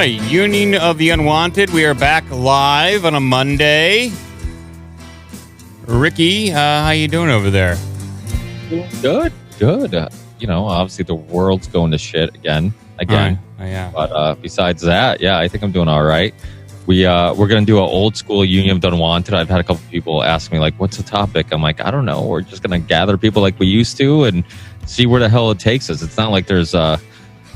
right, Union of the Unwanted. We are back live on a Monday. Ricky, how you doing over there? Good. Obviously the world's going to shit again. Oh, yeah. But besides that, yeah, I think I'm doing all right. We're going to do an old school Union of the Unwanted. I've had a couple people ask me, like, what's the topic? I'm like, I don't know. We're just going to gather people like we used to and see where the hell it takes us. It's not like there's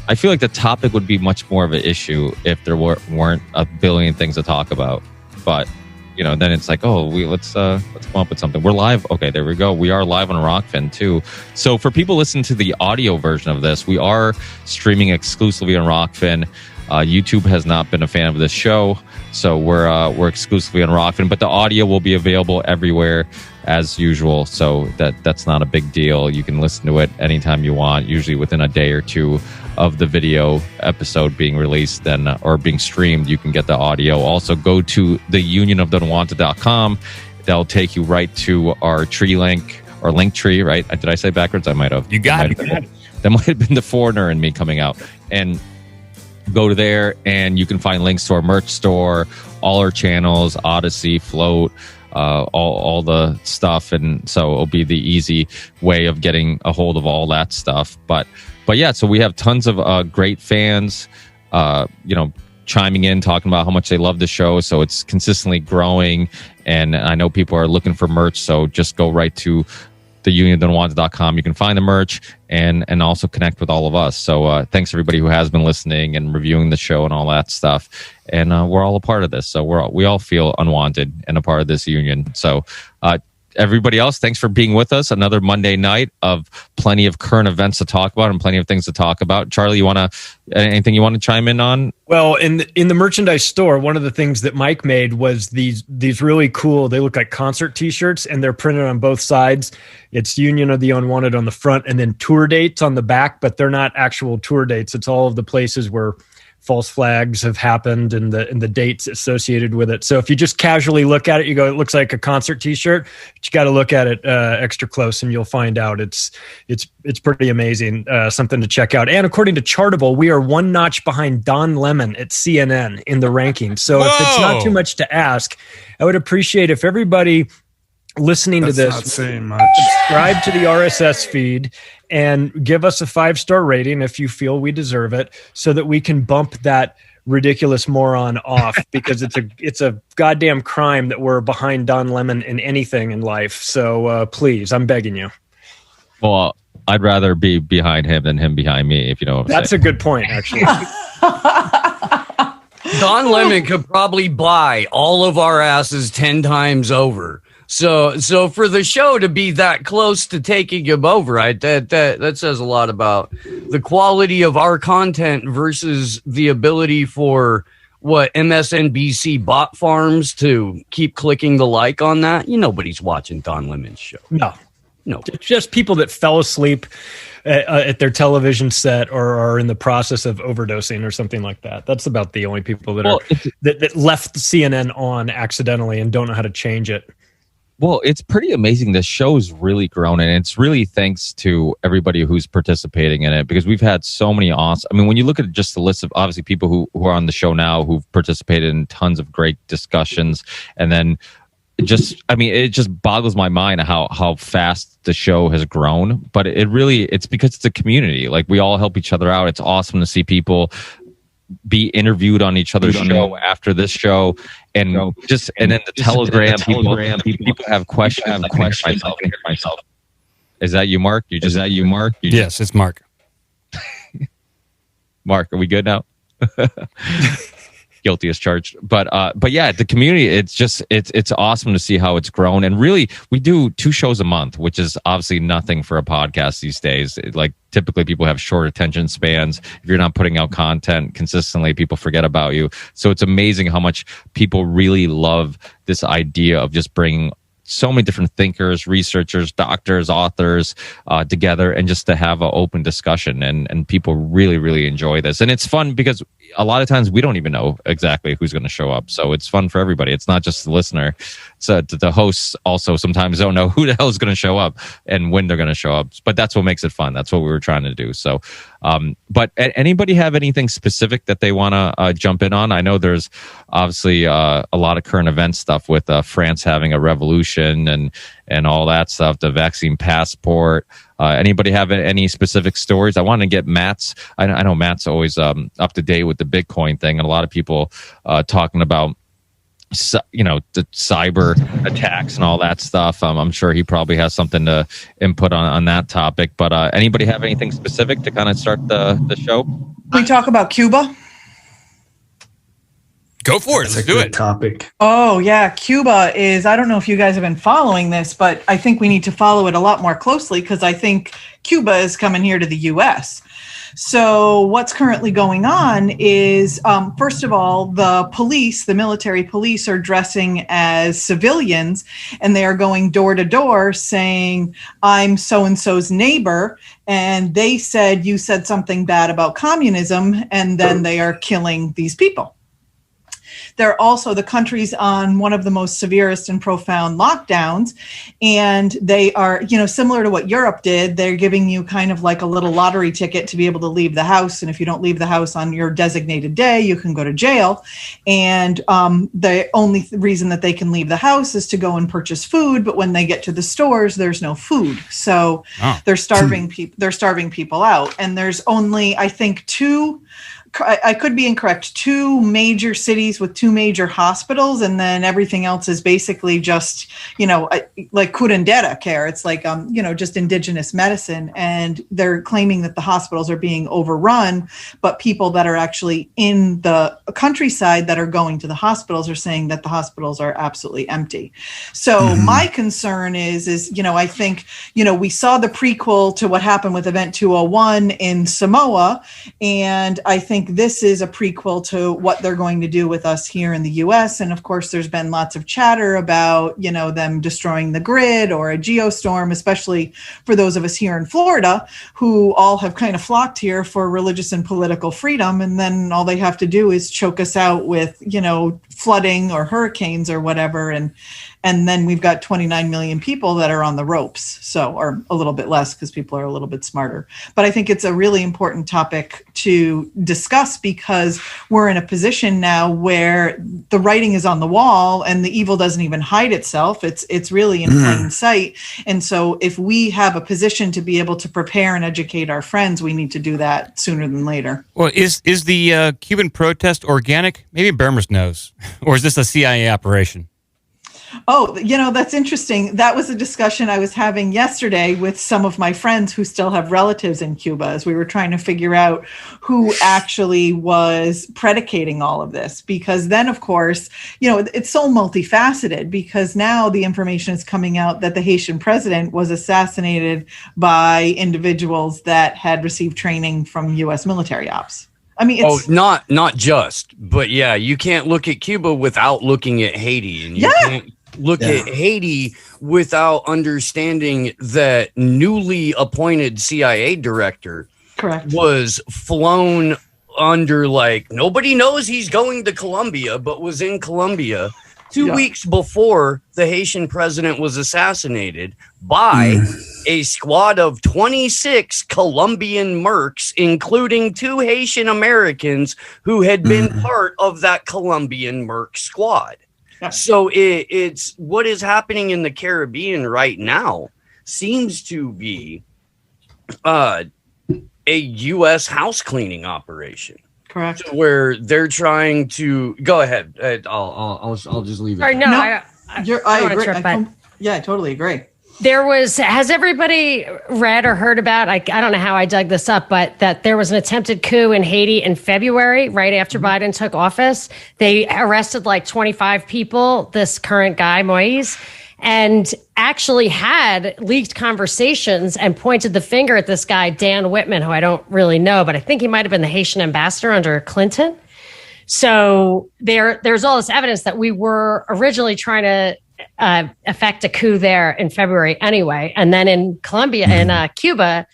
I feel like the topic would be much more of an issue if there weren't a billion things to talk about. But, then it's like, let's come up with something. We're live. Okay, there we go. We are live on Rockfin too. So for people listening to the audio version of this, we are streaming exclusively on Rockfin. YouTube has not been a fan of this show, so we're exclusively on Rockfin. But the audio will be available everywhere as usual, so that's not a big deal. You can listen to it anytime you want, usually within a day or two of the video episode being released or being streamed. You can get the audio. Also, go to theunionoftheunwanted.com. That'll take you right to our tree link or link tree, right? Did I say backwards? I might have. You got it. That might have been the foreigner in me coming out. And go to there, and you can find links to our merch store, all our channels, Odyssey, Float, all the stuff. And so it'll be the easy way of getting a hold of all that stuff. But yeah, so we have tons of great fans, chiming in, talking about how much they love the show. So it's consistently growing, and I know people are looking for merch. So just go right to theunionoftheunwanted.com. You can find the merch and also connect with all of us. So thanks everybody who has been listening and reviewing the show and all that stuff. And we're all a part of this. So we all feel unwanted and a part of this union. So everybody else, thanks for being with us. Another Monday night of plenty of current events to talk about and plenty of things to talk about. Charlie, anything you want to chime in on? Well, in the merchandise store, one of the things that Mike made was these really cool, they look like concert t-shirts, and they're printed on both sides. It's Union of the Unwanted on the front and then tour dates on the back, but they're not actual tour dates. It's all of the places where false flags have happened and the dates associated with it. So if you just casually look at it, you go, it looks like a concert t-shirt, but you got to look at it extra close and you'll find out it's pretty amazing, something to check out. And according to Chartable, we are one notch behind Don Lemon at CNN in the rankings. So if it's not too much to ask, I would appreciate if everybody listening to this, not saying much. Subscribe to the RSS feed and give us a 5-star rating if you feel we deserve it, so that we can bump that ridiculous moron off, because it's a goddamn crime that we're behind Don Lemon in anything in life. So please, I'm begging you. Well, I'd rather be behind him than him behind me, if you know what I'm saying. That's a good point, actually. Don Lemon could probably buy all of our asses 10 times over. So for the show to be that close to taking him over, that says a lot about the quality of our content versus the ability for MSNBC bot farms to keep clicking the like on that. Nobody's watching Don Lemon's show. No. It's just people that fell asleep at their television set or are in the process of overdosing or something like that. That's about the only people that left CNN on accidentally and don't know how to change it. Well, it's pretty amazing. The show's really grown, and it's really thanks to everybody who's participating in it, because we've had so many awesome. I mean, when you look at just the list of obviously people who are on the show now who've participated in tons of great discussions, and then it just boggles my mind how fast the show has grown. But it's because it's a community. Like, we all help each other out. It's awesome to see people be interviewed on each other's show after this show, and then the Telegram people have questions. Myself. Is that you, Mark? Yes, it's Mark. Mark, are we good now? Guilty as charged. But yeah, the community, it's awesome to see how it's grown. And really, we do 2 shows a month, which is obviously nothing for a podcast these days. Like, typically people have short attention spans. If you're not putting out content consistently, people forget about you. So it's amazing how much people really love this idea of just bringing so many different thinkers, researchers, doctors, authors together, and just to have an open discussion. And people really, really enjoy this. And it's fun because a lot of times we don't even know exactly who's going to show up. So it's fun for everybody. It's not just the listener. So the hosts also sometimes don't know who the hell is going to show up and when they're going to show up. But that's what makes it fun. That's what we were trying to do. So But anybody have anything specific that they want to jump in on? I know there's obviously a lot of current event stuff with France having a revolution and all that stuff, the vaccine passport. Anybody have any specific stories? I want to get Matt's. I know Matt's always up to date with the Bitcoin thing, and a lot of people talking about the cyber attacks and all that stuff. I'm sure he probably has something to input on that topic. But anybody have anything specific to kind of start the show? We talk about Cuba. Go for it. Let's do it. Topic. Oh yeah, Cuba is. I don't know if you guys have been following this, but I think we need to follow it a lot more closely because I think Cuba is coming here to the U.S. So what's currently going on is, first of all, the military police are dressing as civilians, and they are going door to door saying, I'm so-and-so's neighbor, and they said you said something bad about communism, and then they are killing these people. They're also the country's on one of the most severest and profound lockdowns. And they are, similar to what Europe did, they're giving you kind of like a little lottery ticket to be able to leave the house. And if you don't leave the house on your designated day, you can go to jail. And the only reason that they can leave the house is to go and purchase food. But when they get to the stores, there's no food. So they're starving people out. And there's only, I think, I could be incorrect, 2 major cities with 2 major hospitals, and then everything else is basically just, like curandera care. It's like, just indigenous medicine. And they're claiming that the hospitals are being overrun, but people that are actually in the countryside that are going to the hospitals are saying that the hospitals are absolutely empty. So my concern is, I think, we saw the prequel to what happened with Event 201 in Samoa, and I think this is a prequel to what they're going to do with us here in the U.S. And of course, there's been lots of chatter about, them destroying the grid or a geostorm, especially for those of us here in Florida who all have kind of flocked here for religious and political freedom. And then all they have to do is choke us out with, flooding or hurricanes or whatever. And then we've got 29 million people that are on the ropes. Or a little bit less because people are a little bit smarter. But I think it's a really important topic to discuss because we're in a position now where the writing is on the wall and the evil doesn't even hide itself. It's really in plain sight. And so if we have a position to be able to prepare and educate our friends, we need to do that sooner than later. Well, is the Cuban protest organic? Maybe Bermas knows. Or is this a CIA operation? Oh, that's interesting. That was a discussion I was having yesterday with some of my friends who still have relatives in Cuba as we were trying to figure out who actually was predicating all of this. Because then, of course, it's so multifaceted because now the information is coming out that the Haitian president was assassinated by individuals that had received training from U.S. military ops. I mean, it's not just, but yeah, you can't look at Cuba without looking at Haiti, and you can't look at Haiti without understanding that newly appointed CIA director was flown under nobody knows he's going to Colombia, but was in Colombia 2 weeks before the Haitian president was assassinated by a squad of 26 Colombian mercs, including 2 Haitian Americans who had been part of that Colombian merc squad. So it's what is happening in the Caribbean right now seems to be a U.S. house cleaning operation. Correct. Where they're trying to go ahead. I'll just leave it. I agree. I totally agree. Has everybody read or heard about, I don't know how I dug this up, but that there was an attempted coup in Haiti in February, right after Biden took office. They arrested 25 people, this current guy, Moise, and actually had leaked conversations and pointed the finger at this guy, Dan Whitman, who I don't really know, but I think he might have been the Haitian ambassador under Clinton. So there's all this evidence that we were originally trying to effect a coup there in February anyway. And then in Colombia and Cuba,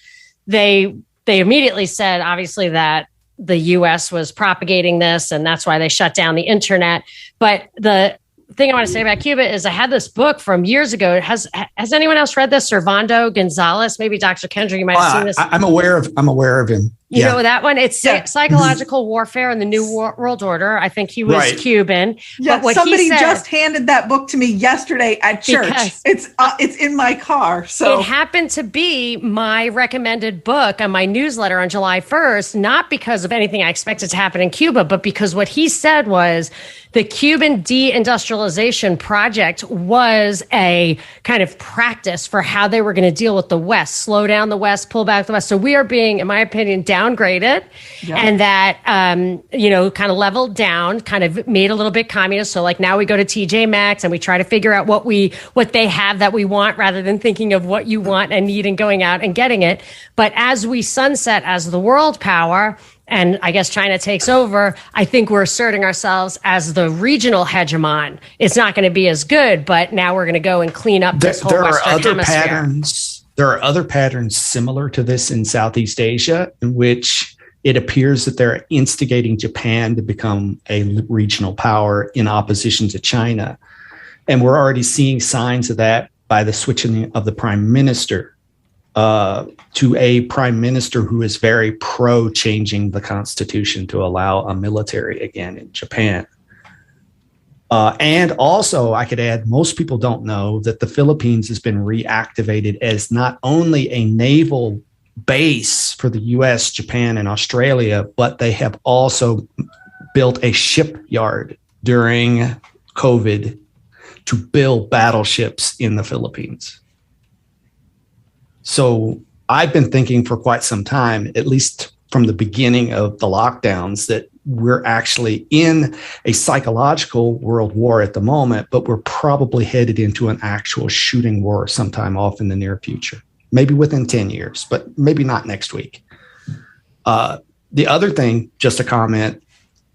they immediately said, obviously, that the U.S. was propagating this, and that's why they shut down the internet. But the thing I want to say about Cuba is I had this book from years ago. Has anyone else read this? Servando Gonzalez? Maybe Dr. Kendra, you might have seen this. I'm aware of him. You know that one? It's psychological warfare in the New World Order. I think he was Cuban. Yeah, but what somebody he said, just handed that book to me yesterday at church. It's in my car. So it happened to be my recommended book on my newsletter on July 1st, not because of anything I expected to happen in Cuba, but because what he said was the Cuban deindustrialization project was a kind of practice for how they were going to deal with the West, slow down the West, pull back the West. So we are being, in my opinion, downgraded, and that, kind of leveled down, kind of made a little bit communist. So like now we go to TJ Maxx and we try to figure out what they have that we want rather than thinking of what you want and need and going out and getting it. But as we sunset as the world power, and I guess China takes over, I think we're asserting ourselves as the regional hegemon. It's not going to be as good, but now we're going to go and clean up this whole Western hemisphere. There are other patterns similar to this in Southeast Asia, in which it appears that they're instigating Japan to become a regional power in opposition to China. And we're already seeing signs of that by the switching of the prime minister to a prime minister who is very pro changing the constitution to allow a military again in Japan. And also, I could add, most people don't know that the Philippines has been reactivated as not only a naval base for the US, Japan, and Australia, but they have also built a shipyard during COVID to build battleships in the Philippines. So I've been thinking for quite some time, at least from the beginning of the lockdowns, that we're actually in a psychological world war at the moment, but we're probably headed into an actual shooting war sometime off in the near future, maybe within 10 years, but maybe not next week. The other thing, just a comment,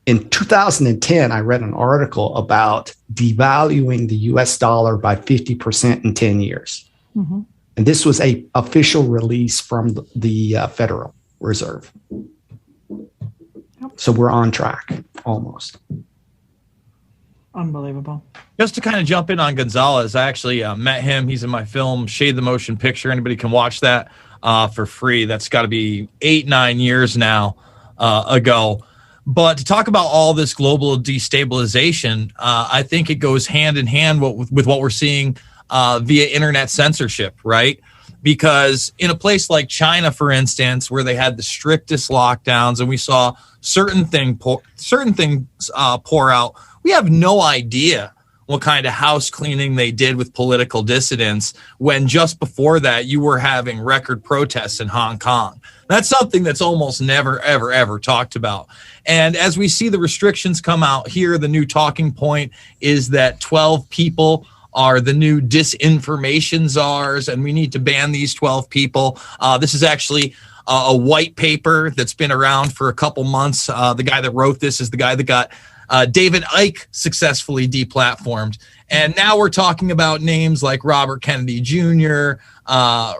in 2010, I read an article about devaluing the US dollar by 50% in 10 years. Mm-hmm. And this was a official release from the Federal Reserve. So we're on track, almost. Unbelievable. Just to kind of jump in on Gonzalez, I actually met him. He's in my film, Shade the Motion Picture. Anybody can watch that for free. That's got to be 8-9 years now ago. But to talk about all this global destabilization, I think it goes hand in hand with what we're seeing via internet censorship, right? Because in a place like China, for instance, where they had the strictest lockdowns and we saw certain things pour out, we have no idea what kind of house cleaning they did with political dissidents when just before that you were having record protests in Hong Kong. That's something that's almost never, ever, ever talked about. And as we see the restrictions come out here, the new talking point is that 12 people are the new disinformation czars, and we need to ban these 12 people. This is actually a white paper that's been around for a couple months. The guy that wrote this is the guy that got David Icke successfully deplatformed. And now we're talking about names like Robert Kennedy Jr.,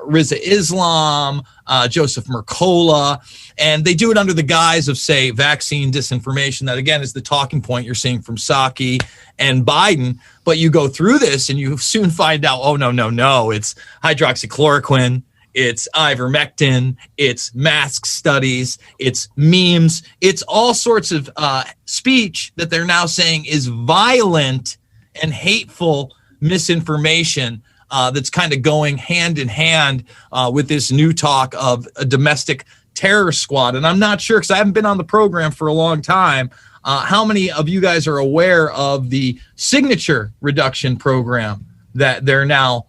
Riza Islam, Joseph Mercola, and they do it under the guise of, say, vaccine disinformation. That, again, is the talking point you're seeing from Psaki and Biden. But you go through this and you soon find out, oh, no, it's hydroxychloroquine, it's ivermectin, it's mask studies, it's memes, it's all sorts of speech that they're now saying is violent and hateful misinformation that's kind of going hand in hand with this new talk of a domestic terror squad. And I'm not sure, because I haven't been on the program for a long time, how many of you guys are aware of the signature reduction program that they're now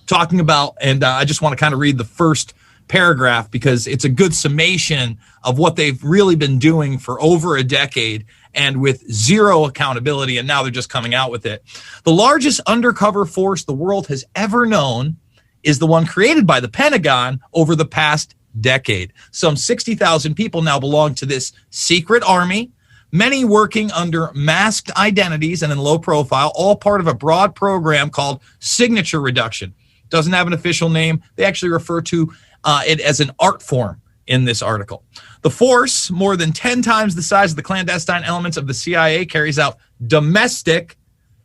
talking about. And I just want to kind of read the first paragraph because it's a good summation of what they've really been doing for over a decade and with zero accountability. And now they're just coming out with it. The largest undercover force the world has ever known is the one created by the Pentagon over the past decade. Some 60,000 people now belong to this secret army, many working under masked identities and in low profile, all part of a broad program called signature reduction. Doesn't have an official name. They actually refer to it as an art form in this article. The force, more than 10 times the size of the clandestine elements of the CIA, carries out domestic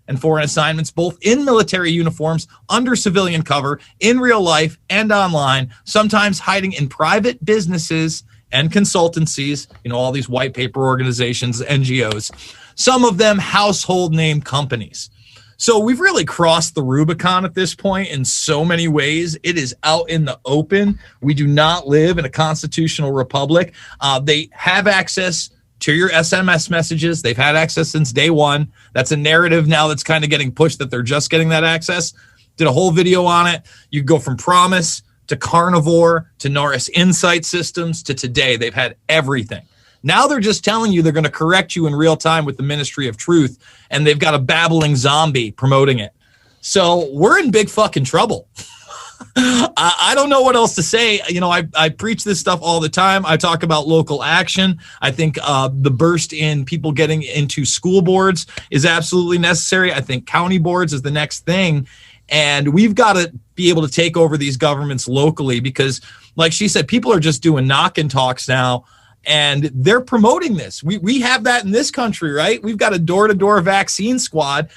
and foreign assignments, both in military uniforms, under civilian cover, in real life and online, sometimes hiding in private businesses and consultancies, all these white paper organizations, NGOs, some of them household name companies. So we've really crossed the Rubicon at this point in so many ways. It is out in the open. We do not live in a constitutional republic. They have access to your SMS messages. They've had access since day one. That's a narrative now that's kind of getting pushed that they're just getting that access. Did a whole video on it. You go from Promise to Carnivore to Norris Insight Systems to today. They've had everything. Now they're just telling you they're going to correct you in real time with the Ministry of Truth, and they've got a babbling zombie promoting it. So we're in big fucking trouble. I don't know what else to say. I preach this stuff all the time. I talk about local action. I think the burst in people getting into school boards is absolutely necessary. I think county boards is the next thing. And we've got to be able to take over these governments locally because, like she said, people are just doing knock and talks now. And they're promoting this. We have that in this country, right? We've got a door-to-door vaccine squad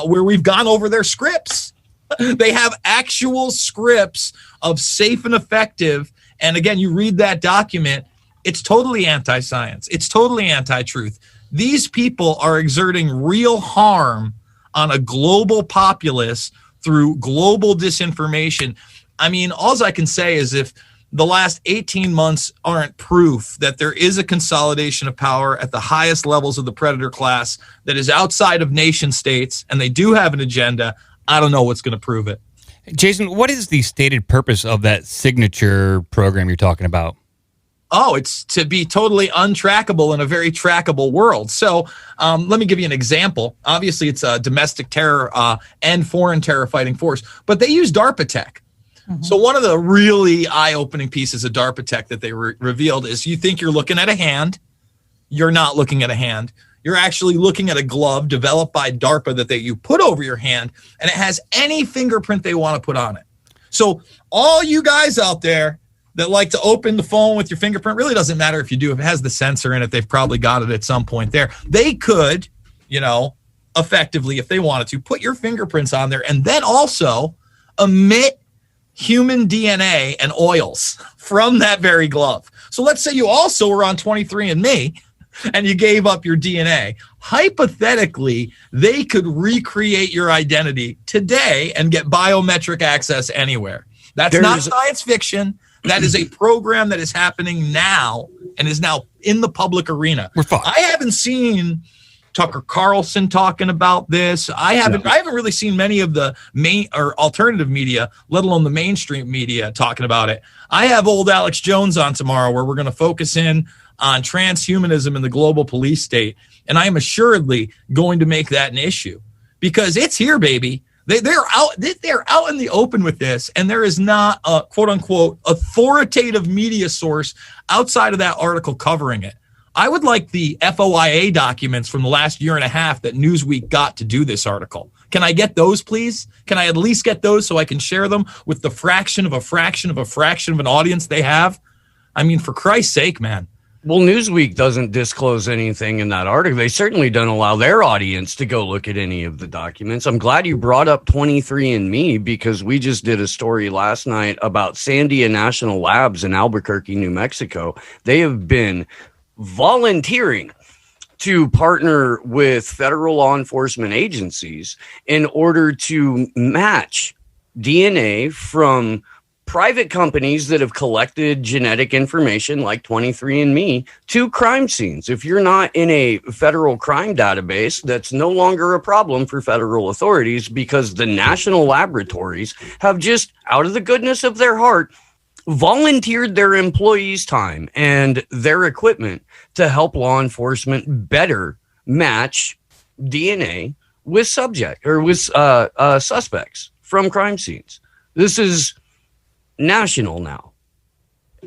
where we've gone over their scripts. They have actual scripts of safe and effective. And again, you read that document, it's totally anti-science. It's totally anti-truth. These people are exerting real harm on a global populace through global disinformation. I mean, all I can say is if the last 18 months aren't proof that there is a consolidation of power at the highest levels of the predator class that is outside of nation states, and they do have an agenda, I don't know what's going to prove it. Jason, what is the stated purpose of that signature program you're talking about? Oh, it's to be totally untrackable in a very trackable world. So let me give you an example. Obviously, it's a domestic terror and foreign terror fighting force, but they use DARPA tech. Mm-hmm. So one of the really eye-opening pieces of DARPA tech that they revealed is you think you're looking at a hand. You're not looking at a hand. You're actually looking at a glove developed by DARPA that you put over your hand, and it has any fingerprint they want to put on it. So all you guys out there that like to open the phone with your fingerprint, really doesn't matter if you do. If it has the sensor in it, they've probably got it at some point there. They could, effectively, if they wanted to, put your fingerprints on there and then also emit human DNA and oils from that very glove. So let's say you also were on 23andMe and you gave up your DNA. Hypothetically, they could recreate your identity today and get biometric access anywhere. That's not science fiction. That is a program that is happening now and is now in the public arena. I haven't seen Tucker Carlson talking about this. I haven't really seen many of the main or alternative media, let alone the mainstream media, talking about it. I have old Alex Jones on tomorrow where we're going to focus in on transhumanism in the global police state. And I am assuredly going to make that an issue because it's here, baby. They're out in the open with this, and there is not a quote unquote authoritative media source outside of that article covering it. I would like the FOIA documents from the last year and a half that Newsweek got to do this article. Can I get those, please? Can I at least get those so I can share them with the fraction of an audience they have? I mean, for Christ's sake, man. Well, Newsweek doesn't disclose anything in that article. They certainly don't allow their audience to go look at any of the documents. I'm glad you brought up 23andMe because we just did a story last night about Sandia National Labs in Albuquerque, New Mexico. They have been volunteering to partner with federal law enforcement agencies in order to match DNA from private companies that have collected genetic information like 23andMe to crime scenes. If you're not in a federal crime database, that's no longer a problem for federal authorities because the national laboratories have just, out of the goodness of their heart, volunteered their employees' time and their equipment to help law enforcement better match DNA with suspects from crime scenes. This is national now.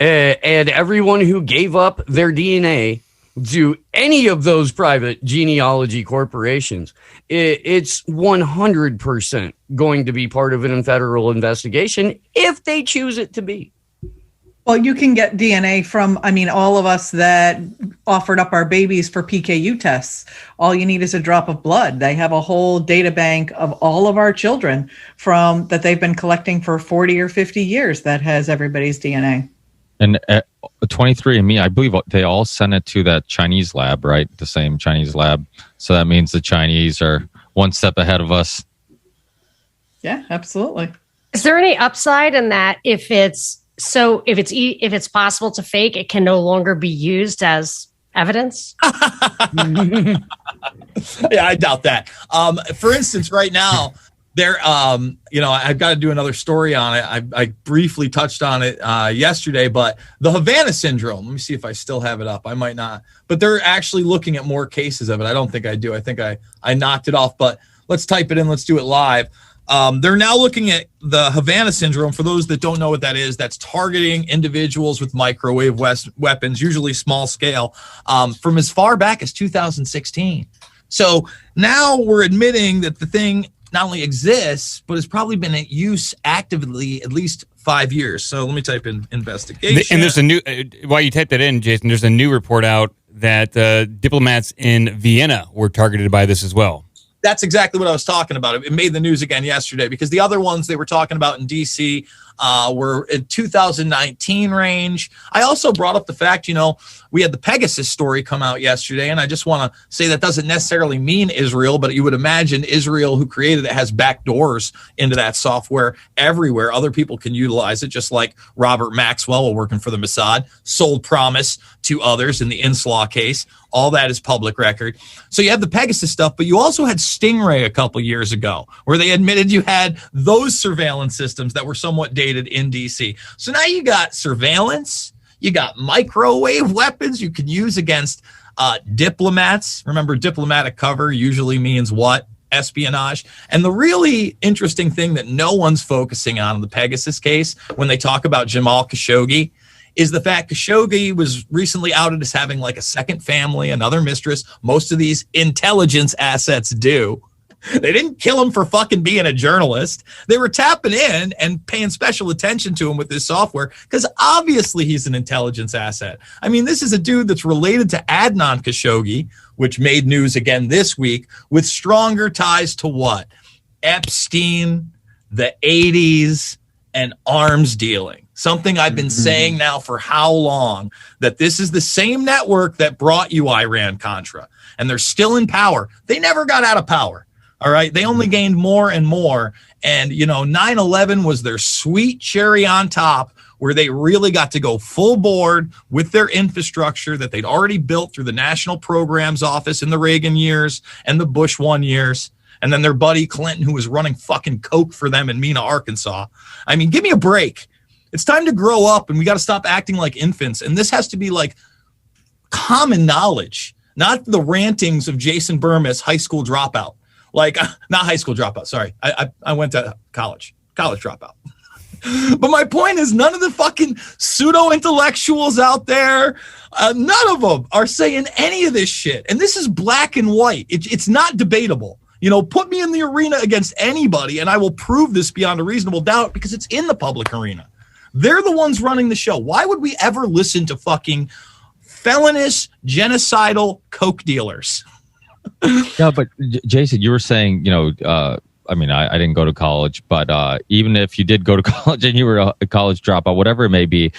And everyone who gave up their DNA to any of those private genealogy corporations, it's 100% going to be part of a federal investigation if they choose it to be. Well, you can get DNA from, all of us that offered up our babies for PKU tests. All you need is a drop of blood. They have a whole data bank of all of our children that they've been collecting for 40 or 50 years that has everybody's DNA. And 23andMe, I believe they all sent it to that Chinese lab, right? The same Chinese lab. So that means the Chinese are one step ahead of us. Yeah, absolutely. Is there any upside in that if it's possible to fake, it can no longer be used as evidence? Yeah, I doubt that. For instance, right now, I've got to do another story on it. I briefly touched on it yesterday, but the Havana Syndrome, let me see if I still have it up. I might not, but they're actually looking at more cases of it. I don't think I do. I think I knocked it off, but let's type it in. Let's do it live. They're now looking at the Havana Syndrome. For those that don't know what that is, that's targeting individuals with microwave weapons, usually small scale, from as far back as 2016. So now we're admitting that the thing not only exists, but has probably been in use actively at least 5 years. So let me type in investigation. And there's a new, while you type that in, Jason, there's a new report out that diplomats in Vienna were targeted by this as well. That's exactly what I was talking about. It made the news again yesterday because the other ones they were talking about in D.C. Were in 2019 range. I also brought up the fact, we had the Pegasus story come out yesterday, and I just want to say that doesn't necessarily mean Israel, but you would imagine Israel, who created it, has back doors into that software everywhere. Other people can utilize it, just like Robert Maxwell, while working for the Mossad, sold promise to others in the Inslaw case. All that is public record. So you have the Pegasus stuff, but you also had Stingray a couple years ago, where they admitted you had those surveillance systems that were somewhat dated in DC. So now you got surveillance, you got microwave weapons you can use against diplomats. Remember, diplomatic cover usually means what? Espionage. And the really interesting thing that no one's focusing on in the Pegasus case when they talk about Jamal Khashoggi is the fact Khashoggi was recently outed as having like a second family, another mistress. Most of these intelligence assets do. They didn't kill him for fucking being a journalist. They were tapping in and paying special attention to him with this software because obviously he's an intelligence asset. I mean, this is a dude that's related to Adnan Khashoggi, which made news again this week, with stronger ties to what? Epstein, the 80s, and arms dealing. Something I've been saying now for how long, that this is the same network that brought you Iran-Contra, and they're still in power. They never got out of power. All right. They only gained more and more. And, 9/11 was their sweet cherry on top, where they really got to go full board with their infrastructure that they'd already built through the National Programs Office in the Reagan years and the Bush 1 years. And then their buddy Clinton, who was running fucking coke for them in Mena, Arkansas. I mean, give me a break. It's time to grow up, and we got to stop acting like infants. And this has to be like common knowledge, not the rantings of Jason Bermas, high school dropout. Like, not high school dropout. Sorry. I went to college dropout. But my point is, none of the fucking pseudo intellectuals out there, none of them are saying any of this shit. And this is black and white. It's not debatable. Put me in the arena against anybody and I will prove this beyond a reasonable doubt because it's in the public arena. They're the ones running the show. Why would we ever listen to fucking felonious, genocidal coke dealers? Yeah, but Jason, you were saying, I didn't go to college, but even if you did go to college and you were a college dropout, whatever it may be,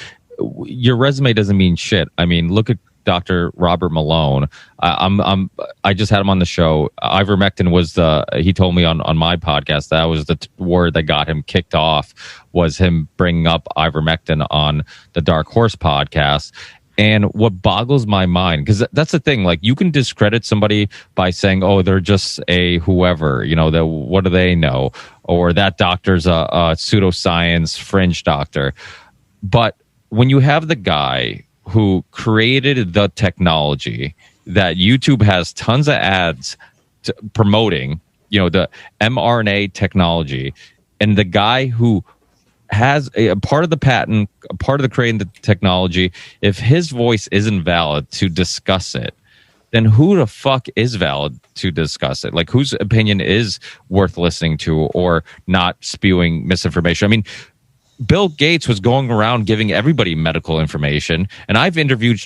your resume doesn't mean shit. I mean, look at Dr. Robert Malone. I just had him on the show. Ivermectin was he told me on my podcast that was the word that got him kicked off, was him bringing up ivermectin on the Dark Horse podcast. And what boggles my mind, because that's the thing, like, you can discredit somebody by saying, oh, they're just a whoever, what do they know? Or that doctor's a pseudoscience fringe doctor. But when you have the guy who created the technology that YouTube has tons of ads promoting, the mRNA technology, and the guy who has a part of the patent, a part of the creating the technology, if his voice isn't valid to discuss it, then who the fuck is valid to discuss it? Like, whose opinion is worth listening to or not spewing misinformation? I mean, Bill Gates was going around giving everybody medical information, and I've interviewed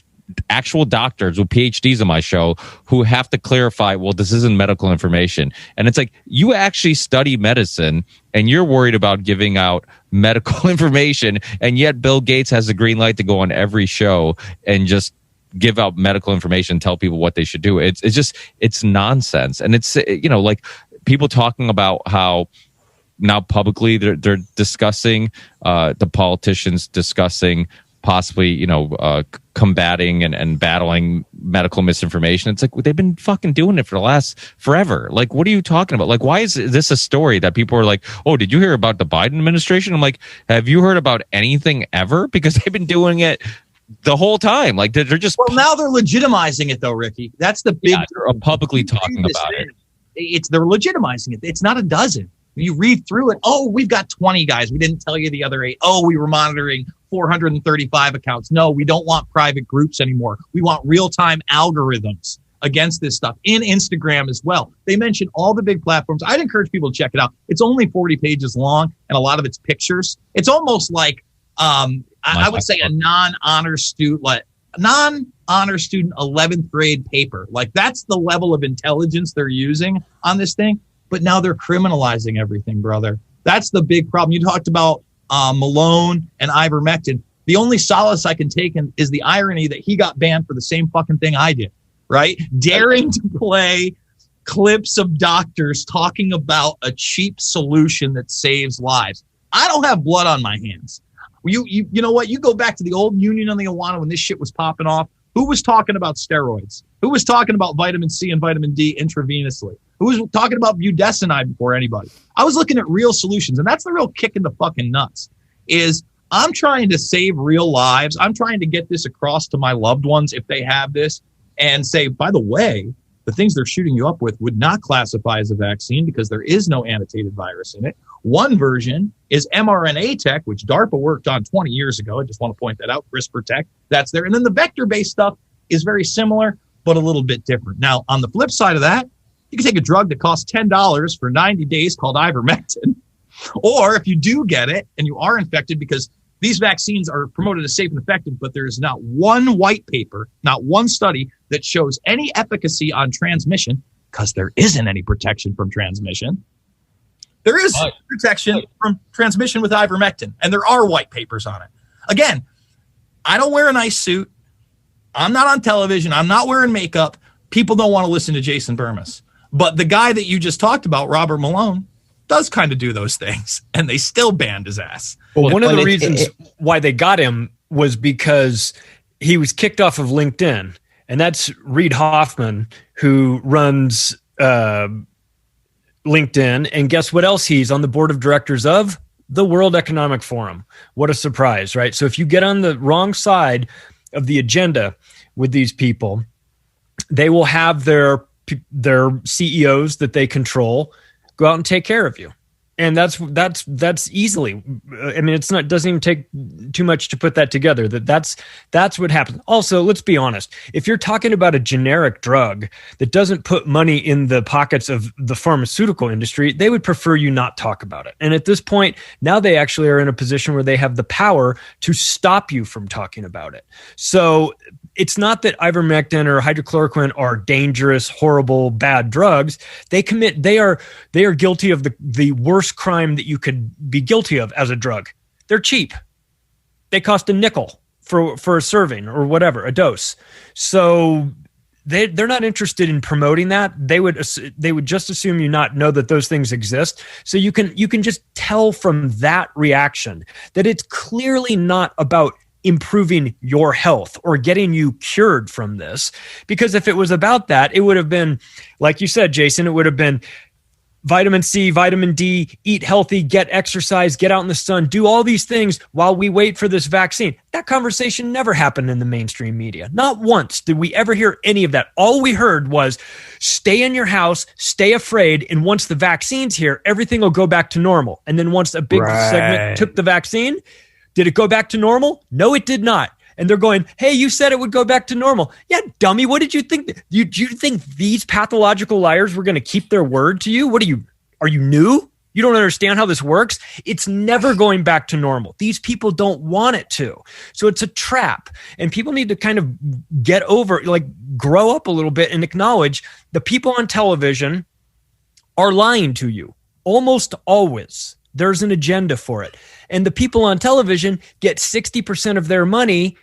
actual doctors with PhDs on my show who have to clarify, well, this isn't medical information. And it's like, you actually study medicine and you're worried about giving out medical information, and yet Bill Gates has the green light to go on every show and just give out medical information, tell people what they should do. It's nonsense. And it's, like people talking about how now publicly they're discussing, the politicians discussing possibly, combating and battling medical misinformation. It's like, they've been fucking doing it for the last forever. Like, what are you talking about? Like, why is this a story that people are like, oh, did you hear about the Biden administration? I'm like, have you heard about anything ever? Because they've been doing it the whole time. Like, they're just... Well, now they're legitimizing it, though, Ricky. That's the big... Yeah, they're publicly talking about it. They're legitimizing it. It's not a dozen. You read through it. Oh, we've got 20 guys. We didn't tell you the other 8. Oh, we were monitoring 435 accounts. No, we don't want private groups anymore. We want real-time algorithms against this stuff in Instagram as well. They mention all the big platforms. I'd encourage people to check it out. It's only 40 pages long, and a lot of it's pictures. It's almost like, I would say, a non-honor student 11th grade paper. Like, that's the level of intelligence they're using on this thing. But now they're criminalizing everything, brother. That's the big problem. You talked about Malone and ivermectin. The only solace I can take in is the irony that he got banned for the same fucking thing I did, right? Daring to play clips of doctors talking about a cheap solution that saves lives. I don't have blood on my hands. You know what? You go back to the old Union on the Awana when this shit was popping off. Who was talking about steroids? Who was talking about vitamin C and vitamin D intravenously? Who was talking about budesonide before anybody? I was looking at real solutions, and that's the real kick in the fucking nuts, is I'm trying to save real lives. I'm trying to get this across to my loved ones if they have this, and say, by the way, the things they're shooting you up with would not classify as a vaccine because there is no annotated virus in it. One version is mRNA tech, which DARPA worked on 20 years ago. I just want to point that out. CRISPR tech, that's there. And then the vector-based stuff is very similar, but a little bit different. Now, on the flip side of that, you can take a drug that costs $10 for 90 days called ivermectin. Or if you do get it and you are infected, because these vaccines are promoted as safe and effective, but there is not one white paper, not one study that shows any efficacy on transmission, because there isn't any protection from transmission. There is protection from transmission with ivermectin, and there are white papers on it. Again, I don't wear a nice suit. I'm not on television. I'm not wearing makeup. People don't want to listen to Jason Bermas. But the guy that you just talked about, Robert Malone, does kind of do those things, and they still banned his ass. Well, one of the reasons why they got him was because he was kicked off of LinkedIn, and that's Reid Hoffman, who runs LinkedIn, and guess what else he's on the board of directors of? The World Economic Forum. What a surprise, right? So if you get on the wrong side of the agenda with these people, they will have their CEOs that they control go out and take care of you. And that's easily, I mean, doesn't even take too much to put that together. That's what happens. Also, let's be honest. If you're talking about a generic drug that doesn't put money in the pockets of the pharmaceutical industry, they would prefer you not talk about it. And at this point, now they actually are in a position where they have the power to stop you from talking about it. So it's not that ivermectin or hydrochloroquine are dangerous, horrible, bad drugs. They are guilty of the worst crime that you could be guilty of as a drug. They're cheap. They cost a nickel for a serving or whatever, a dose. So they're not interested in promoting that. They would just assume you not know that those things exist. So you can just tell from that reaction that it's clearly not about improving your health or getting you cured from this. Because if it was about that, it would have been, like you said, Jason, it would have been vitamin C, vitamin D, eat healthy, get exercise, get out in the sun, do all these things while we wait for this vaccine. That conversation never happened in the mainstream media. Not once did we ever hear any of that. All we heard was stay in your house, stay afraid, and once the vaccine's here, everything will go back to normal. And then once a big segment took the vaccine, did it go back to normal? No, it did not. And they're going, hey, you said it would go back to normal. Yeah, dummy, what did you think? Do you think these pathological liars were going to keep their word to you? Are you new? You don't understand how this works. It's never going back to normal. These people don't want it to. So it's a trap. And people need to kind of get over, like grow up a little bit and acknowledge the people on television are lying to you. Almost always. There's an agenda for it. And the people on television get 60% of their money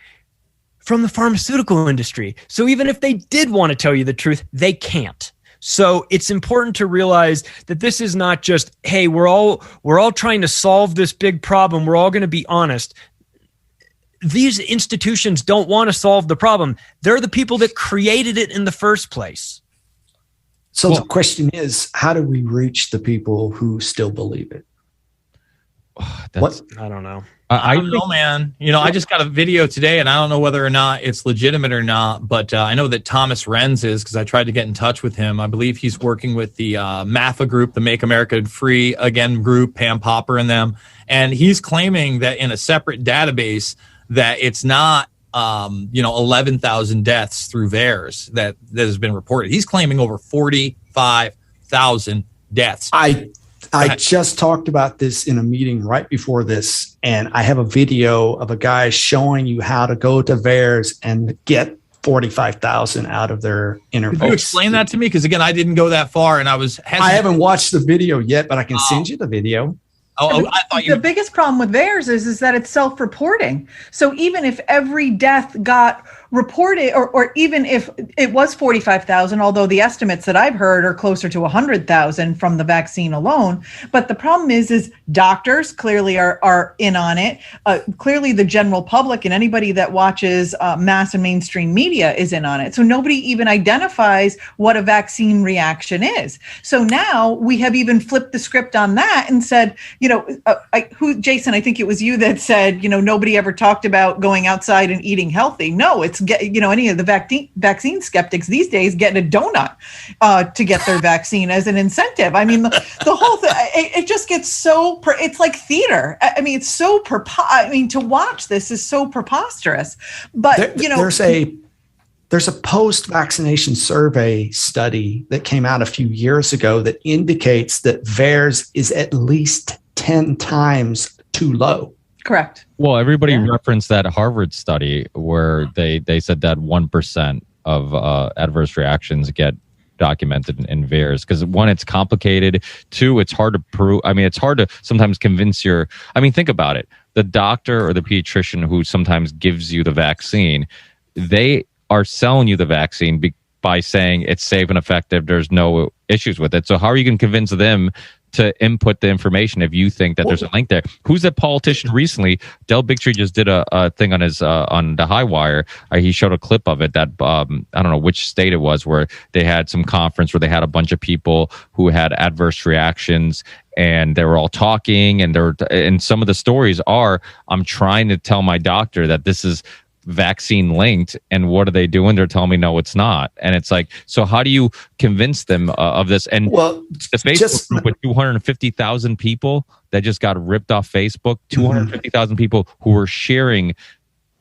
from the pharmaceutical industry. So even if they did want to tell you the truth, they can't. So it's important to realize that this is not just, hey, we're all trying to solve this big problem. We're all going to be honest. These institutions don't want to solve the problem. They're the people that created it in the first place. So the question is, how do we reach the people who still believe it? I don't know. I don't know, man. I just got a video today, and I don't know whether or not it's legitimate or not, but I know that Thomas Renz is, because I tried to get in touch with him. I believe he's working with the MAFA group, the Make America Free Again group, Pam Popper and them, and he's claiming that in a separate database that it's not 11,000 deaths through VAERS that has been reported. He's claiming over 45,000 deaths. I just talked about this in a meeting right before this, and I have a video of a guy showing you how to go to VAERS and get 45,000 out of their interface. Could you explain that to me? Because again, I didn't go that far, and I haven't watched the video yet, but I can send you the video. I thought the biggest problem with VAERS is that it's self-reporting. So even if every death got reported, or even if it was 45,000, although the estimates that I've heard are closer to 100,000 from the vaccine alone. But the problem is doctors clearly are in on it. Clearly the general public and anybody that watches mass and mainstream media is in on it. So nobody even identifies what a vaccine reaction is. So now we have even flipped the script on that and said, Jason, I think it was you that said, nobody ever talked about going outside and eating healthy. No, it's any of the vaccine skeptics these days getting a donut to get their vaccine as an incentive. I mean, the whole thing, it just gets so, it's like theater. I mean, it's so, to watch this is so preposterous. But, there's a post-vaccination survey study that came out a few years ago that indicates that VAERS is at least 10 times too low. Correct. Well, everybody referenced that Harvard study where they said that 1% of adverse reactions get documented in VAERS, because one, it's complicated. Two, it's hard to prove. I mean, it's hard to sometimes convince think about it. The doctor or the pediatrician who sometimes gives you the vaccine, they are selling you the vaccine by saying it's safe and effective. There's no issues with it. So how are you going to convince them to input the information if you think that there's a link there? Who's that politician recently? Del Bigtree just did a thing on his on the High Wire. He showed a clip of it that I don't know which state it was, where they had some conference where they had a bunch of people who had adverse reactions, and they were all talking, and some of the stories are, I'm trying to tell my doctor that this is vaccine linked, and what are they doing? They're telling me no, it's not. And it's like, so how do you convince them of this? And the Facebook group with 250,000 people that just got ripped off Facebook, 250,000 people who were sharing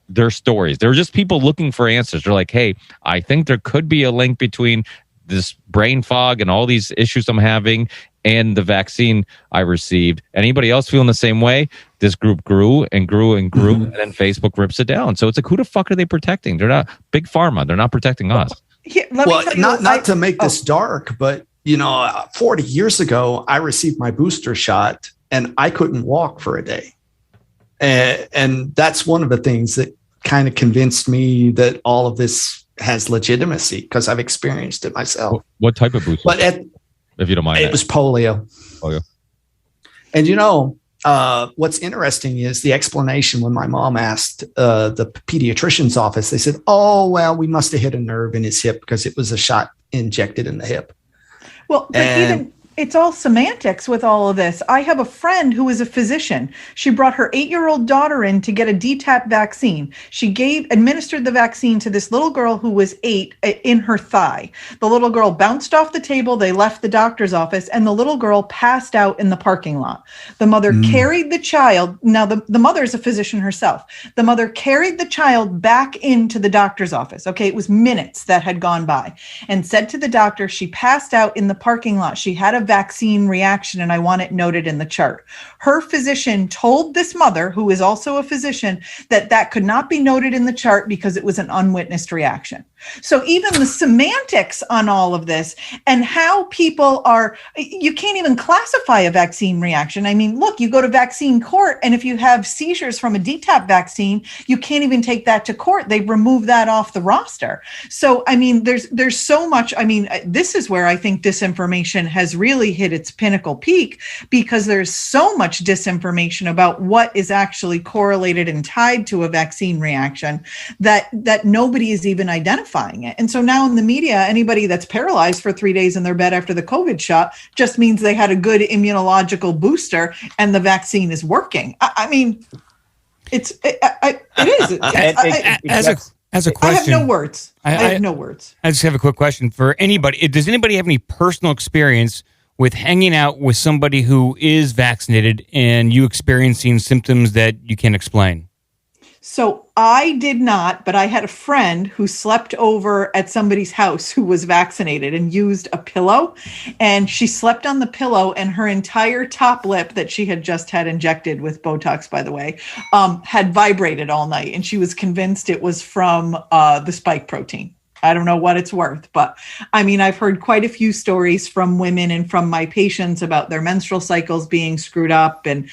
their stories. There were just people looking for answers. They're like, hey, I think there could be a link between this brain fog and all these issues I'm having and the vaccine I received. Anybody else feeling the same way? This group grew and grew and grew, and then Facebook rips it down. So it's like, who the fuck are they protecting? They're not Big Pharma. They're not protecting us. Not to make this dark, but 40 years ago, I received my booster shot and I couldn't walk for a day. And that's one of the things that kind of convinced me that all of this has legitimacy, because I've experienced it myself. What type of booster? If you don't mind. It was polio. And what's interesting is the explanation when my mom asked the pediatrician's office. They said, oh, well, we must have hit a nerve in his hip because it was a shot injected in the hip. Well, but it's all semantics with all of this. I have a friend who is a physician. She brought her 8-year-old daughter in to get a DTaP vaccine. She administered the vaccine to this little girl who was 8 in her thigh. The little girl bounced off the table. They left the doctor's office, and the little girl passed out in the parking lot. The mother carried the child. Now, the mother is a physician herself. The mother carried the child back into the doctor's office. Okay, it was minutes that had gone by, and said to the doctor, she passed out in the parking lot. She had a vaccine reaction and I want it noted in the chart. Her physician told this mother, who is also a physician, that could not be noted in the chart because it was an unwitnessed reaction. So even the semantics on all of this and how people are, you can't even classify a vaccine reaction. I mean, look, you go to vaccine court, and if you have seizures from a DTaP vaccine, you can't even take that to court. They remove that off the roster. So, I mean, there's so much. I mean, this is where I think disinformation has really hit its pinnacle peak, because there's so much disinformation about what is actually correlated and tied to a vaccine reaction that nobody is even identifying it. And so now in the media, anybody that's paralyzed for 3 days in their bed after the COVID shot just means they had a good immunological booster and the vaccine is working. I mean, it is. As a question, I have no words. I have no words. I just have a quick question for anybody. Does anybody have any personal experience with hanging out with somebody who is vaccinated and you experiencing symptoms that you can't explain? So I did not, but I had a friend who slept over at somebody's house who was vaccinated and used a pillow, and she slept on the pillow, and her entire top lip that she had just had injected with Botox, by the way, had vibrated all night. And she was convinced it was from the spike protein. I don't know what it's worth, but I mean, I've heard quite a few stories from women and from my patients about their menstrual cycles being screwed up, and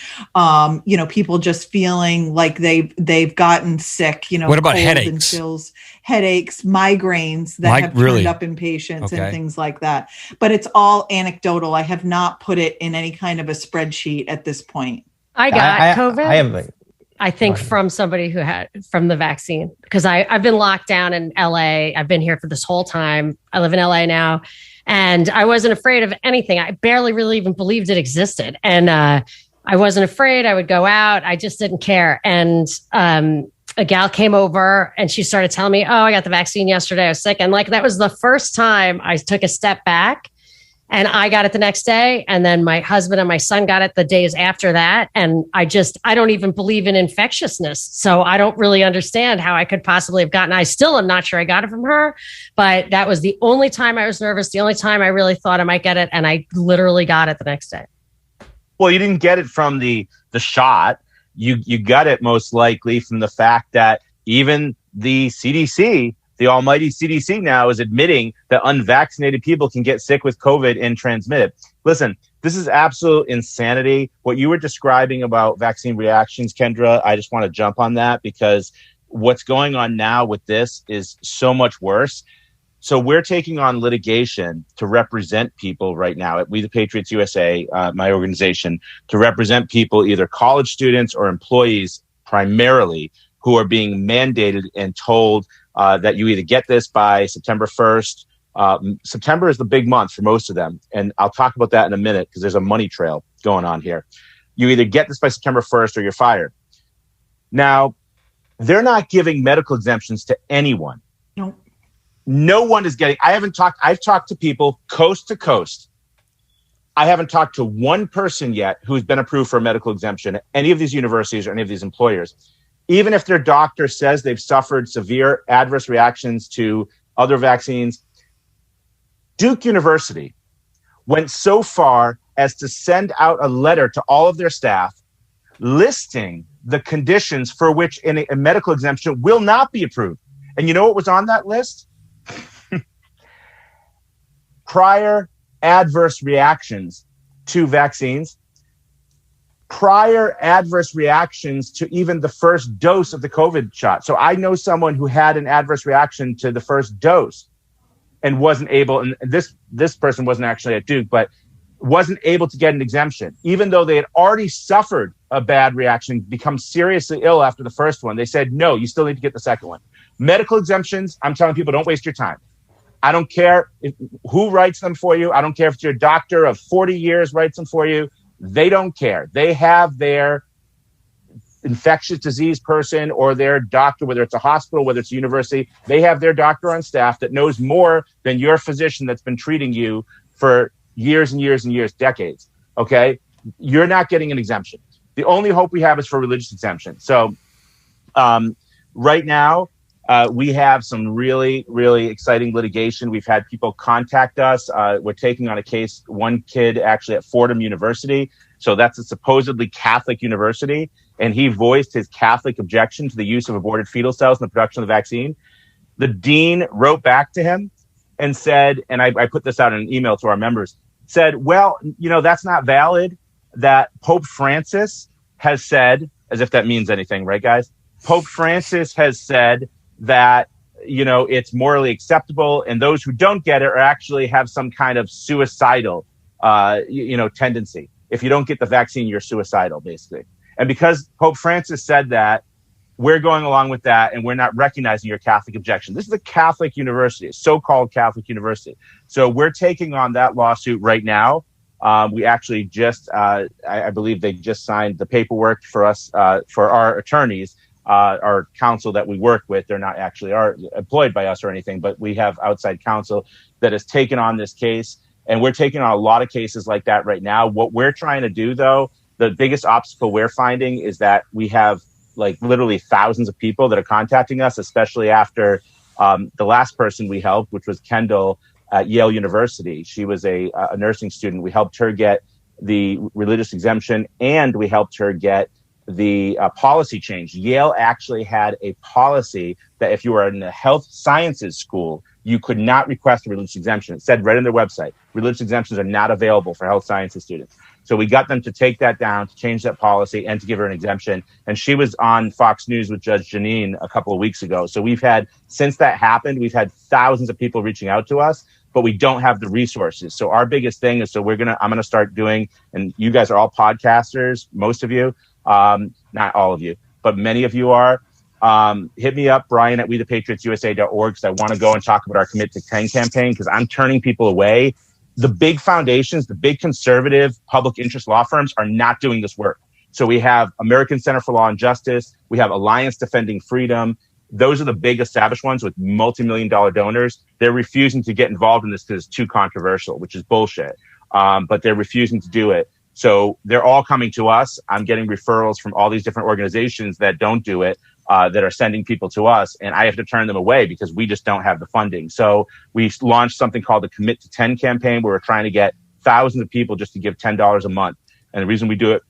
people just feeling like they've gotten sick. What about headaches? And chills, headaches, migraines that have turned up in patients and things like that. But it's all anecdotal. I have not put it in any kind of a spreadsheet at this point. I got COVID. I think from somebody who had from the vaccine, because I've been locked down in LA. I've been here for this whole time. I live in LA now, and I wasn't afraid of anything. I barely really even believed it existed. And I wasn't afraid. I would go out. I just didn't care. And a gal came over and she started telling me, oh, I got the vaccine yesterday. I was sick. And that was the first time I took a step back. And I got it the next day. And then my husband and my son got it the days after that. And I don't even believe in infectiousness. So I don't really understand how I could possibly have gotten it. I still am not sure I got it from her, but that was the only time I was nervous. The only time I really thought I might get it. And I literally got it the next day. Well, you didn't get it from the shot. You got it most likely from the fact that even the CDC, the almighty CDC now, is admitting that unvaccinated people can get sick with COVID and transmit it. Listen, this is absolute insanity. What you were describing about vaccine reactions, Kendra, I just want to jump on that, because what's going on now with this is so much worse. So we're taking on litigation to represent people right now at We the Patriots USA, my organization, to represent people, either college students or employees primarily, who are being mandated and told that you either get this by September 1st. September is the big month for most of them. And I'll talk about that in a minute, because there's a money trail going on here. You either get this by September 1st or you're fired. Now, they're not giving medical exemptions to anyone. No. No one is getting, I've talked to people coast to coast. I haven't talked to one person yet who's been approved for a medical exemption at any of these universities or any of these employers. Even if their doctor says they've suffered severe adverse reactions to other vaccines. Duke University went so far as to send out a letter to all of their staff listing the conditions for which a medical exemption will not be approved. And you know what was on that list? Prior adverse reactions to vaccines. Prior adverse reactions to even the first dose of the COVID shot. So I know someone who had an adverse reaction to the first dose and wasn't able, and this person wasn't actually at Duke, but wasn't able to get an exemption, even though they had already suffered a bad reaction, become seriously ill after the first one. They said, no, you still need to get the second one. Medical exemptions, I'm telling people, don't waste your time. I don't care who writes them for you. I don't care if it's your doctor of 40 years writes them for you. They don't care. They have their infectious disease person or their doctor, whether it's a hospital, whether it's a university, they have their doctor on staff that knows more than your physician that's been treating you for years and years and years, decades. Okay? You're not getting an exemption. The only hope we have is for religious exemption. So right now, We have some really, really exciting litigation. We've had people contact us. We're taking on a case, one kid actually at Fordham University. So that's a supposedly Catholic university. And he voiced his Catholic objection to the use of aborted fetal cells in the production of the vaccine. The dean wrote back to him and said, and I put this out in an email to our members, said, well, that's not valid. That Pope Francis has said, as if that means anything, right, guys? Pope Francis has said that, it's morally acceptable, and those who don't get it are actually have some kind of suicidal, tendency. If you don't get the vaccine, you're suicidal, basically. And because Pope Francis said that, we're going along with that, and we're not recognizing your Catholic objection. This is a Catholic university, a so-called Catholic university. So we're taking on that lawsuit right now. We actually just, I believe they just signed the paperwork for us, for our attorneys, our counsel that we work with. They're not actually employed by us or anything, but we have outside counsel that has taken on this case. And we're taking on a lot of cases like that right now. What we're trying to do, though, the biggest obstacle we're finding is that we have literally thousands of people that are contacting us, especially after the last person we helped, which was Kendall at Yale University. She was a nursing student. We helped her get the religious exemption, and we helped her get the policy change. Yale actually had a policy that if you were in a health sciences school, you could not request a religious exemption. It said right on their website, religious exemptions are not available for health sciences students. So we got them to take that down, to change that policy, and to give her an exemption. And she was on Fox News with Judge Janine a couple of weeks ago. So since that happened, we've had thousands of people reaching out to us, but we don't have the resources. So our biggest thing is, I'm going to start doing, and you guys are all podcasters, most of you, not all of you, but many of you are. Hit me up, Brian at wethepatriotsusa.org, because I want to go and talk about our Commit to 10 campaign, because I'm turning people away. The big foundations, the big conservative public interest law firms are not doing this work. So we have American Center for Law and Justice. We have Alliance Defending Freedom. Those are the big established ones with multi-million-dollar donors. They're refusing to get involved in this because it's too controversial, which is bullshit. But they're refusing to do it. So they're all coming to us. I'm getting referrals from all these different organizations that don't do it, that are sending people to us, and I have to turn them away because we just don't have the funding. So we launched something called the Commit to 10 campaign, where we're trying to get thousands of people just to give $10 a month. And the reason we do it,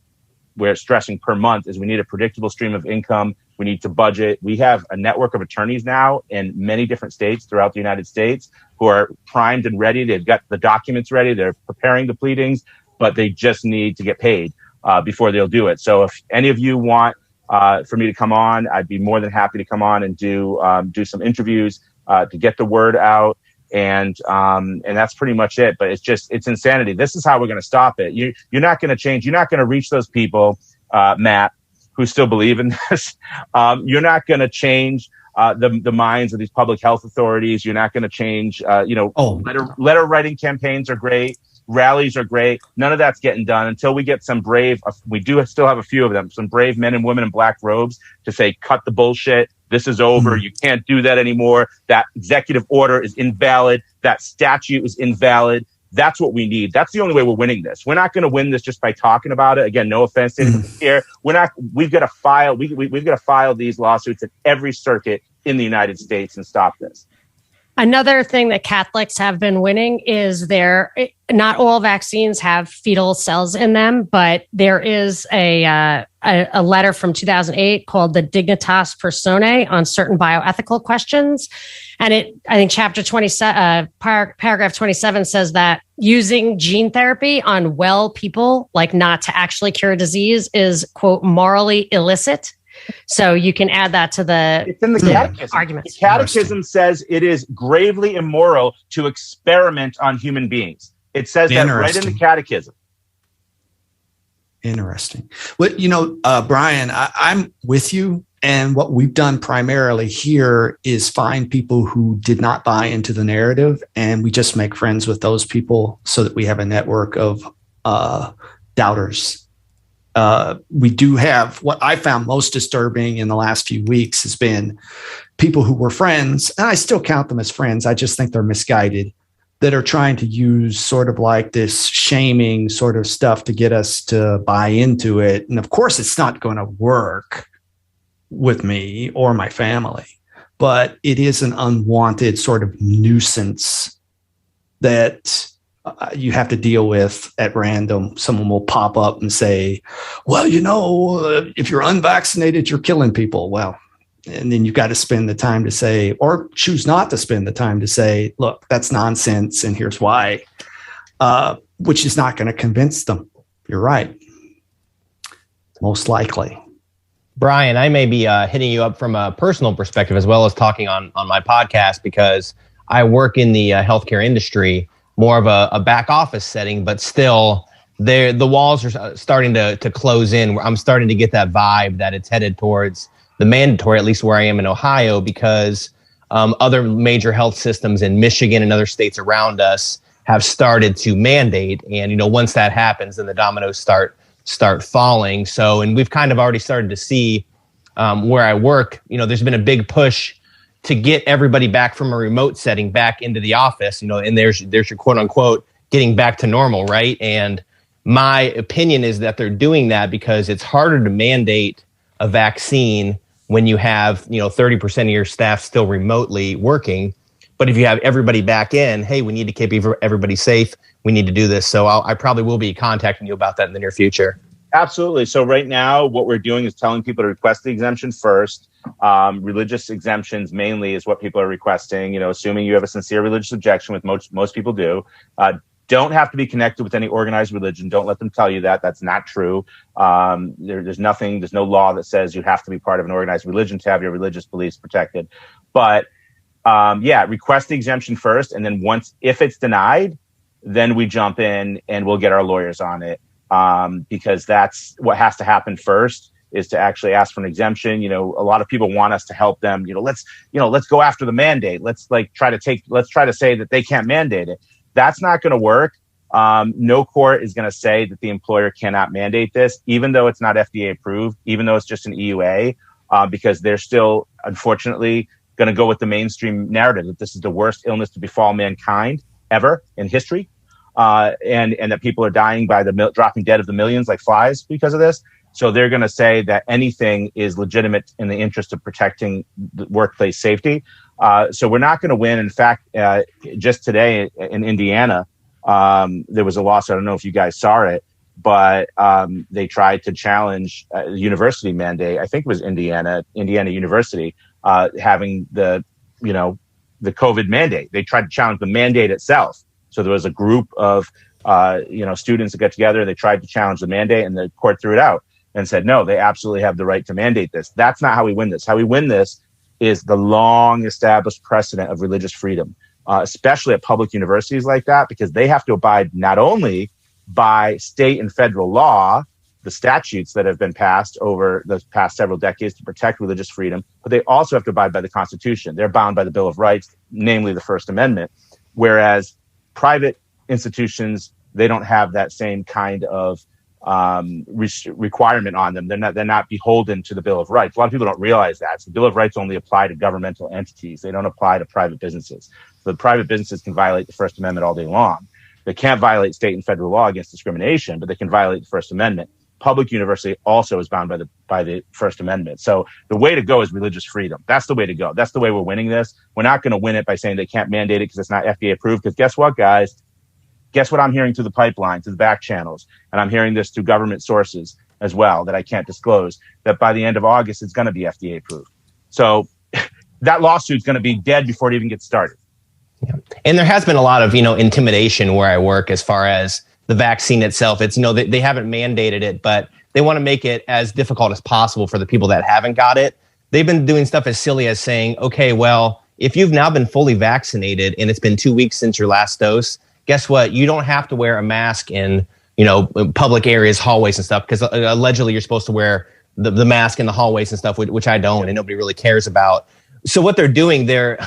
we're stressing per month, is we need a predictable stream of income. We need to budget. We have a network of attorneys now in many different states throughout the United States who are primed and ready. They've got the documents ready. They're preparing the pleadings, but they just need to get paid before they'll do it. So if any of you want for me to come on, I'd be more than happy to come on and do some interviews to get the word out. And that's pretty much it. But it's insanity. This is how we're going to stop it. You're not going to change. You're not going to reach those people, Matt, who still believe in this. You're not going to change the minds of these public health authorities. You're not going to change, letter writing campaigns are great. Rallies are great. None of that's getting done until we get some brave, we do still have a few of them, some brave men and women in black robes to say, cut the bullshit. This is over. You can't do that anymore. That executive order is invalid. That statute is invalid. That's what we need. That's the only way we're winning this. We're not going to win this just by talking about it. Again, no offense to anyone here. We've got to file, we've got to file these lawsuits at every circuit in the United States and stop this. Another thing that Catholics have been winning is not all vaccines have fetal cells in them, but there is a letter from 2008 called the Dignitas Personae on certain bioethical questions. And I think chapter 27, paragraph 27 says that using gene therapy on well people, like not to actually cure disease, is, quote, morally illicit. So you can add that to it's in the catechism. Arguments. The catechism says it is gravely immoral to experiment on human beings. It says that right in the catechism. Interesting. Well, Brian, I'm with you. And what we've done primarily here is find people who did not buy into the narrative, and we just make friends with those people so that we have a network of doubters. We do have, what I found most disturbing in the last few weeks has been people who were friends, and I still count them as friends. I just think they're misguided, that are trying to use sort of like this shaming sort of stuff to get us to buy into it. And of course, it's not going to work with me or my family. but it is an unwanted sort of nuisance that you have to deal with at random. Someone will pop up and say, well, if you're unvaccinated, you're killing people. Well, and then you've got to spend the time to say, or choose not to spend the time to say, look, that's nonsense, and here's why, which is not going to convince them. You're right. Most likely. Brian, I may be hitting you up from a personal perspective as well as talking on my podcast, because I work in the healthcare industry, more of a back office setting, but still the walls are starting to close in. I'm starting to get that vibe that it's headed towards the mandatory, at least where I am in Ohio, because other major health systems in Michigan and other states around us have started to mandate. And, once that happens, then the dominoes start falling. So, and we've kind of already started to see where I work, there's been a big push to get everybody back from a remote setting back into the office, and there's your quote unquote getting back to normal, right? And my opinion is that they're doing that because it's harder to mandate a vaccine when you have, 30% of your staff still remotely working. But if you have everybody back in, hey, we need to keep everybody safe. We need to do this. So I probably will be contacting you about that in the near future. Absolutely. So right now, what we're doing is telling people to request the exemption first. Religious exemptions mainly is what people are requesting, assuming you have a sincere religious objection, with most people do. Don't have to be connected with any organized religion. Don't let them tell you that. That's not true. There's no law that says you have to be part of an organized religion to have your religious beliefs protected. But request the exemption first. And then if it's denied, then we jump in and we'll get our lawyers on it. Because that's what has to happen first, is to actually ask for an exemption. A lot of people want us to help them. Let's go after the mandate. Let's try to say that they can't mandate it. That's not going to work. No court is going to say that the employer cannot mandate this, even though it's not FDA approved, even though it's just an EUA, because they're still, unfortunately, going to go with the mainstream narrative that this is the worst illness to befall mankind ever in history. And that people are dying by the dropping dead of the millions like flies because of this. So they're going to say that anything is legitimate in the interest of protecting the workplace safety. So we're not going to win. In fact, just today in Indiana, there was a lawsuit. I don't know if you guys saw it, but they tried to challenge the university mandate. I think it was Indiana University, having the COVID mandate. They tried to challenge the mandate itself. So there was a group of, students that got together. They tried to challenge the mandate, and the court threw it out and said, no, they absolutely have the right to mandate this. That's not how we win this. How we win this is the long established precedent of religious freedom, especially at public universities like that, because they have to abide not only by state and federal law, the statutes that have been passed over the past several decades to protect religious freedom, but they also have to abide by the Constitution. They're bound by the Bill of Rights, namely the First Amendment, whereas private institutions, they don't have that same kind of requirement on them. They're not beholden to the Bill of Rights. A lot of people don't realize that. So the Bill of Rights only apply to governmental entities. They don't apply to private businesses. So the private businesses can violate the First Amendment all day long. They can't violate state and federal law against discrimination, but they can violate the First Amendment. Public university also is bound by the First Amendment. So the way to go is religious freedom. That's the way to go. That's the way we're winning this. We're not going to win it by saying they can't mandate it because it's not FDA approved. Because guess what, guys? Guess what I'm hearing through the pipeline, through the back channels? And I'm hearing this through government sources as well that I can't disclose, that by the end of August, it's going to be FDA approved. So that lawsuit's going to be dead before it even gets started. Yeah. And there has been a lot of, intimidation where I work as far as the vaccine itself. It's, they haven't mandated it, but they want to make it as difficult as possible for the people that haven't got it. They've been doing stuff as silly as saying, okay, well, if you've now been fully vaccinated and it's been 2 weeks since your last dose, guess what? You don't have to wear a mask in, public areas, hallways and stuff, because allegedly you're supposed to wear the mask in the hallways and stuff, which I don't, and nobody really cares about. So what they're doing, they're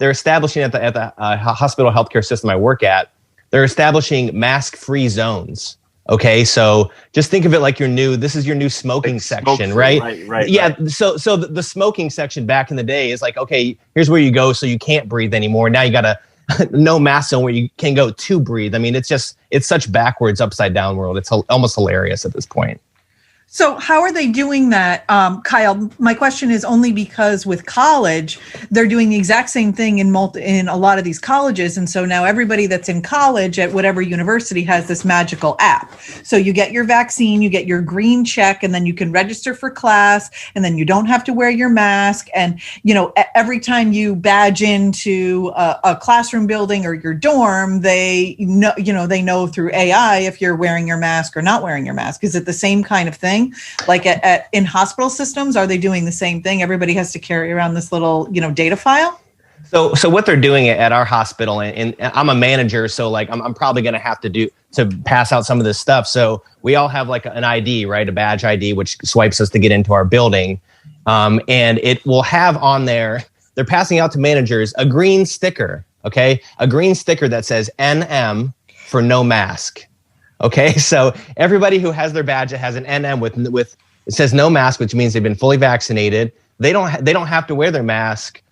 establishing at the hospital healthcare system I work at, they're establishing mask-free zones. Okay, so just think of it like this is your new smoking section, right? Right. Yeah. Right. So the smoking section back in the day is like, okay, here's where you go, so you can't breathe anymore. Now you got a no mask zone where you can go to breathe. I mean, it's such backwards, upside down world. It's almost hilarious at this point. So how are they doing that, Kyle? My question is only because with college, they're doing the exact same thing in a lot of these colleges. And so now everybody that's in college at whatever university has this magical app. So you get your vaccine, you get your green check, and then you can register for class, and then you don't have to wear your mask. And, every time you badge into a classroom building or your dorm, they know through AI if you're wearing your mask or not wearing your mask. Is it the same kind of thing? Like in hospital systems, are they doing the same thing? Everybody has to carry around this little, data file. So what they're doing at our hospital, and I'm a manager, so like I'm probably going to have to pass out some of this stuff. So we all have like an ID, right? A badge ID, which swipes us to get into our building. And it will have on there, they're passing out to managers a green sticker, okay? A green sticker that says NM for no mask. Okay, so everybody who has their badge that has an NM with it says no mask, which means they've been fully vaccinated. They don't have to wear their mask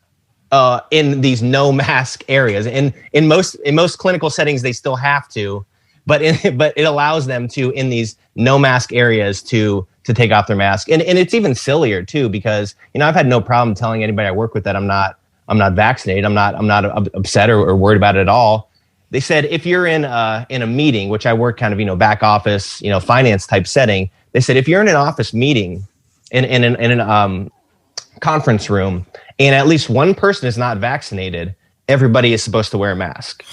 in these no mask areas. In most clinical settings, they still have to, but it allows them to in these no mask areas to take off their mask. And it's even sillier too, because I've had no problem telling anybody I work with that I'm not vaccinated. I'm not upset or worried about it at all. They said if you're in a meeting, which I work kind of back office finance type setting, they said if you're in an office meeting in a conference room and at least one person is not vaccinated, everybody is supposed to wear a mask.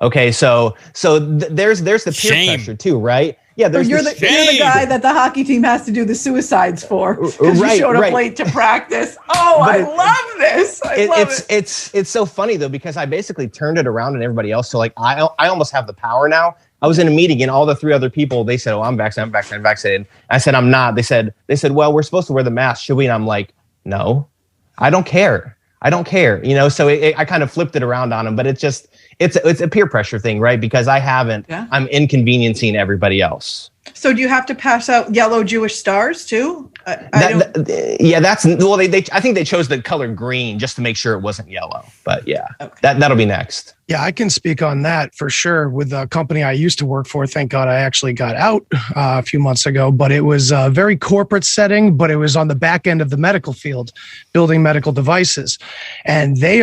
Okay, so there's the peer pressure too, right? Yeah, you're the guy that the hockey team has to do the suicides for because you showed up late to practice. Oh, I love this. I love it. It's so funny though, because I basically turned it around on everybody else. So like I almost have the power now. I was in a meeting and all the three other people, they said, "Oh, I'm vaccinated." I said, "I'm not." They said, "Well, we're supposed to wear the mask, should we?" And I'm like, "No, I don't care. So I kind of flipped it around on them, but it's a peer pressure thing, right? Because I'm inconveniencing everybody else. So do you have to pass out yellow Jewish stars too? I think they chose the color green just to make sure it wasn't yellow, but yeah, okay. That'll be next. Yeah, I can speak on that for sure. With the company I used to work for, thank God I actually got out a few months ago, but it was a very corporate setting, but it was on the back end of the medical field, building medical devices. And they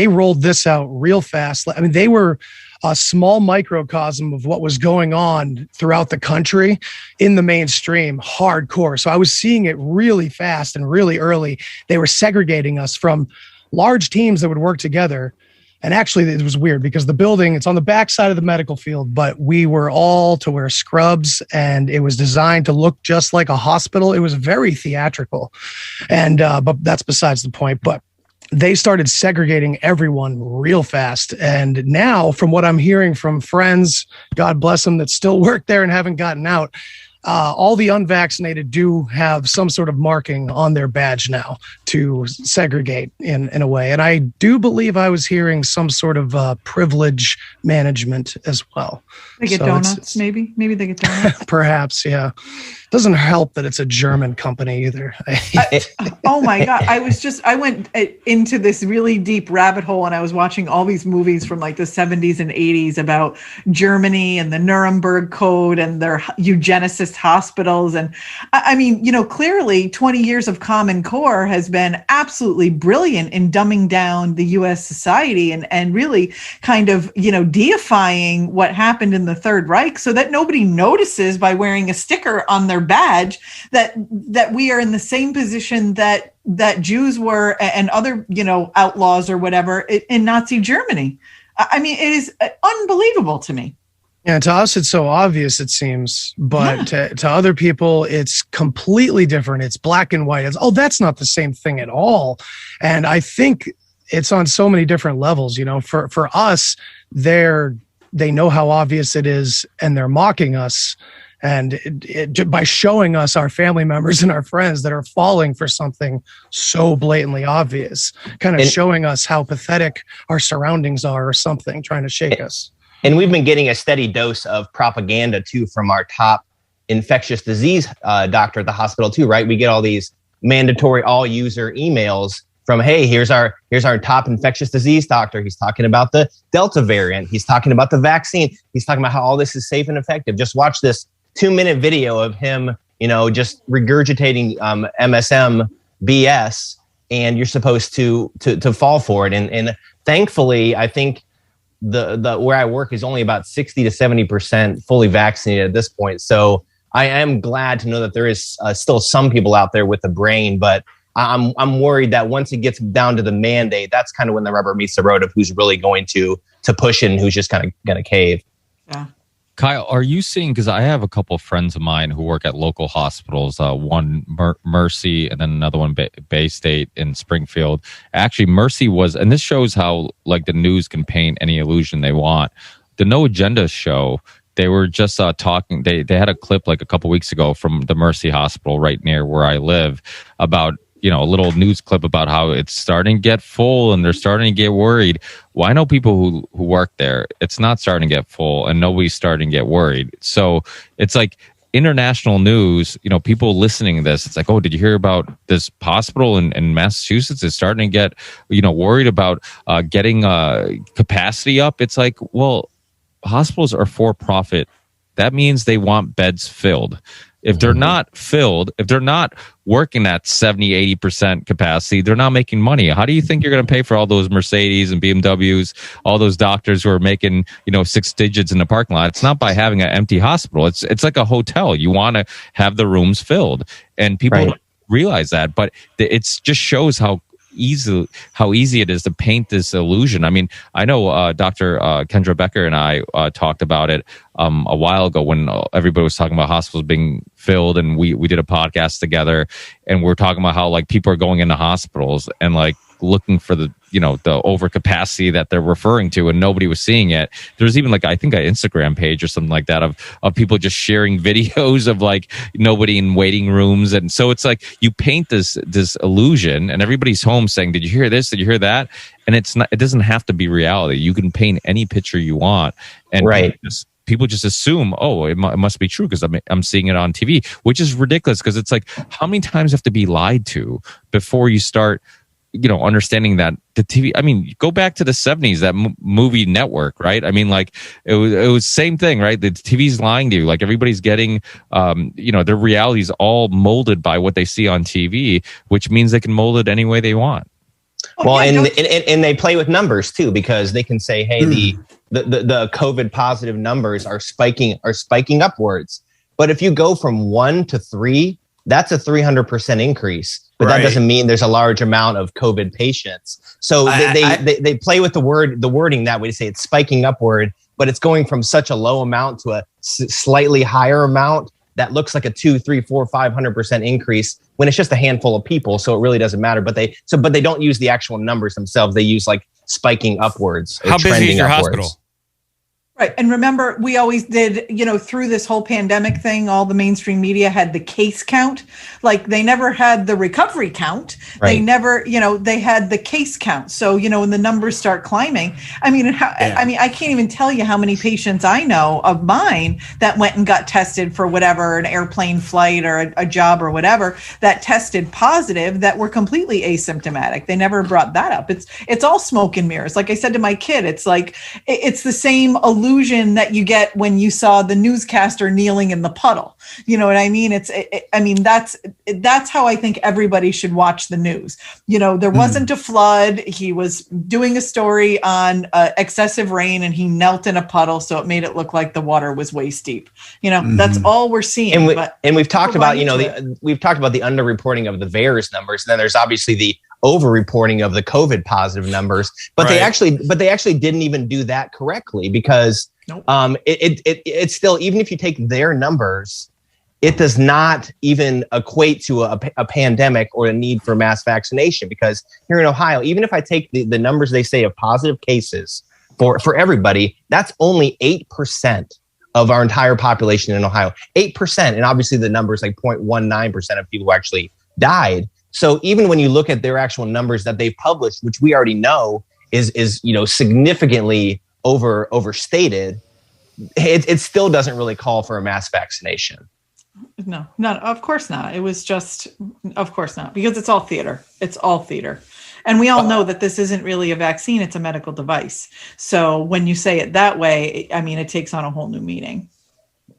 rolled this out real fast. I mean, they were a small microcosm of what was going on throughout the country in the mainstream, hardcore. So I was seeing it really fast and really early. They were segregating us from large teams that would work together. And actually, it was weird because the building, it's on the back side of the medical field, but we were all to wear scrubs and it was designed to look just like a hospital. It was very theatrical. And, but that's besides the point. But they started segregating everyone real fast. And now, from what I'm hearing from friends, God bless them, that still work there and haven't gotten out, all the unvaccinated do have some sort of marking on their badge now to segregate in a way. And I do believe I was hearing some sort of privilege management as well. They get donuts, maybe? Maybe they get donuts. Perhaps, yeah. Doesn't help that it's a German company either. Oh my God. I went into this really deep rabbit hole and I was watching all these movies from like the 70s and 80s about Germany and the Nuremberg Code and their eugenicist hospitals. And I mean, clearly 20 years of Common Core has been absolutely brilliant in dumbing down the US society and really kind of, deifying what happened in the Third Reich so that nobody notices by wearing a sticker on their badge that we are in the same position that Jews were and other outlaws or whatever in Nazi Germany. I mean, it is unbelievable to me. Yeah, to us it's so obvious, it seems, but to other people it's completely different. It's black and white. That's not the same thing at all. And I think it's on so many different levels. For us, they know how obvious it is, and they're mocking us. And by showing us our family members and our friends that are falling for something so blatantly obvious, kind of showing us how pathetic our surroundings are or something, trying to shake us. And we've been getting a steady dose of propaganda too from our top infectious disease doctor at the hospital too, right? We get all these mandatory all user emails from, hey, here's our top infectious disease doctor. He's talking about the Delta variant. He's talking about the vaccine. He's talking about how all this is safe and effective. Just watch this 2-minute video of him, just regurgitating MSM BS, and you're supposed to fall for it. And thankfully, I think the where I work is only about 60 to 70% fully vaccinated at this point. So I am glad to know that there is still some people out there with the brain, but I'm worried that once it gets down to the mandate, that's kind of when the rubber meets the road of who's really going to push it and who's just kind of going to cave. Yeah. Kyle, are you seeing, because I have a couple of friends of mine who work at local hospitals, one Mercy and then another one Bay State in Springfield. Actually, Mercy was, and this shows how like the news can paint any illusion they want. The No Agenda show, they were just talking, they had a clip like a couple weeks ago from the Mercy Hospital right near where I live about, a little news clip about how it's starting to get full and they're starting to get worried. Well, I know people who work there. It's not starting to get full and nobody's starting to get worried. So it's like international news, people listening to this, it's like, oh, did you hear about this hospital in Massachusetts? It's starting to get, worried about getting capacity up. It's like, well, hospitals are for profit. That means they want beds filled. If they're not filled, if they're not working at 70, 80% capacity, they're not making money. How do you think you're going to pay for all those Mercedes and BMWs, all those doctors who are making, 6 digits in the parking lot? It's not by having an empty hospital. It's like a hotel. You want to have the rooms filled, and people don't realize that. But it just shows how easy it is to paint this illusion. I mean, I know Dr. Kendra Becker and I talked about it a while ago when everybody was talking about hospitals being filled, and we did a podcast together, and we're talking about how like people are going into hospitals and like looking for the the overcapacity that they're referring to, and nobody was seeing it. There's even like I think an Instagram page or something like that of people just sharing videos of like nobody in waiting rooms, and so it's like you paint this illusion, and everybody's home saying, "Did you hear this? Did you hear that?" And it's not. It doesn't have to be reality. You can paint any picture you want, and people just assume, oh, it must be true because I'm seeing it on TV, which is ridiculous because it's like, how many times you have to be lied to before you start, understanding that the TV, I mean, go back to the 70s, that movie Network, right? I mean, like it was same thing, right? The TV's lying to you. Like everybody's getting, their reality is all molded by what they see on TV, which means they can mold it any way they want. Well, and they play with numbers too, because they can say, hey, the COVID positive numbers are spiking upwards. But if you go from 1 to 3, that's a 300% increase. But that doesn't mean there's a large amount of COVID patients. So they play with the wording that way to say it's spiking upward, but it's going from such a low amount to a slightly higher amount that looks like a 2, 3, 4, 500% increase when it's just a handful of people. So it really doesn't matter. But they don't use the actual numbers themselves. They use like spiking upwards. How busy is your hospital? Right. And remember, we always did, through this whole pandemic thing, all the mainstream media had the case count. Like they never had the recovery count. Right. They never, they had the case count. So, when the numbers start climbing, I can't even tell you how many patients I know of mine that went and got tested for whatever, an airplane flight or a job or whatever, that tested positive that were completely asymptomatic. They never brought that up. It's all smoke and mirrors. Like I said to my kid, it's like, it's the same illusion that you get when you saw the newscaster kneeling in the puddle. You know what I mean? That's how I think everybody should watch the news. There wasn't a flood. He was doing a story on excessive rain and he knelt in a puddle. So it made it look like the water was waist deep. That's all we're seeing. And we've talked about, we've talked about the underreporting of the VAERS numbers. And then there's obviously the over-reporting of the COVID positive numbers, but they actually didn't even do that correctly because it's still, even if you take their numbers, it does not even equate to a pandemic or a need for mass vaccination. Because here in Ohio, even if I take the numbers they say of positive cases for everybody, that's only 8% of our entire population in Ohio. 8%, and obviously the numbers like 0.19% of people who actually died. So even when you look at their actual numbers that they've published, which we already know is significantly overstated, it still doesn't really call for a mass vaccination. No, of course not. It was just, of course not, because it's all theater. It's all theater. And we all know that this isn't really a vaccine. It's a medical device. So when you say it that way, it takes on a whole new meaning.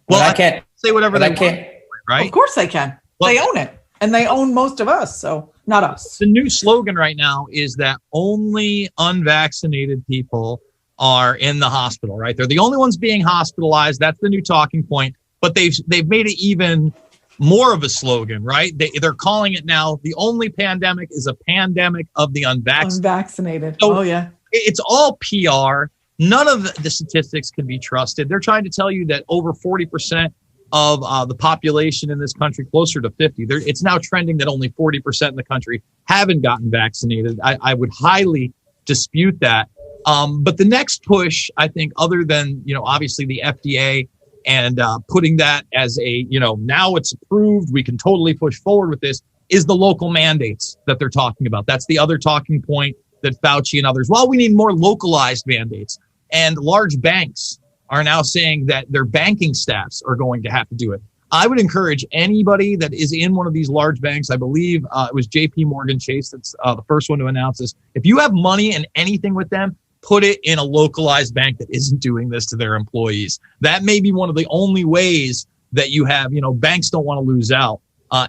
Well, I can't say whatever they want. right? Of course they can. Well, they own it, and they own most of us. So not us. The new slogan right now is that only unvaccinated people are in the hospital, right? They're the only ones being hospitalized. That's the new talking point. But they've made it even more of a slogan, right? They're calling it now, the only pandemic is a pandemic of the Unvaccinated. So yeah. It's all PR. None of the statistics can be trusted. They're trying to tell you that over 40% of the population in this country, closer to 50, it's now trending that only 40% in the country haven't gotten vaccinated. I would highly dispute that. But the next push, I think, other than, obviously the FDA and putting that as a, now it's approved, we can totally push forward with this, is the local mandates that they're talking about. That's the other talking point that Fauci and others, well, we need more localized mandates. And large banks are now saying that their banking staffs are going to have to do it. I would encourage anybody that is in one of these large banks, I believe it was JP Morgan Chase that's the first one to announce this. If you have money and anything with them, put it in a localized bank that isn't doing this to their employees. That may be one of the only ways that you have, banks don't want to lose out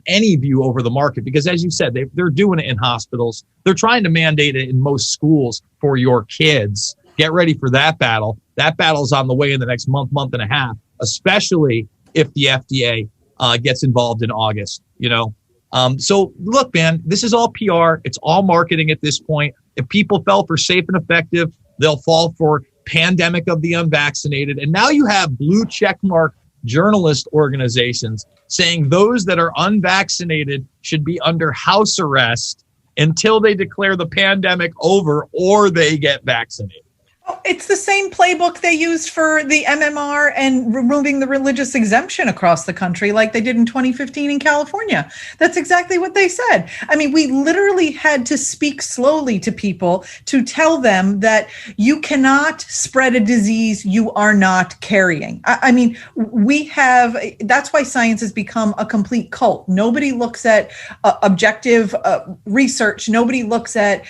any view over the market, because as you said, they're doing it in hospitals. They're trying to mandate it in most schools for your kids. Get ready for that battle. That battle's on the way in the next month and a half, especially if the FDA gets involved in August, So look, man, this is all PR. It's all marketing at this point. If people fell for safe and effective, they'll fall for pandemic of the unvaccinated. And now you have blue checkmark journalist organizations saying those that are unvaccinated should be under house arrest until they declare the pandemic over or they get vaccinated. It's the same playbook they used for the MMR and removing the religious exemption across the country like they did in 2015 in California. That's exactly what they said. I mean, we literally had to speak slowly to people to tell them that you cannot spread a disease you are not carrying. I mean, that's why science has become a complete cult. Nobody looks at objective research. Nobody looks at,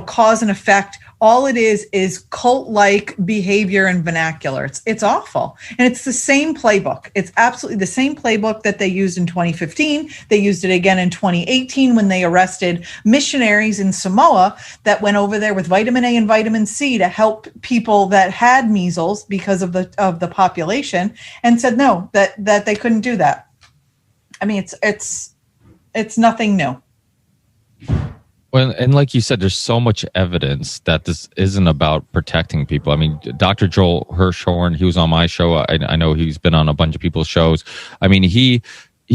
cause and effect. All it is cult-like behavior and vernacular. It's awful. And it's the same playbook. It's absolutely the same playbook that they used in 2015. They used it again in 2018 when they arrested missionaries in Samoa that went over there with vitamin A and vitamin C to help people that had measles because of the population, and said no, that they couldn't do that. I mean, it's nothing new. Well, and like you said, there's so much evidence that this isn't about protecting people. I mean, Dr. Joel Hirschhorn, he was on my show. I know he's been on a bunch of people's shows. I mean, he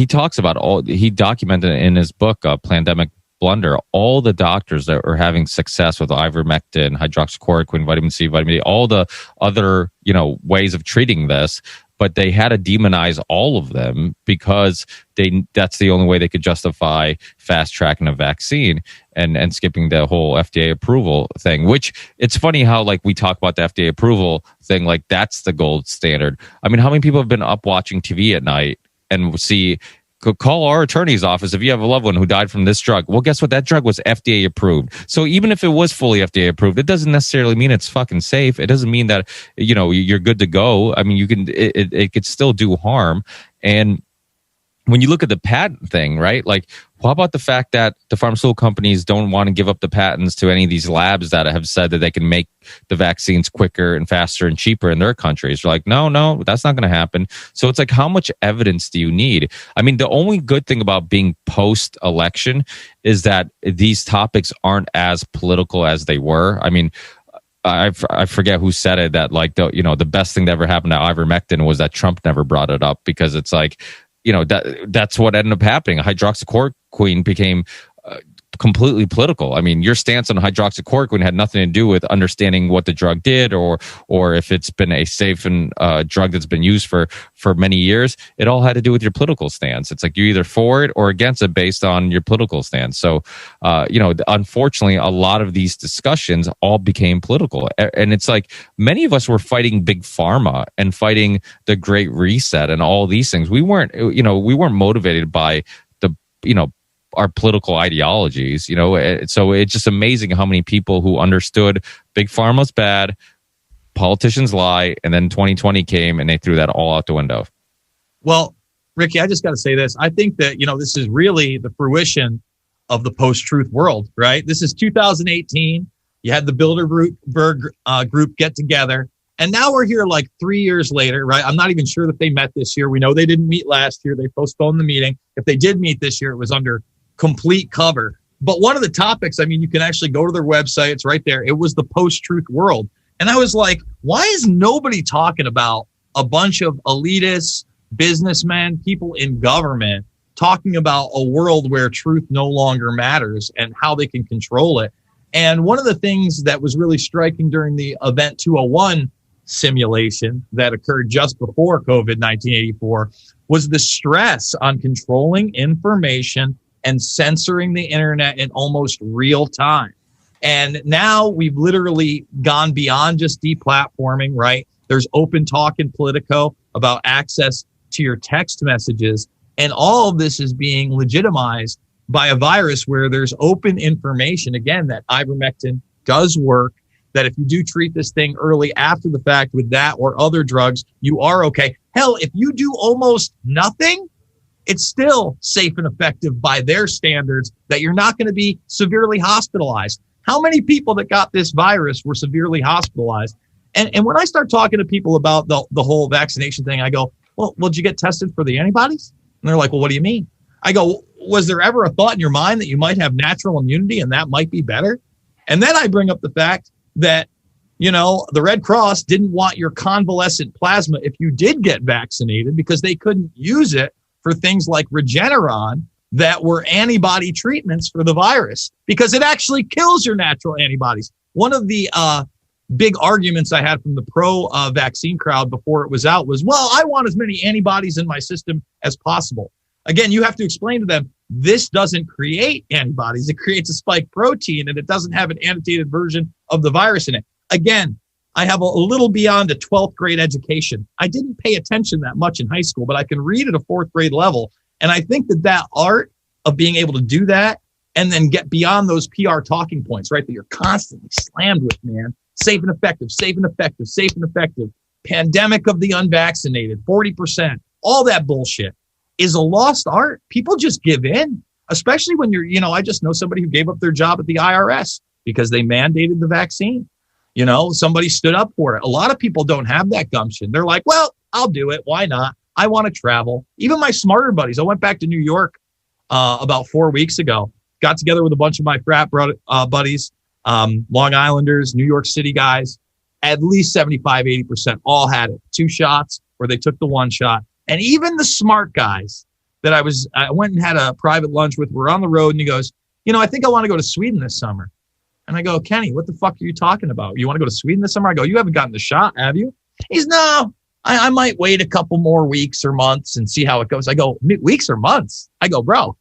talks about he documented in his book, Plandemic Blunder, all the doctors that are having success with ivermectin, hydroxychloroquine, vitamin C, vitamin D, all the other, ways of treating this. But they had to demonize all of them because that's the only way they could justify fast tracking a vaccine and skipping the whole FDA approval thing, which it's funny how we talk about the FDA approval thing, like that's the gold standard. I mean, how many people have been up watching TV at night and call our attorney's office if you have a loved one who died from this drug? Well, guess what? That drug was FDA approved. So even if it was fully FDA approved, it doesn't necessarily mean it's fucking safe. It doesn't mean that, you're good to go. I mean, it could still do harm. And when you look at the patent thing, right? How about the fact that the pharmaceutical companies don't want to give up the patents to any of these labs that have said that they can make the vaccines quicker and faster and cheaper in their countries? They're like, no, that's not going to happen. So it's how much evidence do you need? I mean, the only good thing about being post-election is that these topics aren't as political as they were. I mean, I forget who said it, that the best thing that ever happened to ivermectin was that Trump never brought it up, because it's that's what ended up happening. Hydroxychloroquine became completely political. I mean, your stance on hydroxychloroquine had nothing to do with understanding what the drug did or if it's been a safe and drug that's been used for many years. It all had to do with your political stance. It's you're either for it or against it based on your political stance. So, unfortunately, a lot of these discussions all became political. And it's many of us were fighting big pharma and fighting the Great Reset and all these things. We weren't motivated by our political ideologies, so it's just amazing how many people who understood big pharma's bad, politicians lie, and then 2020 came and they threw that all out the window. Well, Ricky, I just got to say this. I think that, this is really the fruition of the post-truth world, right? This is 2018. You had the Bilderberg group get together. And now we're here like 3 years later, right? I'm not even sure that they met this year. We know they didn't meet last year. They postponed the meeting. If they did meet this year, it was under complete cover. But one of the topics, you can actually go to their website. It's right there. It was the post-truth world. And I was like, why is nobody talking about a bunch of elitists, businessmen, people in government talking about a world where truth no longer matters and how they can control it? And one of the things that was really striking during the Event 201 simulation that occurred just before COVID 1984 was the stress on controlling information and censoring the internet in almost real time. And now we've literally gone beyond just deplatforming, right? There's open talk in Politico about access to your text messages. And all of this is being legitimized by a virus where there's open information, again, that ivermectin does work, that if you do treat this thing early after the fact with that or other drugs, you are okay. Hell, if you do almost nothing, it's still safe and effective by their standards that you're not going to be severely hospitalized. How many people that got this virus were severely hospitalized? And when I start talking to people about the whole vaccination thing, I go, well, did you get tested for the antibodies? And they're like, well, what do you mean? I go, was there ever a thought in your mind that you might have natural immunity and that might be better? And then I bring up the fact that, the Red Cross didn't want your convalescent plasma if you did get vaccinated because they couldn't use it for things like Regeneron that were antibody treatments for the virus because it actually kills your natural antibodies. One of the big arguments I had from the pro-vaccine crowd before it was out was, well, I want as many antibodies in my system as possible. Again, you have to explain to them, this doesn't create antibodies. It creates a spike protein, and it doesn't have an annotated version of the virus in it. Again, I have a little beyond a 12th grade education. I didn't pay attention that much in high school, but I can read at a 4th grade level. And I think that art of being able to do that and then get beyond those PR talking points, right, that you're constantly slammed with, man. Safe and effective, safe and effective, safe and effective. Pandemic of the unvaccinated, 40%, all that bullshit is a lost art. People just give in, especially when you're, I just know somebody who gave up their job at the IRS because they mandated the vaccine. Somebody stood up for it. A lot of people don't have that gumption. They're like, well, I'll do it. Why not? I want to travel. Even my smarter buddies. I went back to New York about 4 weeks ago. Got together with a bunch of my frat buddies, Long Islanders, New York City guys. At least 75, 80% all had it. 2 shots or they took the 1 shot. And even the smart guys that I went and had a private lunch with were on the road, and he goes, I think I want to go to Sweden this summer. And I go, Kenny, what the fuck are you talking about? You want to go to Sweden this summer? I go, you haven't gotten the shot, have you? He's, no, I might wait a couple more weeks or months and see how it goes. I go, weeks or months? I go, bro,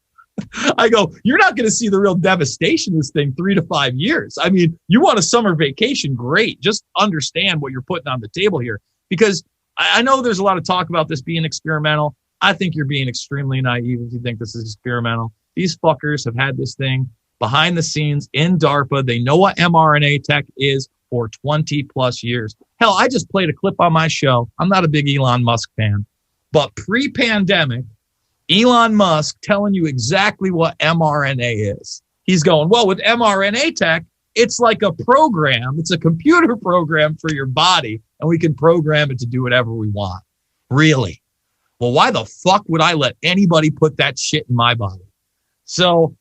you're not going to see the real devastation of this thing 3 to 5 years. I mean, you want a summer vacation? Great. Just understand what you're putting on the table here. Because I know there's a lot of talk about this being experimental. I think you're being extremely naive if you think this is experimental. These fuckers have had this thing behind the scenes in DARPA. They know what mRNA tech is for 20 plus years. Hell, I just played a clip on my show. I'm not a big Elon Musk fan, but pre-pandemic, Elon Musk telling you exactly what mRNA is. He's going, well, with mRNA tech, it's like a program. It's a computer program for your body, and we can program it to do whatever we want. Really? Well, why the fuck would I let anybody put that shit in my body? So,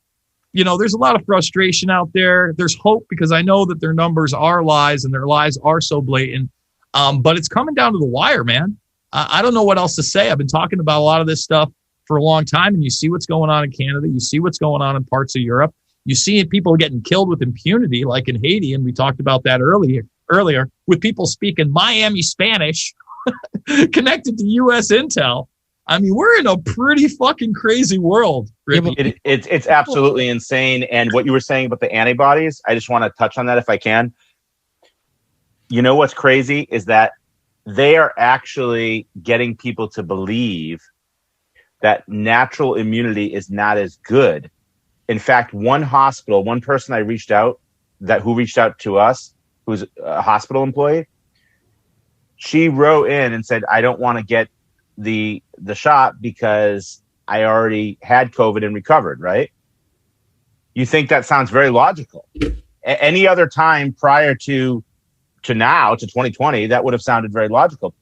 there's a lot of frustration out there. There's hope because I know that their numbers are lies and their lies are so blatant. But it's coming down to the wire, man. I don't know what else to say. I've been talking about a lot of this stuff for a long time, and you see what's going on in Canada. You see what's going on in parts of Europe. You see people getting killed with impunity, like in Haiti, and we talked about that earlier with people speaking Miami Spanish connected to U.S. intel. I mean, we're in a pretty fucking crazy world. It's absolutely insane. And what you were saying about the antibodies, I just want to touch on that if I can. You know what's crazy is that they are actually getting people to believe that natural immunity is not as good. In fact, one person who reached out to us, who's a hospital employee, she wrote in and said, I don't want to get the shot because I already had COVID and recovered, right? You think that sounds very logical. Any other time prior to now, to 2020, that would have sounded very logical.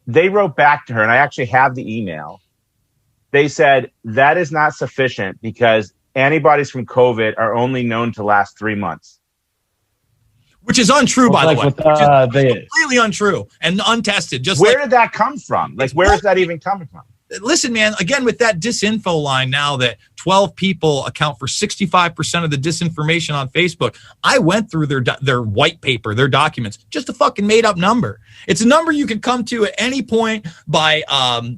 They wrote back to her, and I actually have the email. They said that is not sufficient because antibodies from COVID are only known to last 3 months. Which is untrue, by the way. Which is completely untrue and untested. Where did that come from? Like, where is that even coming from? Listen, man, again, with that disinfo line now that 12 people account for 65% of the disinformation on Facebook, I went through their white paper, their documents, just a fucking made up number. It's a number you can come to at any point by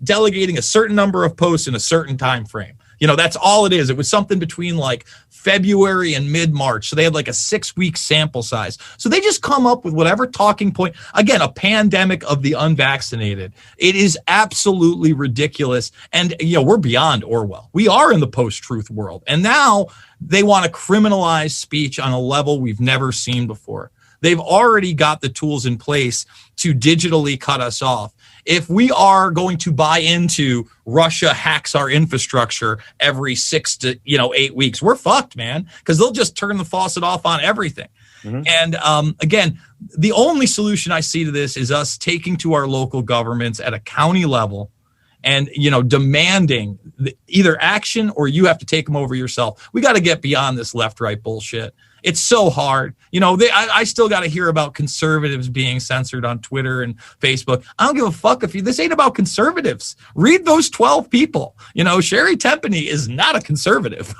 delegating a certain number of posts in a certain time frame. You know, that's all it is. It was something between like February and mid-March. So they had like a 6-week sample size. So they just come up with whatever talking point. Again, a pandemic of the unvaccinated. It is absolutely ridiculous. And, you know, we're beyond Orwell. We are in the post-truth world. And now they want to criminalize speech on a level we've never seen before. They've already got the tools in place to digitally cut us off. If we are going to buy into Russia hacks our infrastructure every 6 to 8 weeks, we're fucked, man, because they'll just turn the faucet off on everything. Mm-hmm. And again, the only solution I see to this is us taking to our local governments at a county level and, demanding either action or you have to take them over yourself. We got to get beyond this left-right bullshit. It's so hard. I still got to hear about conservatives being censored on Twitter and Facebook. I don't give a fuck this ain't about conservatives. Read those 12 people. Sherry Tempany is not a conservative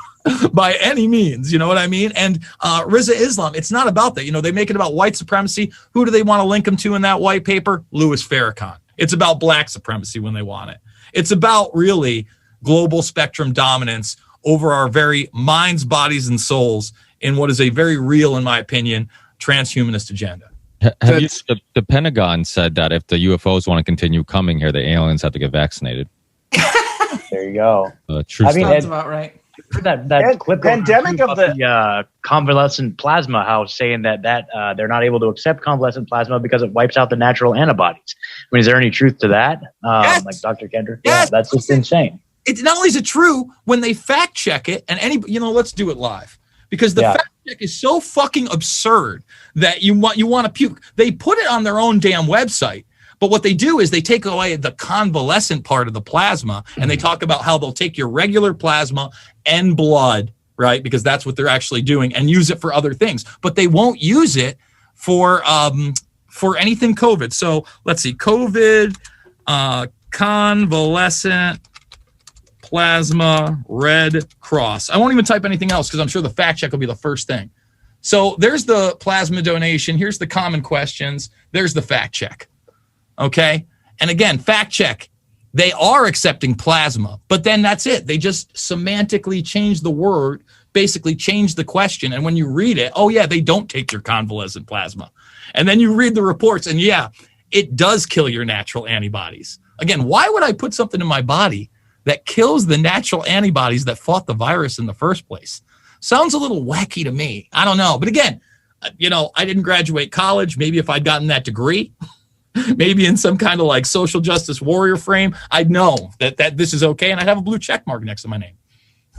by any means. You know what I mean? And Riza Islam, it's not about that. They make it about white supremacy. Who do they want to link them to in that white paper? Louis Farrakhan. It's about black supremacy when they want it. It's about really global spectrum dominance over our very minds, bodies, and souls in what is a very real, in my opinion, transhumanist agenda. The Pentagon said that if the UFOs want to continue coming here, the aliens have to get vaccinated. There you go. Sounds about right. That clip pandemic of the convalescent plasma house saying that they're not able to accept convalescent plasma because it wipes out the natural antibodies. I mean, is there any truth to that? Yes. Like Dr. Kendra? Yes. Yeah, that's just insane. It's not only is it true when they fact check it, and let's do it live. Because the fact check is so fucking absurd that you want to puke. They put it on their own damn website. But what they do is they take away the convalescent part of the plasma and they talk about how they'll take your regular plasma and blood, right? Because that's what they're actually doing and use it for other things. But they won't use it for anything COVID. So let's see, COVID, convalescent plasma Red Cross. I won't even type anything else because I'm sure the fact check will be the first thing. So there's the plasma donation. Here's the common questions. There's the fact check. Okay. And again, fact check. They are accepting plasma, but then that's it. They just semantically change the word, basically change the question. And when you read it, oh yeah, they don't take your convalescent plasma. And then you read the reports and yeah, it does kill your natural antibodies. Again, why would I put something in my body that kills the natural antibodies that fought the virus in the first place? Sounds a little wacky to me. I don't know. But again, I didn't graduate college. Maybe if I'd gotten that degree, maybe in some kind of like social justice warrior frame, I'd know that this is okay. And I'd have a blue check mark next to my name.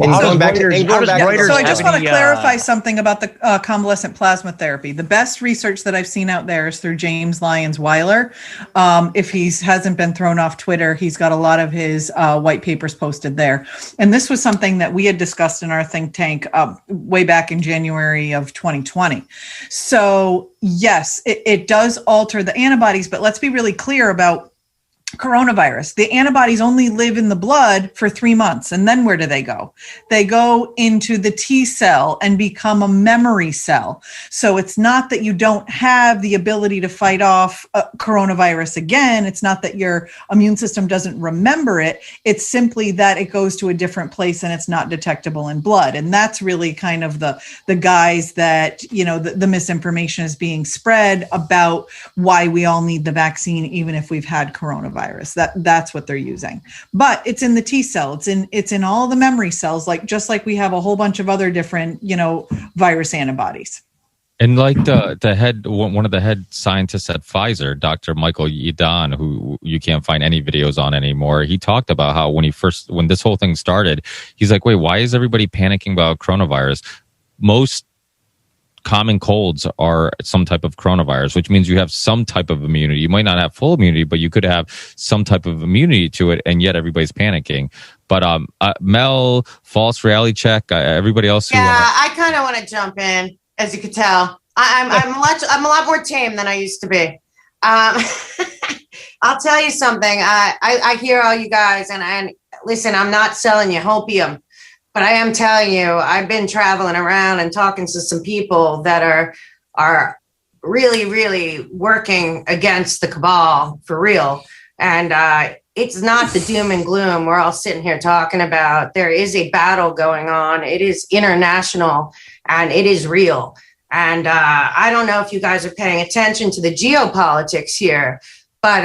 So I just want to clarify something about the convalescent plasma therapy. The best research that I've seen out there is through James Lyons Weiler. If he hasn't been thrown off Twitter, he's got a lot of his white papers posted there. And this was something that we had discussed in our think tank way back in January of 2020. So yes, it does alter the antibodies, but let's be really clear about coronavirus. The antibodies only live in the blood for 3 months. And then where do they go? They go into the T cell and become a memory cell. So it's not that you don't have the ability to fight off coronavirus again. It's not that your immune system doesn't remember it. It's simply that it goes to a different place and it's not detectable in blood. And that's really kind of the guise that, the misinformation is being spread about why we all need the vaccine, even if we've had coronavirus. That's what they're using. But it's in the T cell. It's in all the memory cells, just like we have a whole bunch of other different, virus antibodies. And like one of the head scientists at Pfizer, Dr. Michael Yeadon, who you can't find any videos on anymore, he talked about how when this whole thing started, he's like, wait, why is everybody panicking about coronavirus? Most common colds are some type of coronavirus, which means you have some type of immunity. You might not have full immunity, but you could have some type of immunity to it, and yet everybody's panicking. But Mel, false reality check, everybody else. I kind of want to jump in. As you could tell, I'm a lot more tame than I used to be. I'll tell you something. I hear all you guys, and listen, I'm not selling you hopium, but I am telling you, I've been traveling around and talking to some people that are really, really working against the cabal for real. And it's not the doom and gloom we're all sitting here talking about. There is a battle going on. It is international. And it is real. And I don't know if you guys are paying attention to the geopolitics here, but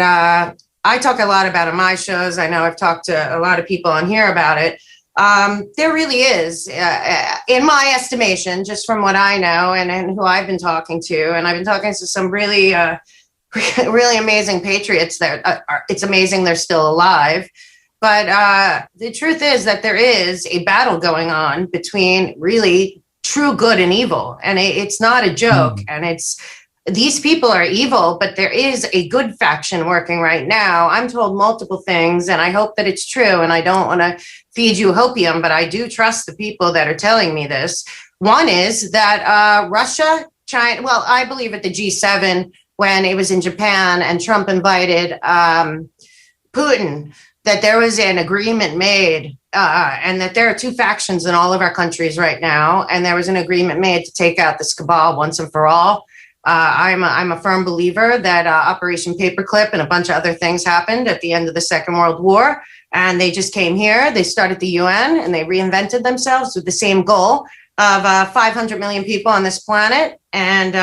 I talk a lot about it in my shows. I know I've talked to a lot of people on here about it. There really is, in my estimation, just from what I know and who I've been talking to, and I've been talking to some really, really amazing patriots that it's amazing they're still alive. But the truth is that there is a battle going on between really true good and evil, and it's not a joke. And these people are evil, but there is a good faction working right now. I'm told multiple things, and I hope that it's true, and I don't want to feed you hopium, but I do trust the people that are telling me this. One is that Russia, China, well, I believe at the G7 when it was in Japan and Trump invited Putin, that there was an agreement made and that there are two factions in all of our countries right now. And there was an agreement made to take out this cabal once and for all. I'm a firm believer that Operation Paperclip and a bunch of other things happened at the end of the Second World War. And they just came here, they started the UN, and they reinvented themselves with the same goal of 500 million people on this planet and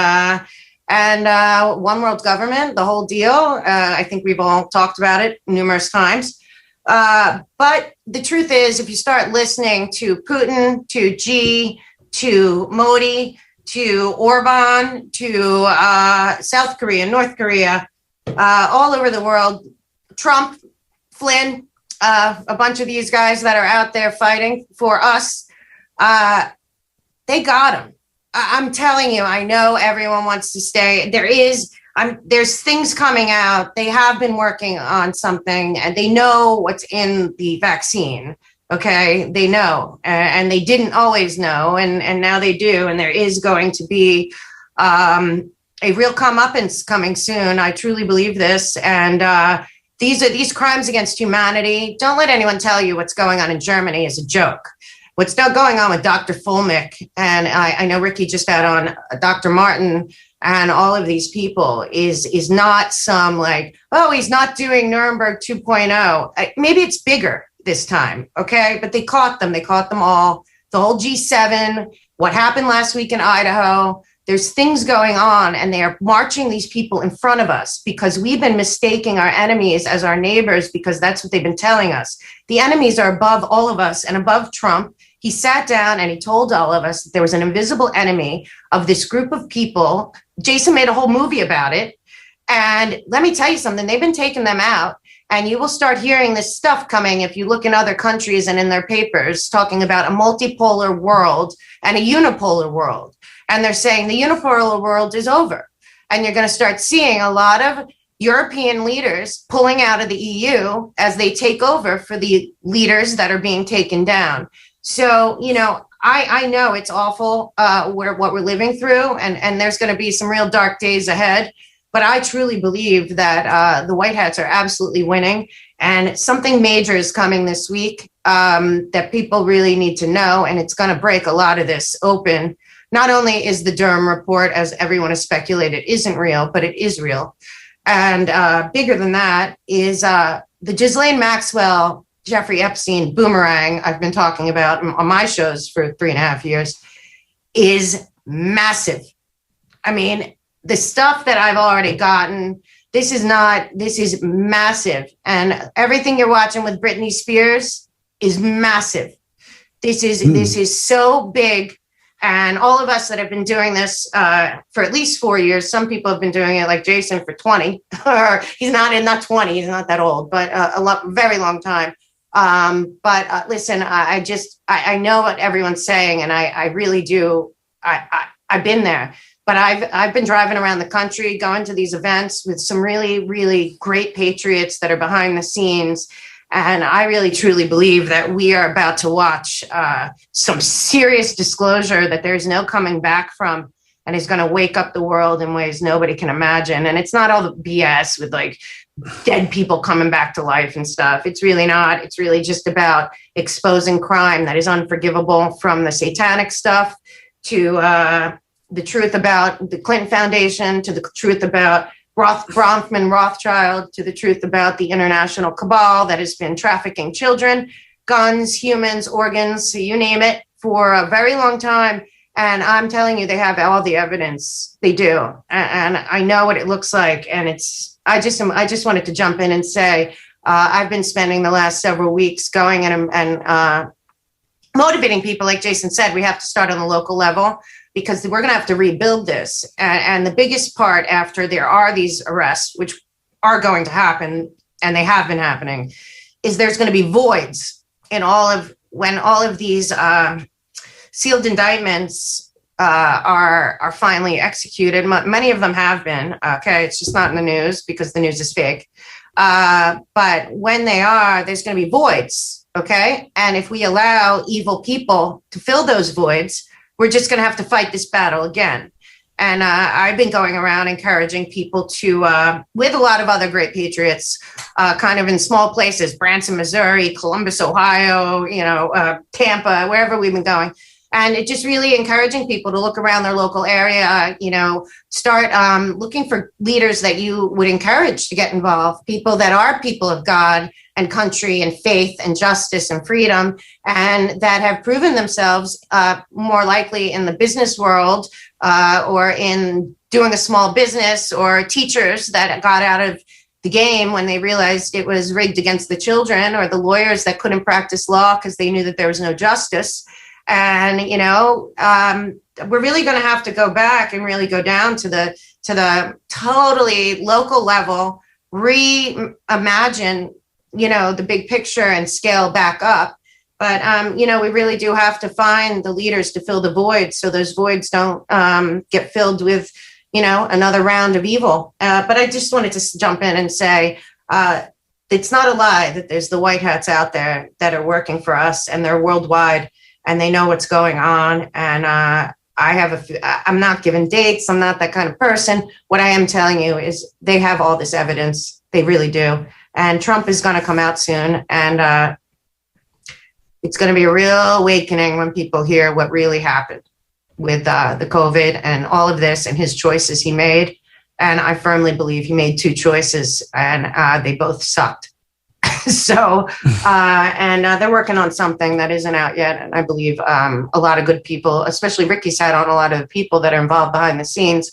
one world government, the whole deal. I think we've all talked about it numerous times. But the truth is, if you start listening to Putin, to Xi, to Modi, to Orban, to South Korea, North Korea, all over the world, Trump, Flynn, a bunch of these guys that are out there fighting for us, they got him. I'm telling you, I know everyone wants to stay. There's things coming out. They have been working on something, and they know what's in the vaccine. Okay, they know, and they didn't always know, and now they do. And there is going to be a real comeuppance coming soon. I truly believe this. And these crimes against humanity. Don't let anyone tell you what's going on in Germany is a joke. What's now going on with Dr. Fulmick, and I know Ricky just had on Dr. Martin and all of these people is not some like, oh, he's not doing Nuremberg 2.0. Maybe it's bigger this time, okay? But they caught them. They caught them all. The whole G7, what happened last week in Idaho. There's things going on, and they are marching these people in front of us because we've been mistaking our enemies as our neighbors because that's what they've been telling us. The enemies are above all of us and above Trump. He sat down and he told all of us that there was an invisible enemy of this group of people. Jason made a whole movie about it. And let me tell you something, they've been taking them out. And you will start hearing this stuff coming if you look in other countries and in their papers talking about a multipolar world and a unipolar world. And they're saying the unipolar world is over. And you're going to start seeing a lot of European leaders pulling out of the EU as they take over for the leaders that are being taken down. So, you know, I know it's awful what we're living through, and there's going to be some real dark days ahead. But I truly believe that the White Hats are absolutely winning, and something major is coming this week that people really need to know, and it's going to break a lot of this open. Not only is the Durham report, as everyone has speculated, isn't real, but it is real. And bigger than that is the Ghislaine Maxwell, Jeffrey Epstein boomerang I've been talking about on my shows for 3.5 years is massive. I mean, the stuff that I've already gotten, this is massive. And everything you're watching with Britney Spears is massive. This is so big. And all of us that have been doing this for at least 4 years, some people have been doing it like Jason for 20, or he's not 20, he's not that old, but very long time. Listen, I know what everyone's saying, and I really do. I've been there, but I've been driving around the country, going to these events with some really, really great patriots that are behind the scenes. And I really, truly believe that we are about to watch some serious disclosure that there's no coming back from, and is going to wake up the world in ways nobody can imagine. And it's not all the BS with like dead people coming back to life and stuff. It's really not. It's really just about exposing crime that is unforgivable, from the satanic stuff to the truth about the Clinton Foundation, to the truth about Bronfman Rothschild, to the truth about the international cabal that has been trafficking children, guns, humans, organs, so you name it, for a very long time. And I'm telling you, they have all the evidence. They do. And I know what it looks like. And I just wanted to jump in and say, I've been spending the last several weeks going and motivating people. Like Jason said, we have to start on the local level, because we're going to have to rebuild this. And the biggest part, after there are these arrests, which are going to happen, and they have been happening, is there's going to be voids in when all of these sealed indictments are finally executed. Many of them have been. Okay, it's just not in the news because the news is fake. But when they are, there's going to be voids. Okay, and if we allow evil people to fill those voids, we're just going to have to fight this battle again. And I've been going around encouraging people to, with a lot of other great patriots, kind of in small places, Branson, Missouri, Columbus, Ohio, Tampa, wherever we've been going. And it just really encouraging people to look around their local area, start looking for leaders that you would encourage to get involved, people that are people of God and country and faith and justice and freedom, and that have proven themselves more likely in the business world or in doing a small business, or teachers that got out of the game when they realized it was rigged against the children, or the lawyers that couldn't practice law because they knew that there was no justice. And, we're really going to have to go back and really go down to the totally local level, reimagine, the big picture and scale back up. But, we really do have to find the leaders to fill the voids, so those voids don't get filled with, another round of evil. But I just wanted to jump in and say, it's not a lie that there's the white hats out there that are working for us, and they're worldwide, and they know what's going on. And I'm not giving dates. I'm not that kind of person. What I am telling you is they have all this evidence. They really do. And Trump is going to come out soon. And it's going to be a real awakening when people hear what really happened with the COVID and all of this and his choices he made. And I firmly believe he made two choices, and they both sucked. So, they're working on something that isn't out yet. And I believe a lot of good people, especially Ricky's had on a lot of the people that are involved behind the scenes,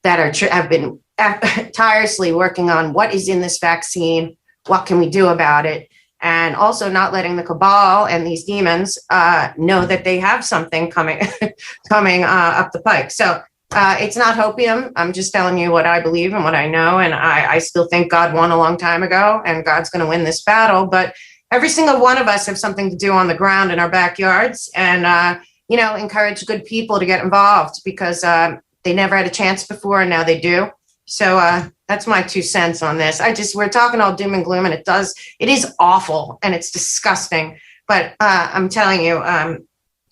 that have been tirelessly working on what is in this vaccine, what can we do about it, and also not letting the cabal and these demons know that they have something coming up the pike. So it's not hopium. I'm just telling you what I believe and what I know. And I still think God won a long time ago, and God's going to win this battle. But every single one of us have something to do on the ground in our backyards, and, encourage good people to get involved, because they never had a chance before, and now they do. So that's my 2 cents on this. We're talking all doom and gloom, and it is awful and it's disgusting. But I'm telling you,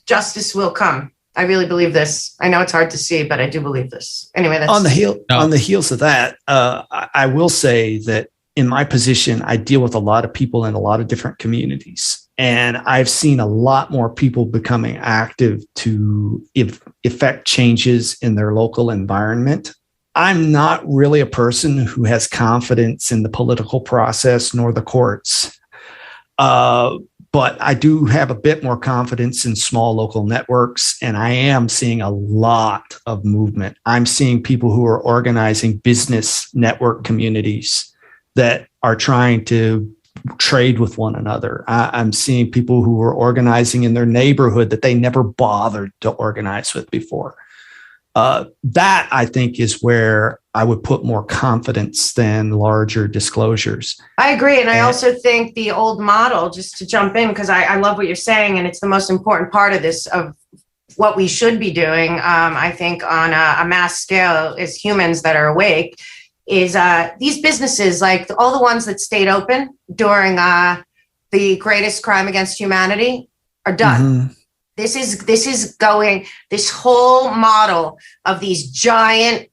justice will come. I really believe this. I know it's hard to see, but I do believe this. Anyway, that's on the heels of that. I will say that in my position, I deal with a lot of people in a lot of different communities, and I've seen a lot more people becoming active to effect changes in their local environment. I'm not really a person who has confidence in the political process nor the courts. But I do have a bit more confidence in small local networks, and I am seeing a lot of movement. I'm seeing people who are organizing business network communities that are trying to trade with one another. I'm seeing people who are organizing in their neighborhood that they never bothered to organize with before. That, I think, is where I would put more confidence than larger disclosures. I agree. And I also think the old model, just to jump in, because I love what you're saying, and it's the most important part of this, of what we should be doing, I think, on a mass scale as humans that are awake, is these businesses, like all the ones that stayed open during the greatest crime against humanity, are done. Mm-hmm. This is going, this whole model of these giant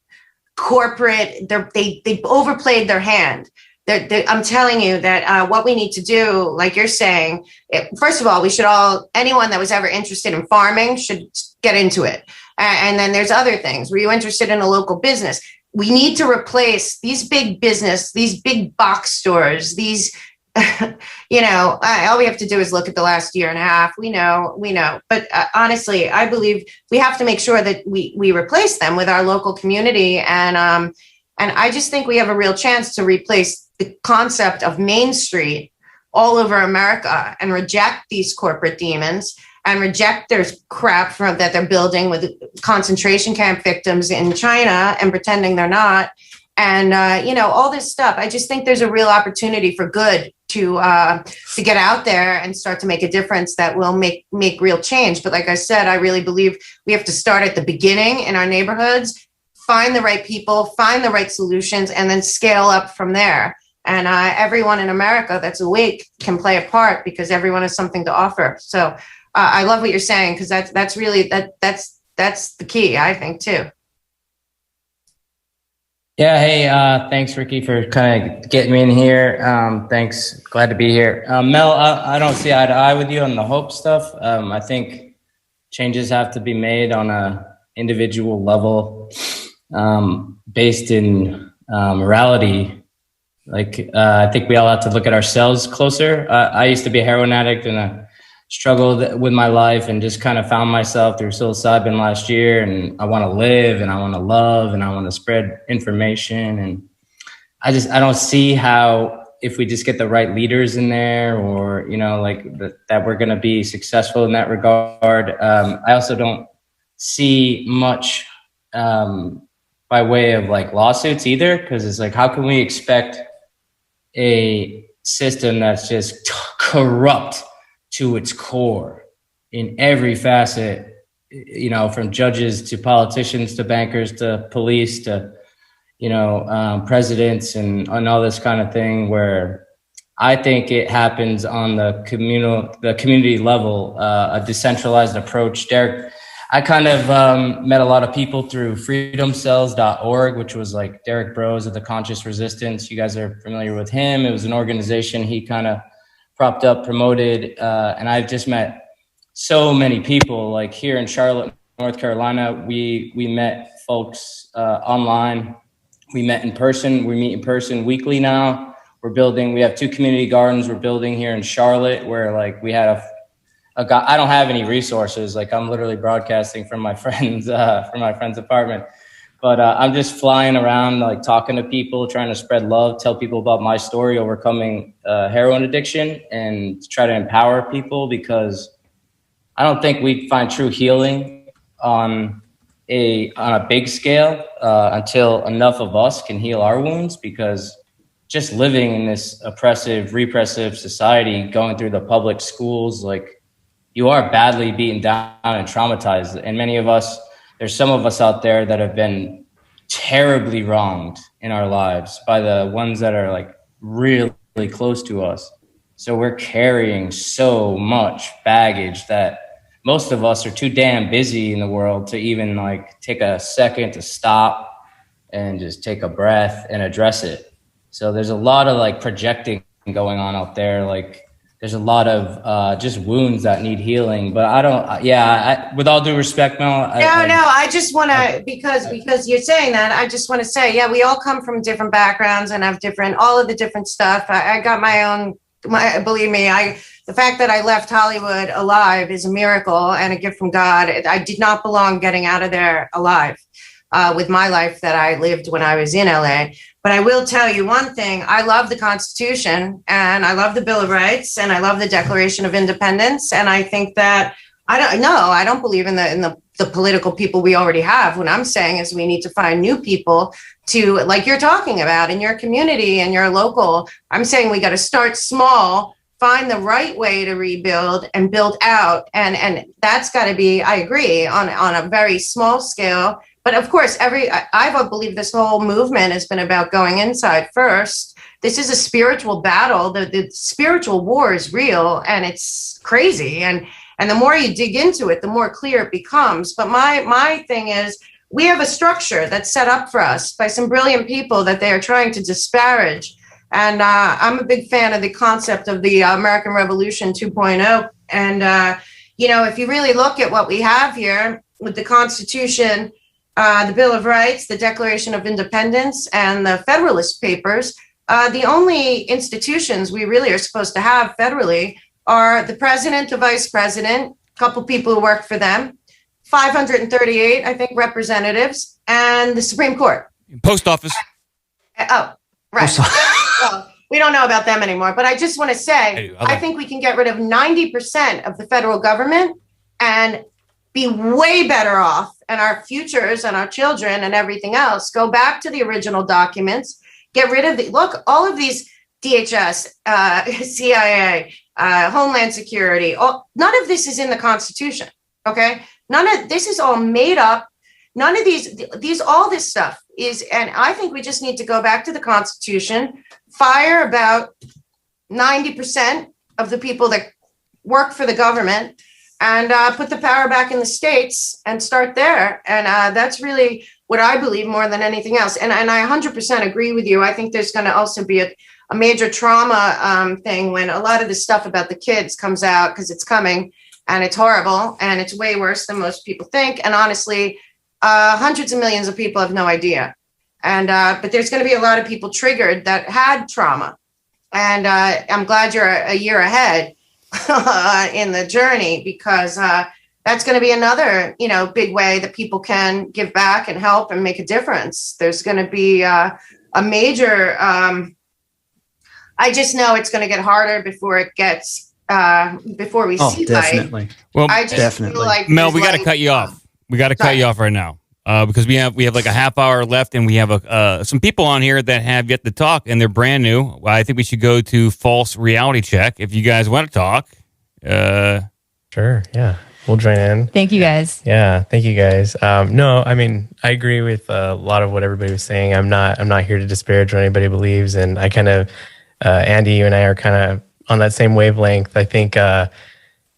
corporate, they overplayed their hand. I'm telling you that what we need to do, like you're saying, first of all, we should anyone that was ever interested in farming should get into it. And then there's other things. Were you interested in a local business? We need to replace these big business, these big box stores, these, all we have to do is look at the last year and a half. We know. But honestly, I believe we have to make sure that we replace them with our local community. And I just think we have a real chance to replace the concept of Main Street all over America and reject these corporate demons and reject their crap that they're building with concentration camp victims in China and pretending they're not. And, all this stuff. I just think there's a real opportunity for good to get out there and start to make a difference that will make real change. But like I said, I really believe we have to start at the beginning in our neighborhoods, find the right people, find the right solutions, and then scale up from there. And everyone in America that's awake can play a part, because everyone has something to offer. So I love what you're saying, because that's really that's the key, I think, too. Yeah, hey, thanks, Ricky, for kind of getting me in here. Thanks, glad to be here. Mel, I don't see eye to eye with you on the hope stuff. I think changes have to be made on a individual level, based in morality. Like, I think we all have to look at ourselves closer. I used to be a heroin addict, and I struggled with my life and just kind of found myself through psilocybin last year. And I want to live, and I want to love, and I want to spread information. And I don't see how, if we just get the right leaders in there, or, that we're going to be successful in that regard. I also don't see much by way of like lawsuits either, because it's like, how can we expect a system that's just corrupt to its core in every facet, from judges to politicians to bankers to police to, presidents and all this kind of thing, where I think it happens on the community level, a decentralized approach. Derek, I kind of met a lot of people through freedomcells.org, which was like Derek Bros of the Conscious Resistance. You guys are familiar with him. It was an organization he kind of propped up, promoted, and I've just met so many people. Like here in Charlotte, North Carolina, we met folks online. We met in person. We meet in person weekly now. We have 2 community gardens we're building here in Charlotte, where like we had a guy. I don't have any resources. Like I'm literally broadcasting from my friend's apartment. But I'm just flying around, like talking to people, trying to spread love, tell people about my story, overcoming heroin addiction, and try to empower people, because I don't think we find true healing on a big scale until enough of us can heal our wounds, because just living in this oppressive, repressive society, going through the public schools, like you are badly beaten down and traumatized. And many of us, there's some of us out there that have been terribly wronged in our lives by the ones that are like really, really close to us. So we're carrying so much baggage that most of us are too damn busy in the world to even like take a second to stop and just take a breath and address it. So there's a lot of like projecting going on out there. Like there's a lot of just wounds that need healing, but with all due respect, Mel. I just want to, because you're saying that, I just want to say, yeah, we all come from different backgrounds and have all of the different stuff. I got my own, believe me, the fact that I left Hollywood alive is a miracle and a gift from God. I did not belong getting out of there alive. with my life that I lived when I was in LA. But I will tell you one thing. I love the Constitution, and I love the Bill of Rights, and I love the Declaration of Independence. And I think that I don't believe in the political people we already have. What I'm saying is we need to find new people to, like you're talking about, in your community and your local. I'm saying we got to start small, find the right way to rebuild and build out. And that's got to be, I agree, on a very small scale. But of course, I believe this whole movement has been about going inside first. This is a spiritual battle. The spiritual war is real, and it's crazy. And the more you dig into it, the more clear it becomes. But my thing is, we have a structure that's set up for us by some brilliant people that they are trying to disparage. And I'm a big fan of the concept of the American Revolution 2.0. And, if you really look at what we have here with the Constitution, the Bill of Rights, the Declaration of Independence, and the Federalist Papers, the only institutions we really are supposed to have federally are the president, the vice president, a couple people who work for them, 538, I think, representatives, and the Supreme Court. Post office. Oh, right. Well, we don't know about them anymore, but I just want to say, I think we can get rid of 90% of the federal government and be way better off, and our futures and our children and everything else go back to the original documents, get rid of all of these DHS, CIA, Homeland Security. None of this is in the Constitution. Okay. None of this is all made up. None of all this stuff is, and I think we just need to go back to the Constitution, fire about 90% of the people that work for the government, and put the power back in the states and start there. And that's really what I believe more than anything else. And I 100% agree with you. I think there's going to also be a major trauma thing when a lot of the stuff about the kids comes out, because it's coming, and it's horrible, and it's way worse than most people think. And honestly, hundreds of millions of people have no idea. And but there's going to be a lot of people triggered that had trauma. And I'm glad you're a year ahead in the journey, because that's going to be another, big way that people can give back and help and make a difference. There's going to be a major, I just know it's going to get harder before it gets, before we see definitely. light. Well, I just feel like Mel, we got to cut you off. We got to cut you off right now. Because we have like a half hour left, and we have some people on here that have yet to talk, and they're brand new. I think we should go to false reality check if you guys want to talk. Sure, yeah, we'll join in. Thank you guys. Yeah, thank you guys. No, I mean, I agree with a lot of what everybody was saying. I'm not here to disparage what anybody believes, and I kind of, Andy, you and I are kind of on that same wavelength. I think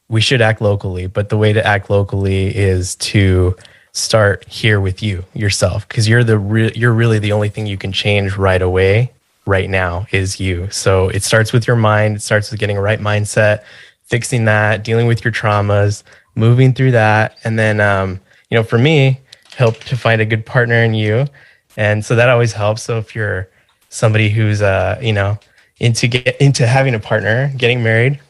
we should act locally, but the way to act locally is to start here with yourself, because you're really the only thing you can change right away, right now, is you. So it starts with your mind. It starts with getting a right mindset, fixing that, dealing with your traumas, moving through that, and then for me, help to find a good partner in you, and so that always helps. So if you're somebody who's into having a partner, getting married,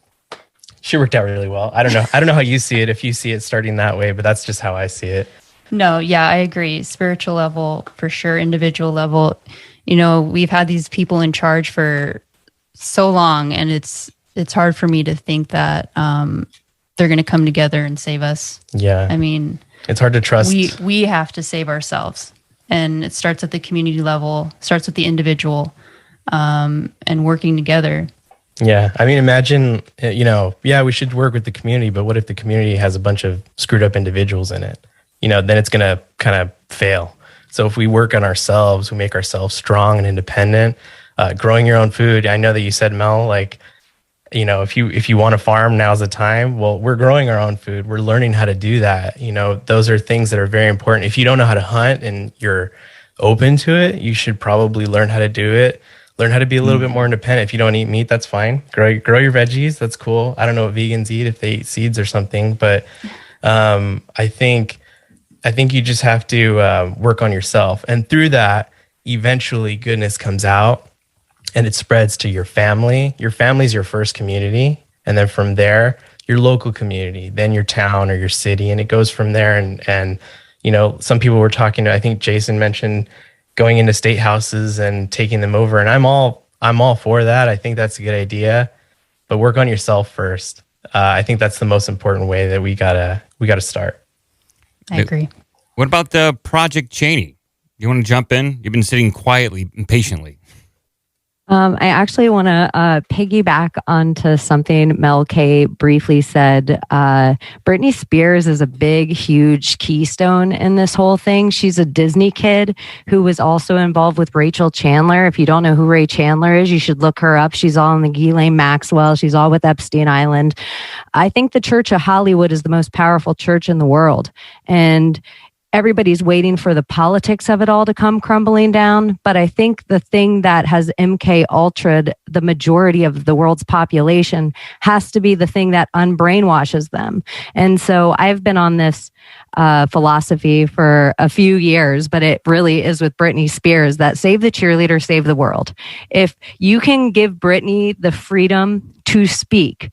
she worked out really well. I don't know how you see it, if you see it starting that way, but that's just how I see it. No, yeah, I agree. Spiritual level, for sure. Individual level. We've had these people in charge for so long, and it's hard for me to think that they're going to come together and save us. Yeah. I mean, it's hard to trust. We have to save ourselves. And it starts at the community level, starts with the individual, and working together. Yeah. I mean, imagine, we should work with the community, but what if the community has a bunch of screwed up individuals in it? Then it's going to kind of fail. So if we work on ourselves, we make ourselves strong and independent, growing your own food. I know that you said, Mel, if you want to farm, now's the time. Well, we're growing our own food. We're learning how to do that. Those are things that are very important. If you don't know how to hunt and you're open to it, you should probably learn how to do it. Learn how to be a little bit more independent. If you don't eat meat, that's fine. Grow your veggies. That's cool. I don't know what vegans eat, if they eat seeds or something, but I think you just have to work on yourself. And through that, eventually goodness comes out and it spreads to your family. Your family's your first community. And then from there, your local community, then your town or your city. And it goes from there. And some people were talking to, I think Jason mentioned going into state houses and taking them over. And I'm all for that. I think that's a good idea, but work on yourself first. I think that's the most important way that we gotta start. I agree. What about the Project Chaney? You want to jump in? You've been sitting quietly and patiently. I actually want to piggyback onto something Mel K briefly said. Britney Spears is a big, huge keystone in this whole thing. She's a Disney kid who was also involved with Rachel Chandler. If you don't know who Ray Chandler is, you should look her up. She's all in the Ghislaine Maxwell. She's all with Epstein Island. I think the Church of Hollywood is the most powerful church in the world. And everybody's waiting for the politics of it all to come crumbling down. But I think the thing that has MK Ultra'd the majority of the world's population has to be the thing that unbrainwashes them. And so I've been on this philosophy for a few years, but it really is with Britney Spears that save the cheerleader, save the world. If you can give Britney the freedom to speak,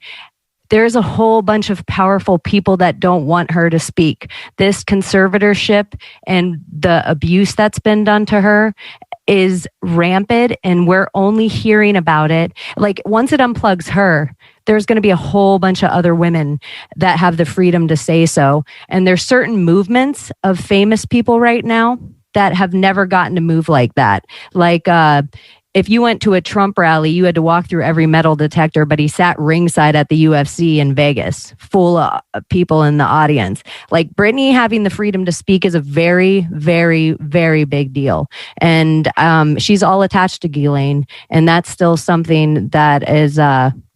there's a whole bunch of powerful people that don't want her to speak. This conservatorship and the abuse that's been done to her is rampant, and we're only hearing about it. Like, once it unplugs her, there's going to be a whole bunch of other women that have the freedom to say so. And there's certain movements of famous people right now that have never gotten to move like that. Like, if you went to a Trump rally, you had to walk through every metal detector, but he sat ringside at the UFC in Vegas, full of people in the audience. Like, Britney having the freedom to speak is a very, very, very big deal. And she's all attached to Ghislaine, and that's still something that is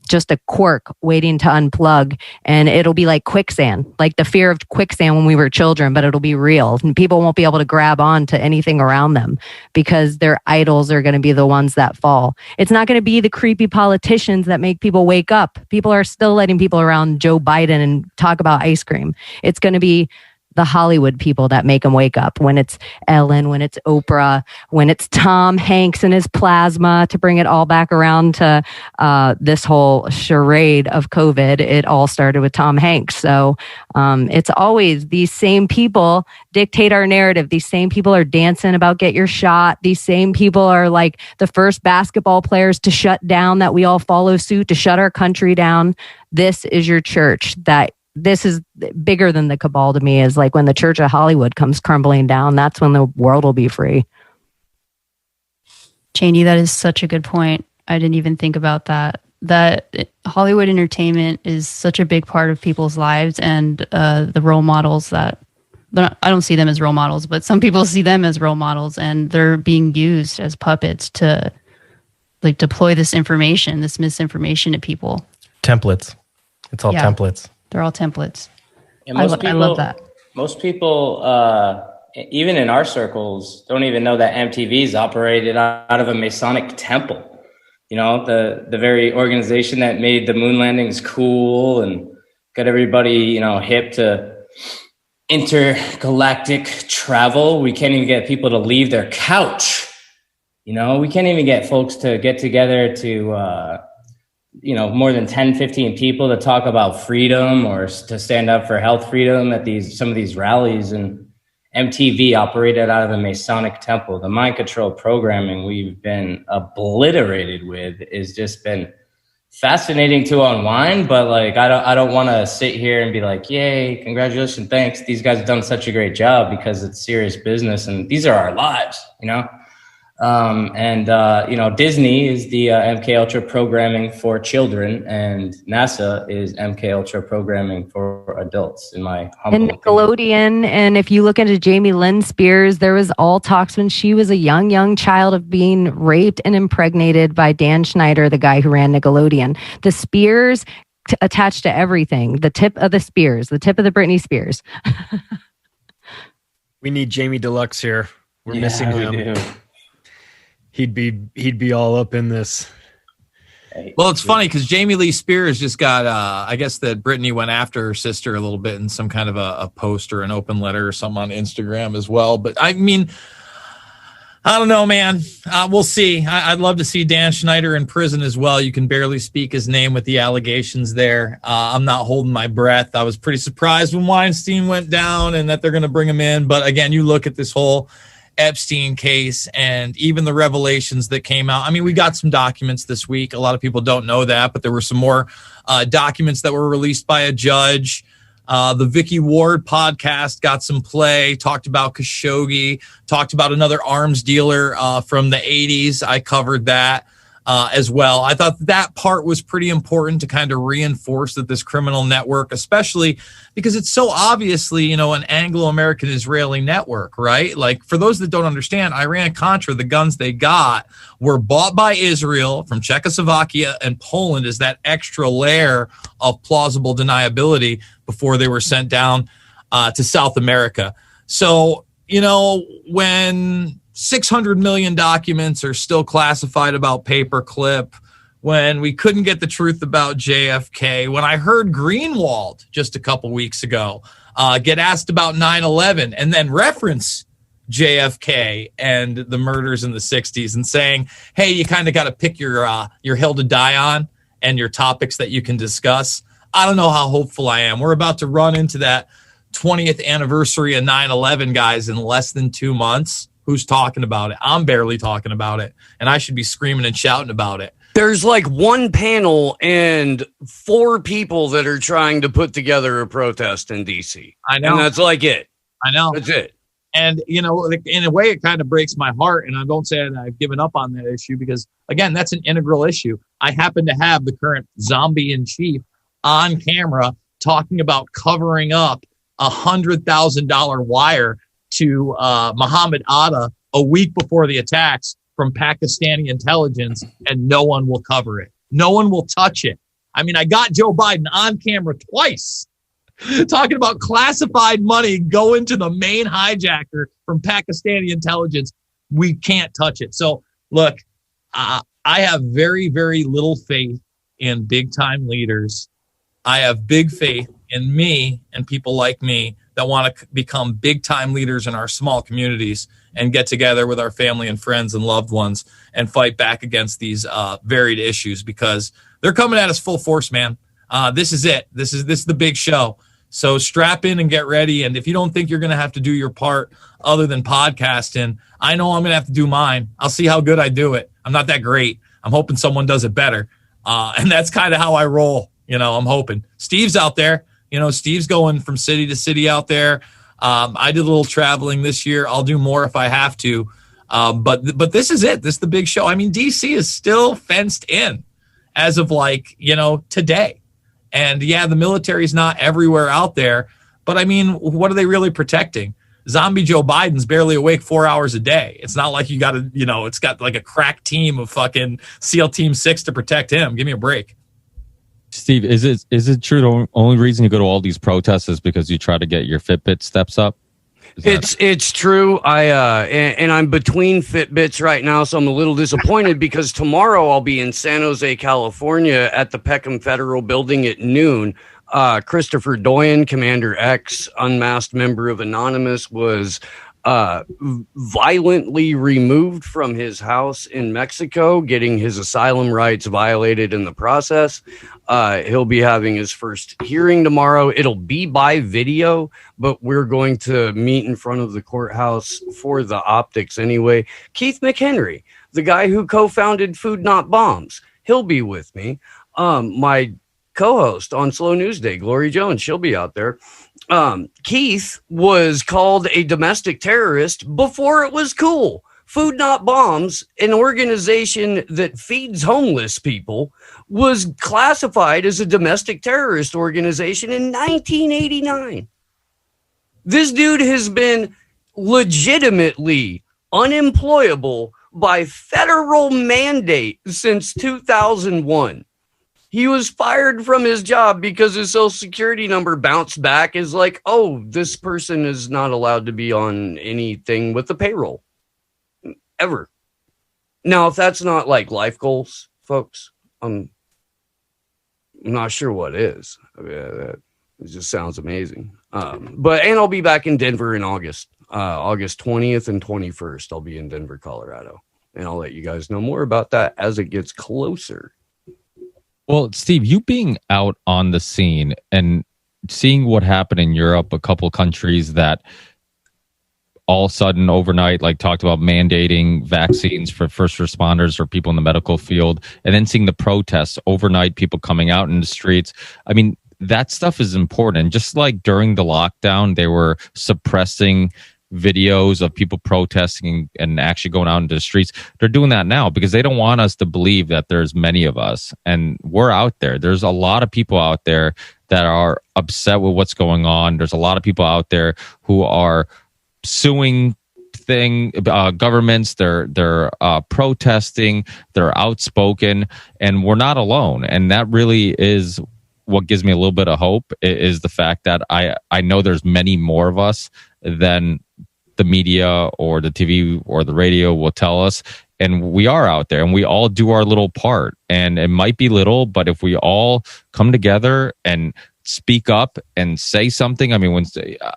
just a quirk waiting to unplug. And it'll be like quicksand, like the fear of quicksand when we were children, but it'll be real. And people won't be able to grab on to anything around them because their idols are going to be the ones that fall. It's not going to be the creepy politicians that make people wake up. People are still letting people around Joe Biden and talk about ice cream. It's going to be the Hollywood people that make them wake up, when it's Ellen, when it's Oprah, when it's Tom Hanks and his plasma, to bring it all back around to this whole charade of COVID. It all started with Tom Hanks. So it's always these same people dictate our narrative. These same people are dancing about get your shot. These same people are like the first basketball players to shut down, that we all follow suit to shut our country down. This is your church. This is bigger than the cabal to me, is like when the Church of Hollywood comes crumbling down, that's when the world will be free. Chaney, that is such a good point. I didn't even think about that. That Hollywood entertainment is such a big part of people's lives, and the role models that, I don't see them as role models, but some people see them as role models, and they're being used as puppets to like deploy this information, this misinformation to people. Templates. It's all templates. They're all templates. And I love that. Most people, even in our circles, don't even know that MTV is operated out of a Masonic temple. You know, the very organization that made the moon landings cool and got everybody, you know, hip to intergalactic travel. We can't even get people to leave their couch. You know, we can't even get folks to get together to, you know, more than 10, 15 people to talk about freedom or to stand up for health freedom at some of these rallies. And MTV operated out of a Masonic temple. The mind control programming we've been obliterated with has just been fascinating to unwind. But like, I don't want to sit here and be like, yay, congratulations, thanks. These guys have done such a great job, because it's serious business and these are our lives, you know? You know, Disney is the MK Ultra programming for children, and NASA is MK Ultra programming for adults, in my humble and Nickelodeon. And if you look into Jamie Lynn Spears, there was all talks when she was a young child of being raped and impregnated by Dan Schneider, the guy who ran Nickelodeon. The Spears attached to everything. The tip of the Spears, the tip of the Britney Spears. We need Jamie Deluxe here. We're missing him. He'd be all up in this. Well, it's funny because Jamie Lee Spears just got, I guess that Britney went after her sister a little bit in some kind of a post or an open letter or something on Instagram as well. But I mean, I don't know, man. We'll see. I'd love to see Dan Schneider in prison as well. You can barely speak his name with the allegations there. I'm not holding my breath. I was pretty surprised when Weinstein went down and that they're going to bring him in. But again, you look at this whole Epstein case and even the revelations that came out. I mean, we got some documents this week. A lot of people don't know that, but there were some more documents that were released by a judge. The Vicky Ward podcast got some play, talked about Khashoggi, talked about another arms dealer from the 80s. I covered that as well. I thought that part was pretty important to kind of reinforce that this criminal network, especially because it's so obviously, an Anglo-American Israeli network, right? Like, for those that don't understand, Iran-Contra, the guns they got were bought by Israel from Czechoslovakia and Poland as that extra layer of plausible deniability before they were sent down to South America. So, when 600 million documents are still classified about Paperclip, when we couldn't get the truth about JFK, when I heard Greenwald just a couple weeks ago get asked about 9/11 and then reference JFK and the murders in the 60s and saying, hey, you kind of got to pick your hill to die on and your topics that you can discuss. I don't know how hopeful I am. We're about to run into that 20th anniversary of 9/11, guys, in less than 2 months. Who's talking about it? I'm barely talking about it, and I should be screaming and shouting about it. There's like one panel and 4 people that are trying to put together a protest in DC. I know. And that's like it. I know. That's it. And, in a way, it kind of breaks my heart. And I don't say that I've given up on that issue because, again, that's an integral issue. I happen to have the current zombie in chief on camera talking about covering up $100,000 wire to Muhammad Atta a week before the attacks from Pakistani intelligence, and no one will cover it. No one will touch it. I mean, I got Joe Biden on camera twice talking about classified money going to the main hijacker from Pakistani intelligence. We can't touch it. So, look, I have very, very little faith in big-time leaders. I have big faith in me and people like me that want to become big-time leaders in our small communities and get together with our family and friends and loved ones and fight back against these varied issues, because they're coming at us full force, man. This is it. This is the big show. So strap in and get ready. And if you don't think you're going to have to do your part other than podcasting, I know I'm going to have to do mine. I'll see how good I do it. I'm not that great. I'm hoping someone does it better. And that's kind of how I roll. I'm hoping. Steve's out there. Steve's going from city to city out there. I did a little traveling this year. I'll do more if I have to. But this is it. This is the big show. I mean, DC is still fenced in as of today. And yeah, the military's not everywhere out there. But I mean, what are they really protecting? Zombie Joe Biden's barely awake 4 hours a day. It's not like you got to, it's got like a crack team of fucking SEAL Team 6 to protect him. Give me a break. Steve, is it true the only reason you go to all these protests is because you try to get your Fitbit steps up? It's true. And I'm between Fitbits right now, so I'm a little disappointed because tomorrow I'll be in San Jose, California at the Peckham Federal Building at noon. Christopher Doyen, Commander X, unmasked member of Anonymous, was violently removed from his house in Mexico, getting his asylum rights violated in the process. He'll be having his first hearing tomorrow. It'll be by video, but we're going to meet in front of the courthouse for the optics anyway. Keith McHenry, the guy who co-founded Food Not Bombs, he'll be with me. My co-host on Slow News Day, Glory Jones, she'll be out there. Keith was called a domestic terrorist before it was cool. Food Not Bombs, an organization that feeds homeless people, was classified as a domestic terrorist organization in 1989. This dude has been legitimately unemployable by federal mandate since 2001. He was fired from his job because his social security number bounced back as like, oh, this person is not allowed to be on anything with the payroll ever. Now, if that's not like life goals, folks, I'm not sure what is. I mean, it just sounds amazing. And I'll be back in Denver in August. August 20th and 21st. I'll be in Denver, Colorado. And I'll let you guys know more about that as it gets closer. Well, Steve, you being out on the scene and seeing what happened in Europe, a couple countries that all of a sudden overnight, like talked about mandating vaccines for first responders or people in the medical field, and then seeing the protests overnight, people coming out in the streets. I mean, that stuff is important. And just like during the lockdown, they were suppressing videos of people protesting and actually going out into the streets. They're doing that now because they don't want us to believe that there's many of us, and we're out there. There's a lot of people out there that are upset with what's going on. There's a lot of people out there who are suing governments. They're protesting. They're outspoken, and we're not alone. And that really is what gives me a little bit of hope, is the fact that I know there's many more of us than the media or the TV or the radio will tell us. And we are out there, and we all do our little part. And it might be little, but if we all come together and speak up and say something. I mean,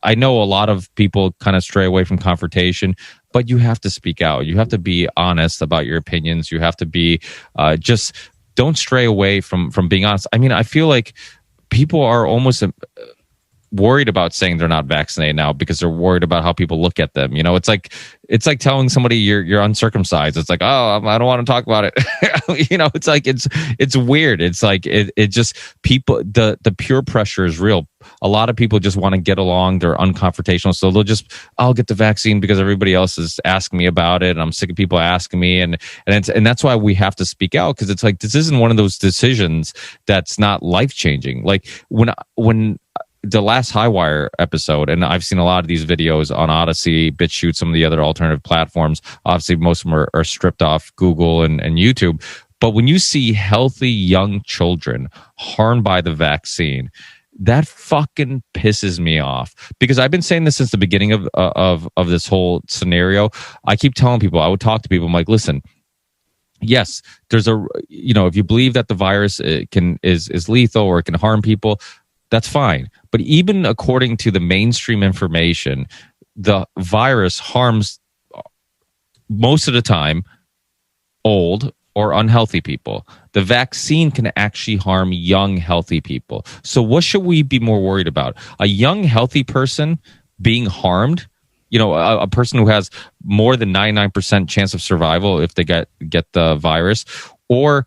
I know a lot of people kind of stray away from confrontation, but you have to speak out. You have to be honest about your opinions. You have to be just don't stray away from being honest. I mean, I feel like people are almost worried about saying they're not vaccinated now because they're worried about how people look at them. You know, it's like telling somebody you're uncircumcised. It's like, oh, I don't want to talk about it. You know, it's like it's weird. It's like it just people the peer pressure is real. A lot of people just want to get along. They're unconfrontational, so I'll get the vaccine because everybody else is asking me about it, and I'm sick of people asking me, and that's why we have to speak out, because it's like this isn't one of those decisions that's not life changing. Like when the last Highwire episode, and I've seen a lot of these videos on Odyssey, BitChute, some of the other alternative platforms. Obviously, most of them are stripped off Google and YouTube. But when you see healthy young children harmed by the vaccine, that fucking pisses me off, because I've been saying this since the beginning of this whole scenario. I keep telling people, I would talk to people, I'm like, listen, yes, there's if you believe that the virus is lethal or it can harm people, that's fine. But even according to the mainstream information, the virus harms most of the time old or unhealthy people. The vaccine can actually harm young, healthy people. So what should we be more worried about? A young, healthy person being harmed? You know, a person who has more than 99% chance of survival if they get the virus, or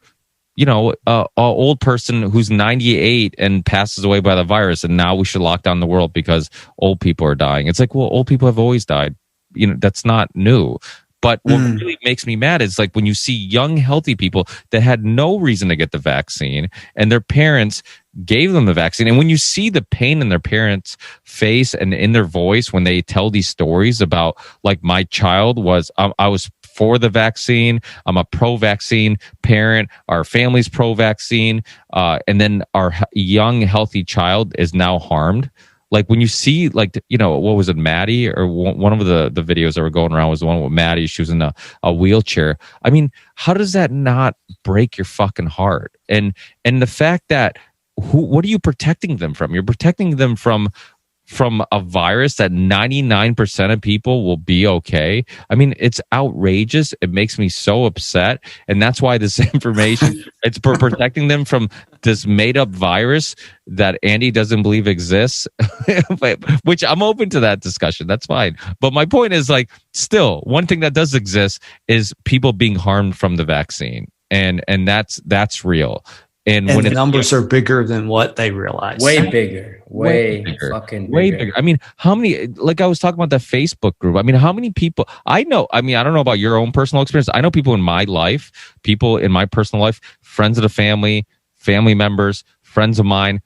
a old person who's 98 and passes away by the virus, and now we should lock down the world because old people are dying. It's like, well, old people have always died. You know, that's not new. But what really makes me mad is like when you see young, healthy people that had no reason to get the vaccine and their parents gave them the vaccine. And when you see the pain in their parents' face and in their voice when they tell these stories about, like, my child was, I was for the vaccine, I'm a pro-vaccine parent, our family's pro-vaccine, and then our young, healthy child is now harmed. Like when you see, like, what was it, Maddie, or one of the videos that were going around was the one with Maddie. She was in a wheelchair. I mean, how does that not break your fucking heart? And the fact that what are you protecting them from? You're protecting them from a virus that 99% of people will be okay. I mean, it's outrageous. It makes me so upset. And that's why this information, it's protecting them from this made up virus that Andy doesn't believe exists, which I'm open to that discussion. That's fine. But my point is, like, still, one thing that does exist is people being harmed from the vaccine. And that's real. And when the numbers are bigger than what they realize. Way bigger. Way bigger. I mean, how many, like I was talking about the Facebook group. I mean, how many people I know, I mean, I don't know about your own personal experience. I know people in my life, people in my personal life, friends of the family members, friends of mine,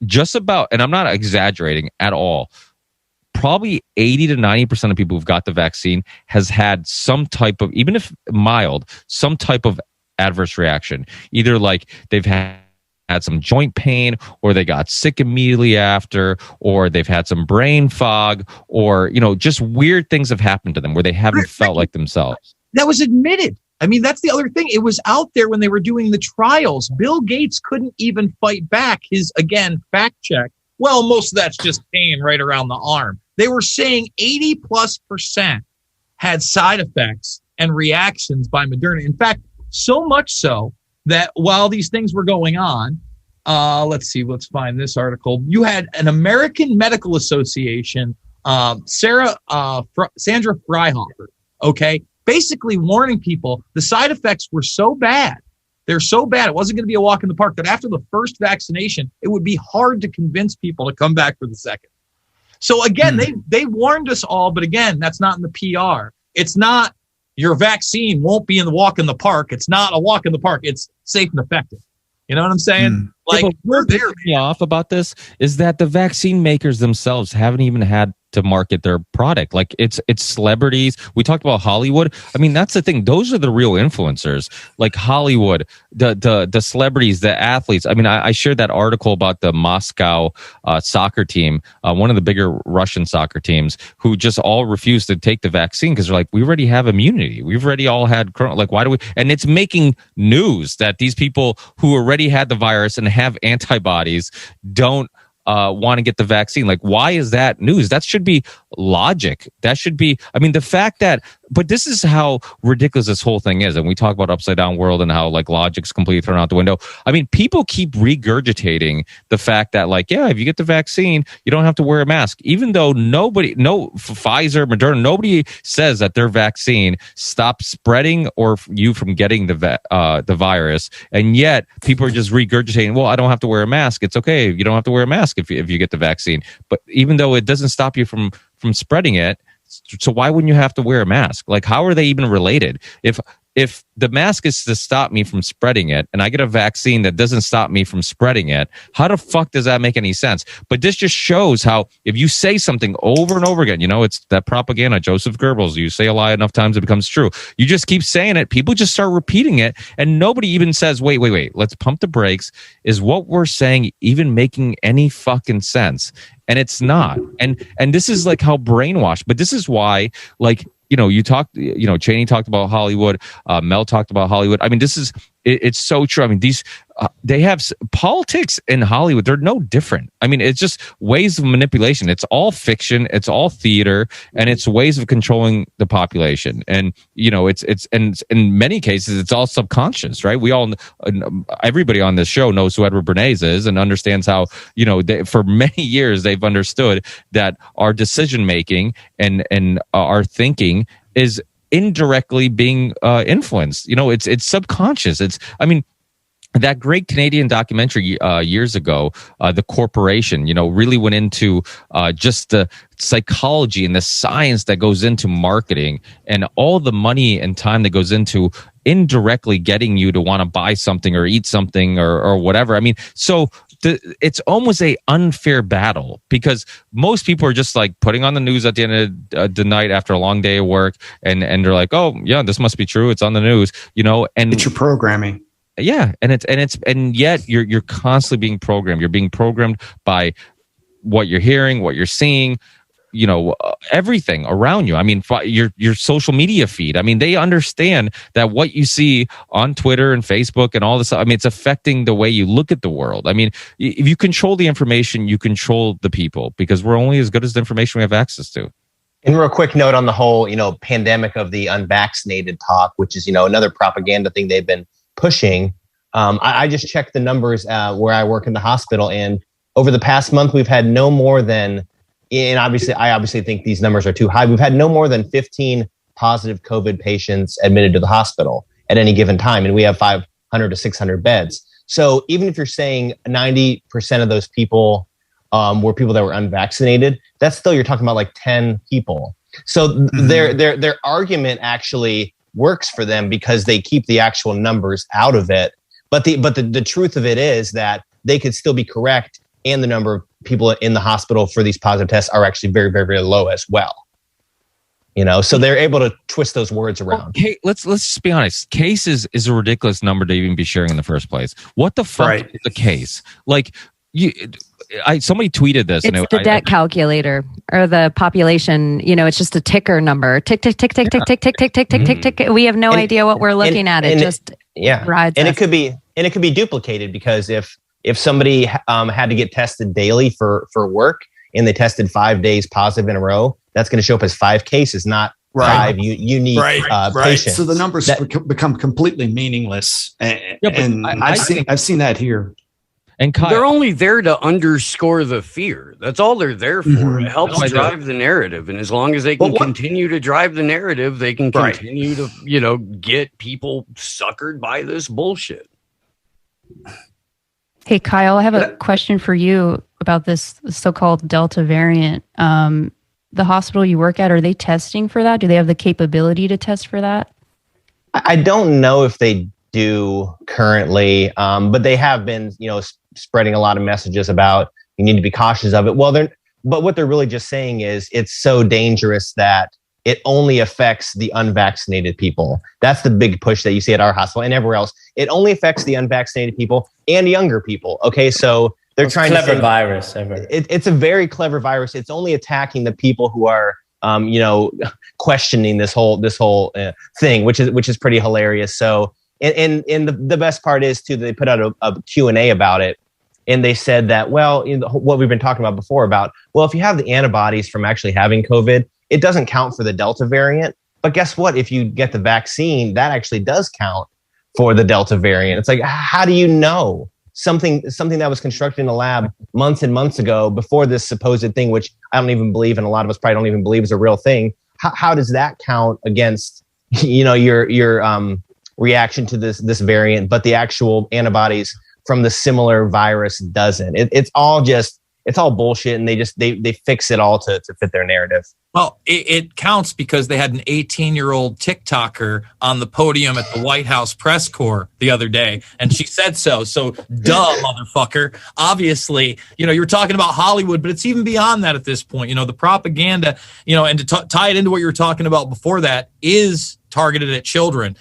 just about, and I'm not exaggerating at all, probably 80 to 90% of people who've got the vaccine has had some type of, even if mild, some type of adverse reaction. Either like they've had some joint pain, or they got sick immediately after, or they've had some brain fog, or just weird things have happened to them where they haven't felt like themselves. That was admitted. I mean, that's the other thing. It was out there when they were doing the trials. Bill Gates couldn't even fight back his, again, fact check well, most of that's just pain right around the arm. They were saying 80+% had side effects and reactions by Moderna. In fact, so much so that while these things were going on, let's find this article. You had an American Medical Association, Sandra Freihofer, okay, basically warning people the side effects were so bad. They're so bad. It wasn't going to be a walk in the park, that after the first vaccination, it would be hard to convince people to come back for the second. So again, they warned us all, but again, that's not in the PR. It's not your vaccine won't be in the walk in the park. It's not a walk in the park. It's safe and effective. You know what I'm saying? Like, we're there. Me off about this is that the vaccine makers themselves haven't even had to market their product. Like it's celebrities. We talked about Hollywood. I mean, that's the thing. Those are the real influencers, like Hollywood, the celebrities, the athletes. I mean, I shared that article about the Moscow soccer team, one of the bigger Russian soccer teams, who just all refused to take the vaccine because they're like, we already have immunity. We've already all had, like, why do we? And it's making news that these people who already had the virus and have antibodies don't want to get the vaccine. Like, why is that news? That should be logic. That should be, I mean, the fact that, but this is how ridiculous this whole thing is. And we talk about upside down world and how like logic's completely thrown out the window. I mean, people keep regurgitating the fact that like, yeah, if you get the vaccine, you don't have to wear a mask, even though Pfizer, Moderna, nobody says that their vaccine stops spreading or you from getting the virus. And yet people are just regurgitating, well, I don't have to wear a mask. It's okay. You don't have to wear a mask if you get the vaccine. But even though it doesn't stop you from spreading it, so why wouldn't you have to wear a mask? Like, how are they even related? If the mask is to stop me from spreading it and I get a vaccine that doesn't stop me from spreading it, how the fuck does that make any sense? But this just shows how if you say something over and over again, you know, it's that propaganda, Joseph Goebbels, you say a lie enough times it becomes true. You just keep saying it. People just start repeating it and nobody even says, wait, let's pump the brakes. Is what we're saying even making any fucking sense? And it's not. And this is like how brainwashed, but this is why, like, you know, Chaney talked about Hollywood. Mel talked about Hollywood. I mean, it's so true. I mean, they have politics in Hollywood. They're no different. I mean, it's just ways of manipulation. It's all fiction. It's all theater, and it's ways of controlling the population. And you know, it's and in many cases, it's all subconscious, right? Everybody on this show knows who Edward Bernays is and understands how, you know, for many years they've understood that our decision making and our thinking is indirectly being influenced. You know, it's subconscious. I mean, that great Canadian documentary years ago, The Corporation, you know, really went into just the psychology and the science that goes into marketing and all the money and time that goes into indirectly getting you to want to buy something or eat something or whatever. I mean, so it's almost a unfair battle because most people are just like putting on the news at the end of the night after a long day of work and they're like, oh yeah, this must be true. It's on the news, you know, and it's your programming. Yeah. And yet you're constantly being programmed. You're being programmed by what you're hearing, what you're seeing, you know, everything around you. I mean, your social media feed. I mean, they understand that what you see on Twitter and Facebook and all this, I mean, it's affecting the way you look at the world. I mean, if you control the information, you control the people because we're only as good as the information we have access to. And real quick note on the whole, you know, pandemic of the unvaccinated talk, which is, you know, another propaganda thing they've been pushing. I just checked the numbers where I work in the hospital, and over the past month, we've had no more than, and I obviously think these numbers are too high. We've had no more than 15 positive COVID patients admitted to the hospital at any given time, and we have 500 to 600 beds. So even if you're saying 90% of those people were people that were unvaccinated, that's still, you're talking about like 10 people. So their argument actually works for them because they keep the actual numbers out of it. But the truth of it is that they could still be correct, and the number of people in the hospital for these positive tests are actually very, very, very low as well. You know, so they're able to twist those words around. Okay, let's just be honest. Case is a ridiculous number to even be sharing in the first place. What the fuck is a case? Like, somebody tweeted this. It's the debt calculator or the population. You know, it's just a ticker number. Tick, tick, tick, tick, tick, tick, tick, tick, tick, tick, tick, tick. We have no idea what we're looking at. It just rides. And it could be duplicated because if if somebody had to get tested daily for work and they tested 5 days positive in a row, that's going to show up as 5 cases, not five unique patients. So the numbers become completely meaningless. And I've seen that here. And Kyle, they're only there to underscore the fear. That's all they're there for. Mm-hmm. It helps drive the narrative. And as long as they can continue to drive the narrative, they can continue to, get people suckered by this bullshit. Hey, Kyle, I have a question for you about this so-called Delta variant. The hospital you work at, are they testing for that? Do they have the capability to test for that? I don't know if they do currently, but they have been, spreading a lot of messages about you need to be cautious of it. But what they're really just saying is it's so dangerous that it only affects the unvaccinated people. That's the big push that you see at our hospital and everywhere else. It only affects the unvaccinated people and younger people. Okay, so they're trying to say virus. It's a very clever virus. It's only attacking the people who are, questioning this whole thing, which is pretty hilarious. So, and the best part is too, they put out a Q&A about it. And they said that, what we've been talking about before about, if you have the antibodies from actually having COVID, it doesn't count for the Delta variant. But guess what? If you get the vaccine, that actually does count for the Delta variant. It's like, how do you know something that was constructed in a lab months and months ago before this supposed thing, which I don't even believe, and a lot of us probably don't even believe is a real thing. How does that count against, your reaction to this variant, but the actual antibodies from the similar virus doesn't? It's all bullshit, and they fix it all to fit their narrative. Well, it counts because they had an 18-year-old TikToker on the podium at the White House press corps the other day, and she said so. So, duh, motherfucker. Obviously, you were talking about Hollywood, but it's even beyond that at this point. The propaganda, and to tie it into what you were talking about before that is targeted at children.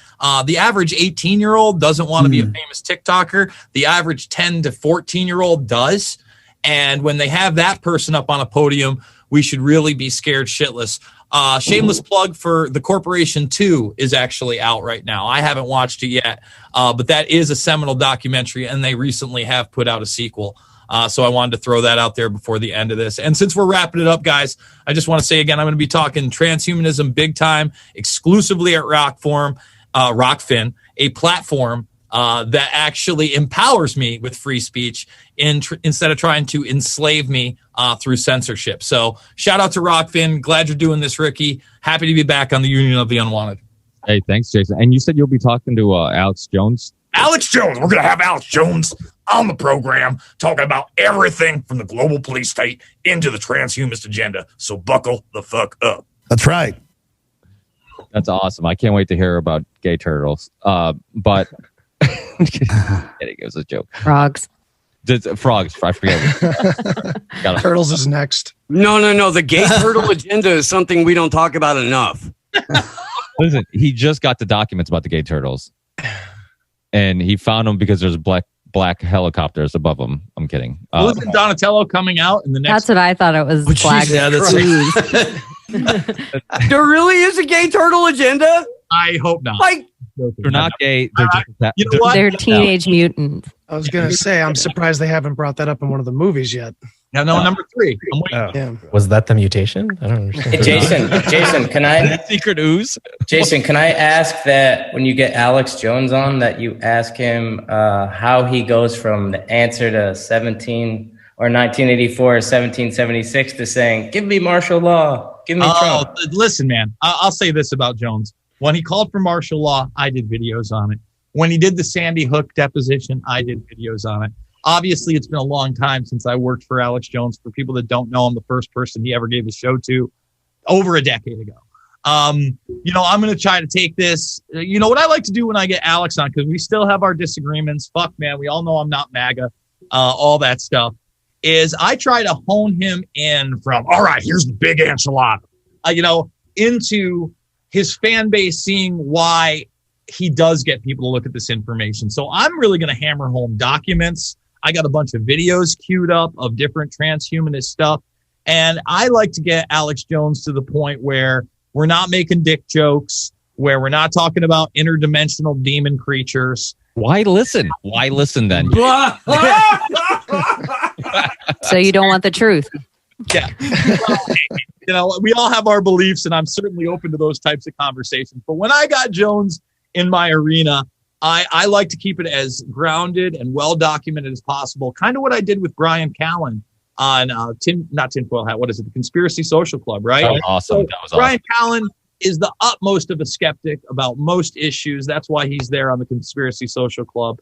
The average 18-year-old doesn't want to be a famous TikToker. The average 10 to 14-year-old does. And when they have that person up on a podium, we should really be scared shitless. Shameless plug for The Corporation 2 is actually out right now. I haven't watched it yet, but that is a seminal documentary, and they recently have put out a sequel. So I wanted to throw that out there before the end of this. And since we're wrapping it up, guys, I just want to say again, I'm going to be talking transhumanism big time, exclusively at Rockfin, a platform that actually empowers me with free speech instead of trying to enslave me through censorship. So shout out to Rockfin. Glad you're doing this, Ricky. Happy to be back on the Union of the Unwanted. Hey, thanks, Jason. And you said you'll be talking to Alex Jones. Alex Jones. We're going to have Alex Jones on the program talking about everything from the global police state into the transhumanist agenda. So buckle the fuck up. That's right. That's awesome. I can't wait to hear about gay turtles. But it was a joke. Frogs. Frogs. I forget. Turtles is next. No. The gay turtle agenda is something we don't talk about enough. Listen, he just got the documents about the gay turtles, and he found them because there's black helicopters above them. I'm kidding. Wasn't Donatello coming out in the next? That's what I thought it was. Black cruise. There really is a gay turtle agenda? I hope not. They're not gay. They're just They're teenage mutants. I was going to say, I'm surprised they haven't brought that up in one of the movies yet. No, number 3. I'm waiting. Was that the mutation? I don't understand. Hey, Jason, can I secret ooze? Jason, can I ask that when you get Alex Jones on, that you ask him how he goes from the answer to 1984 or 1776 to saying, "Give me martial law, give me Trump." Listen, man, I'll say this about Jones. When he called for martial law, I did videos on it. When he did the Sandy Hook deposition, I did videos on it. Obviously, it's been a long time since I worked for Alex Jones. For people that don't know, I'm the first person he ever gave a show to over a decade ago. I'm going to try to take this. What I like to do when I get Alex on, because we still have our disagreements. Fuck, man. We all know I'm not MAGA, all that stuff, is I try to hone him in from, all right, here's the big enchilada, into his fan base, seeing why he does get people to look at this information. So I'm really going to hammer home documents. I got a bunch of videos queued up of different transhumanist stuff. And I like to get Alex Jones to the point where we're not making dick jokes, where we're not talking about interdimensional demon creatures, Why listen? Why listen then? So you don't want the truth. Yeah. We all have our beliefs, and I'm certainly open to those types of conversations. But when I got Jones in my arena, I like to keep it as grounded and well documented as possible. Kind of what I did with Brian Callen on Tinfoil Hat. What is it? The Conspiracy Social Club, right? That was awesome. That was Brian Callen is the utmost of a skeptic about most issues. That's why he's there on the Conspiracy Social Club.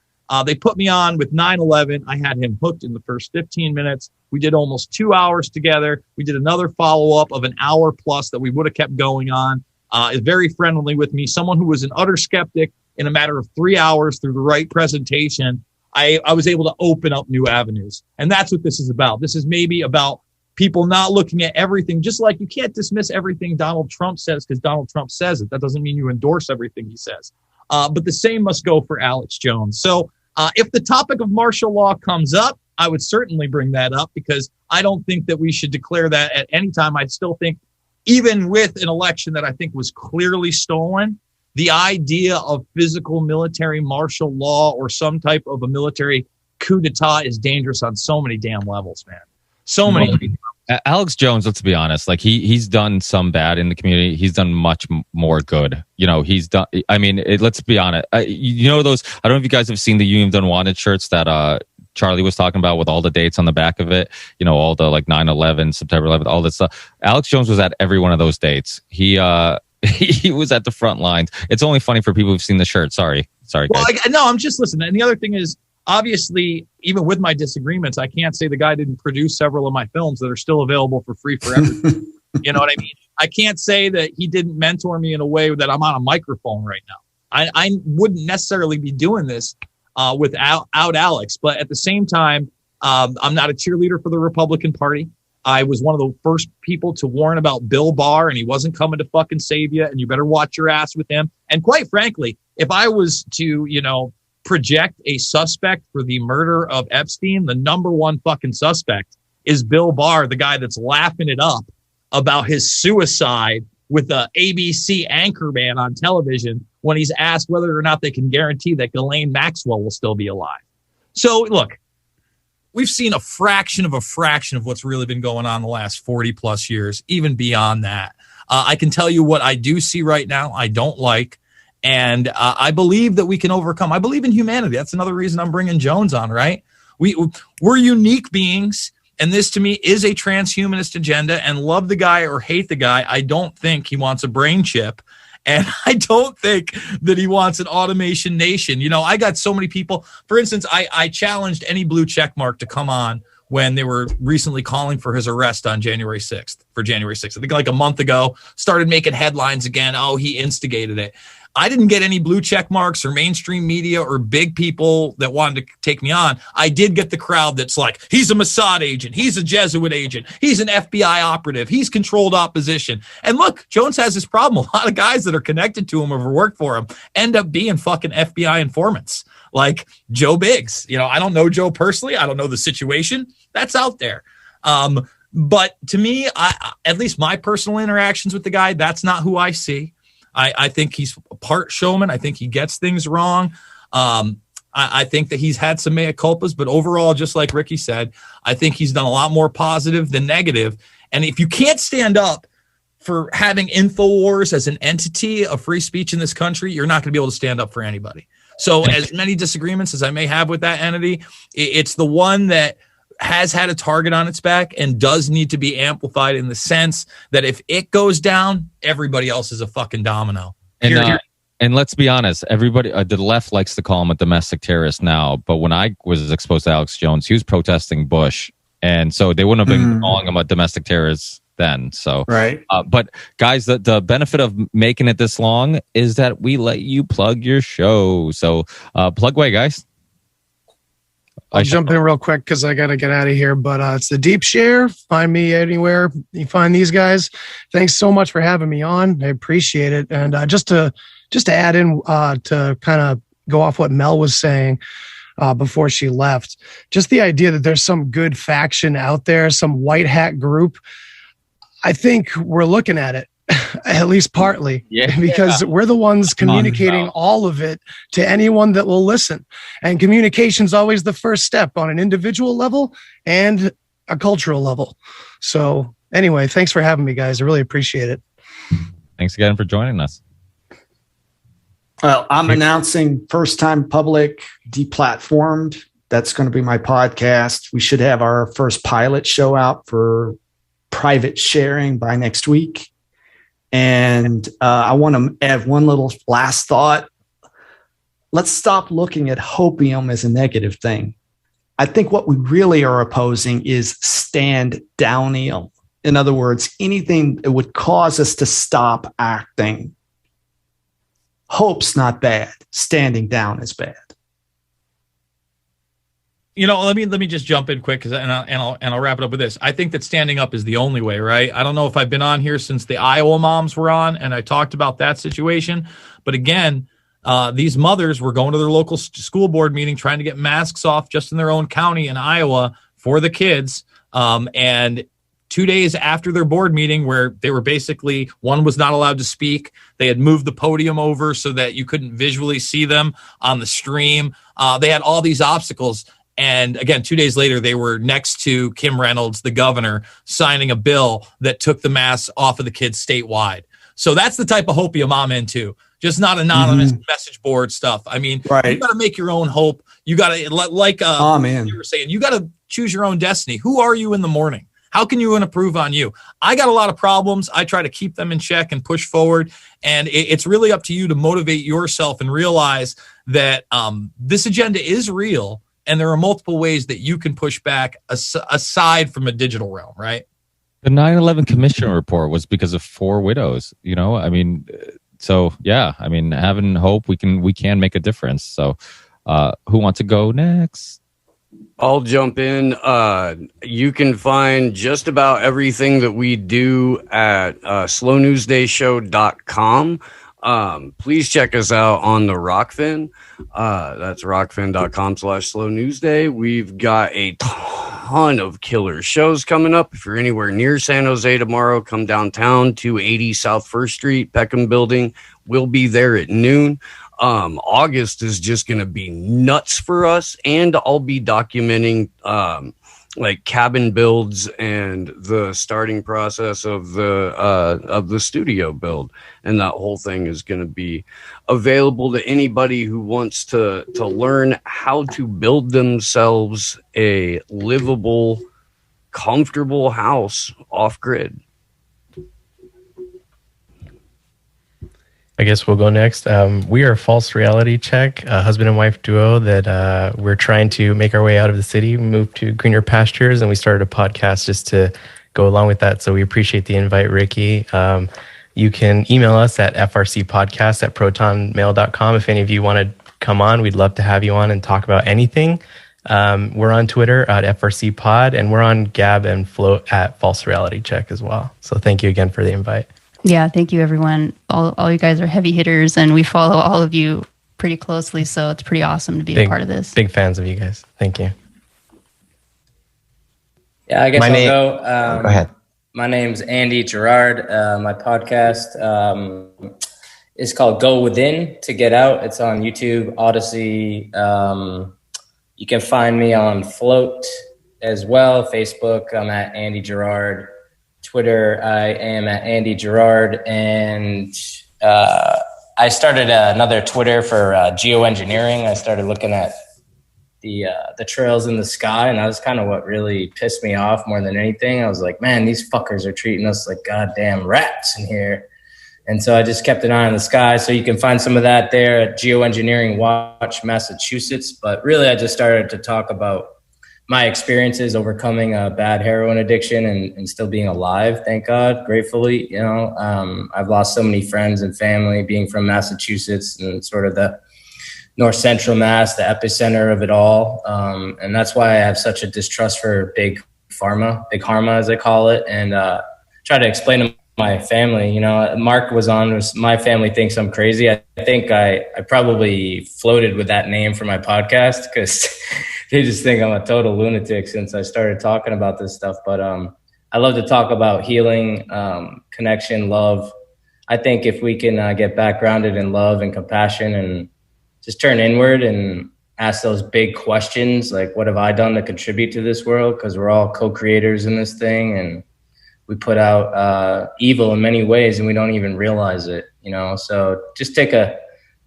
They put me on with 9/11. I had him hooked in the first 15 minutes. We did almost 2 hours together. We did another follow-up of an hour plus that we would have kept going on. Is very friendly with me. Someone who was an utter skeptic. In a matter of 3 hours through the right presentation, I was able to open up new avenues. And that's what this is about. This is maybe about people not looking at everything, just like you can't dismiss everything Donald Trump says because Donald Trump says it. That doesn't mean you endorse everything he says. But the same must go for Alex Jones. So if the topic of martial law comes up, I would certainly bring that up because I don't think that we should declare that at any time. I still think, even with an election that I think was clearly stolen, the idea of physical military martial law or some type of a military coup d'etat is dangerous on so many damn levels, man. So many. Alex Jones, let's be honest, like he's done some bad in the community. He's done much more good. He's done. I mean, let's be honest. Those. I don't know if you guys have seen the Union of Unwanted shirts that Charlie was talking about with all the dates on the back of it. All the like 9/11, September 11th, all this stuff. Alex Jones was at every one of those dates. He was at the front lines. It's only funny for people who've seen the shirt. Sorry, guys. Well, I'm just listening. And the other thing is, obviously, even with my disagreements, I can't say the guy didn't produce several of my films that are still available for free for everyone. You know what I mean? I can't say that he didn't mentor me in a way that I'm on a microphone right now. I wouldn't necessarily be doing this without Alex. But at the same time, I'm not a cheerleader for the Republican Party. I was one of the first people to warn about Bill Barr, and he wasn't coming to fucking save you, and you better watch your ass with him. And quite frankly, if I was to, project a suspect for the murder of Epstein, the number one fucking suspect is Bill Barr, the guy that's laughing it up about his suicide with a ABC anchorman on television when he's asked whether or not they can guarantee that Ghislaine Maxwell will still be alive. So look, we've seen a fraction of what's really been going on the last 40 plus years, even beyond that. I can tell you what I do see right now I don't like. And I believe that we can overcome. I believe in humanity. That's another reason I'm bringing Jones on, right? We're unique beings. And this to me is a transhumanist agenda, and love the guy or hate the guy. I don't think he wants a brain chip. And I don't think that he wants an automation nation. I got so many people. For instance, I challenged any blue check mark to come on when they were recently calling for his arrest on January 6th, for January 6th. I think like a month ago, started making headlines again. Oh, he instigated it. I didn't get any blue check marks or mainstream media or big people that wanted to take me on. I did get the crowd that's like, he's a Mossad agent. He's a Jesuit agent. He's an FBI operative. He's controlled opposition. And look, Jones has this problem. A lot of guys that are connected to him or work for him end up being fucking FBI informants. Like Joe Biggs. I don't know Joe personally. I don't know the situation. That's out there. But to me, at least my personal interactions with the guy, that's not who I see. I think he's a part showman. I think he gets things wrong. I think that he's had some mea culpas, but overall, just like Ricky said, I think he's done a lot more positive than negative. And if you can't stand up for having InfoWars as an entity of free speech in this country, you're not going to be able to stand up for anybody. So as many disagreements as I may have with that entity, it's the one that has had a target on its back and does need to be amplified in the sense that if it goes down, everybody else is a fucking domino. And let's be honest, everybody, the left likes to call him a domestic terrorist now. But when I was exposed to Alex Jones, he was protesting Bush. And so they wouldn't have been calling him a domestic terrorist then. So, right. But guys, the benefit of making it this long is that we let you plug your show. So plug away, guys. I'll jump in real quick because I got to get out of here. But it's the Deep Share. Find me anywhere you find these guys. Thanks so much for having me on. I appreciate it. And just to add in to kind of go off what Mel was saying before she left, just the idea that there's some good faction out there, some white hat group. I think we're looking at it. at least partly, Yeah. because we're the ones communicating all of it to anyone that will listen. And communication is always the first step on an individual level and a cultural level. So anyway, thanks for having me, guys. I really appreciate it. Thanks again for joining us. Well, I'm announcing first time public deplatformed. That's going to be my podcast. We should have our first pilot show out for private sharing by next week. And I want to add one little last thought. Let's stop looking at hopium as a negative thing. I think what we really are opposing is stand downium. In other words, anything that would cause us to stop acting. Hope's not bad. Standing down is bad. You know, let me just jump in quick, and I'll wrap it up with this. I think that standing up is the only way, right? I don't know if I've been on here since the Iowa moms were on, and I talked about that situation. But again, these mothers were going to their local school board meeting, trying to get masks off just in their own county in Iowa for the kids. And 2 days after their board meeting, where they were basically, one was not allowed to speak. They had moved the podium over so that you couldn't visually see them on the stream. They had all these obstacles. And again, 2 days later, they were next to Kim Reynolds, the governor, signing a bill that took the masks off of the kids statewide. So that's the type of hopium I'm into. Just not anonymous message board stuff. I mean, you got to make your own hope. You got to, like you were saying, you got to choose your own destiny. Who are you in the morning? How can you improve on you? I got a lot of problems. I try to keep them in check and push forward. And it's really up to you to motivate yourself and realize that this agenda is real. And there are multiple ways that you can push back aside from a digital realm, right? The 9/11 Commission report was because of 4 widows. You know, I mean, so yeah, I mean, having hope, we can make a difference. So, who wants to go next? I'll jump in. You can find just about everything that we do at slownewsdayshow.com. Please check us out on the Rockfin. That's rockfin.com/slownewsday. We've got a ton of killer shows coming up. If you're anywhere near San Jose tomorrow, come downtown, 280 South 1st Street, Peckham Building. We'll be there at noon. August is just going to be nuts for us, and I'll be documenting like cabin builds and the starting process of the studio build, and that whole thing is going to be available to anybody who wants to learn how to build themselves a livable, comfortable house off grid. I guess we'll go next. We are False Reality Check, a husband and wife duo that we're trying to make our way out of the city, move to greener pastures, and we started a podcast just to go along with that. So we appreciate the invite, Ricky. You can email us at frcpodcast@protonmail.com. If any of you want to come on, we'd love to have you on and talk about anything. We're on Twitter at FRCPod, and we're on Gab and Float at False Reality Check as well. So thank you again for the invite. Yeah, thank you, everyone. All you guys are heavy hitters, and we follow all of you pretty closely, so it's pretty awesome to be a part of this. Big fans of you guys. Thank you. Yeah, I guess I'll go. Go ahead. My name's Andy Gerard. My podcast is called Go Within to Get Out. It's on YouTube, Odyssey. You can find me on Float as well, Facebook. I'm at Andy Gerard. Twitter, I am at Andy Gerard, and I started another Twitter for geoengineering. I started looking at the trails in the sky, and that was kind of what really pissed me off more than anything. I was like, man, these fuckers are treating us like goddamn rats in here. And so I just kept an eye on the sky. So you can find some of that there at Geoengineering Watch Massachusetts. But really, I just started to talk about my experiences overcoming a bad heroin addiction and still being alive, thank God, gratefully. You know, I've lost so many friends and family being from Massachusetts and sort of the north central Mass, the epicenter of it all. And that's why I have such a distrust for big pharma as I call it, and try to explain to my family. You know, Mark was my family thinks I'm crazy. I think I probably floated with that name for my podcast because they just think I'm a total lunatic since I started talking about this stuff. But I love to talk about healing, connection, love, I think if we can get back grounded in love and compassion and just turn inward and ask those big questions, like what have I done to contribute to this world? Because we're all co-creators in this thing, and we put out evil in many ways and we don't even realize it, you know? So just take a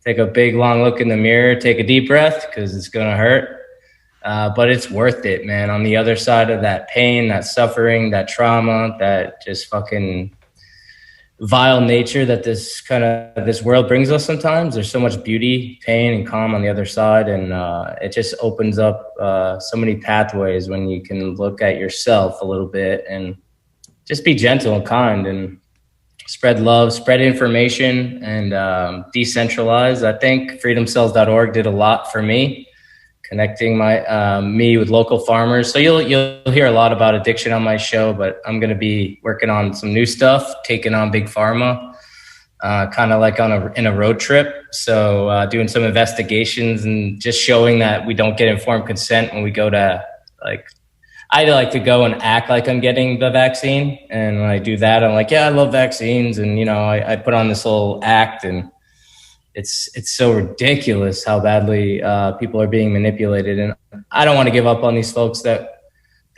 big, long look in the mirror, take a deep breath, because it's going to hurt. But it's worth it, man. On the other side of that pain, that suffering, that trauma, that just fucking vile nature that this world brings us sometimes, there's so much beauty, pain, and calm on the other side. And it just opens up so many pathways when you can look at yourself a little bit and just be gentle and kind and spread love, spread information, and decentralize. I think freedomcells.org did a lot for me, connecting me with local farmers. So you'll hear a lot about addiction on my show, but I'm going to be working on some new stuff, taking on big pharma, kind of like in a road trip. So doing some investigations and just showing that we don't get informed consent when we go to, like, I like to go and act like I'm getting the vaccine. And when I do that, I'm like, yeah, I love vaccines. And, you know, I put on this little act, and it's so ridiculous how badly people are being manipulated. And I don't want to give up on these folks that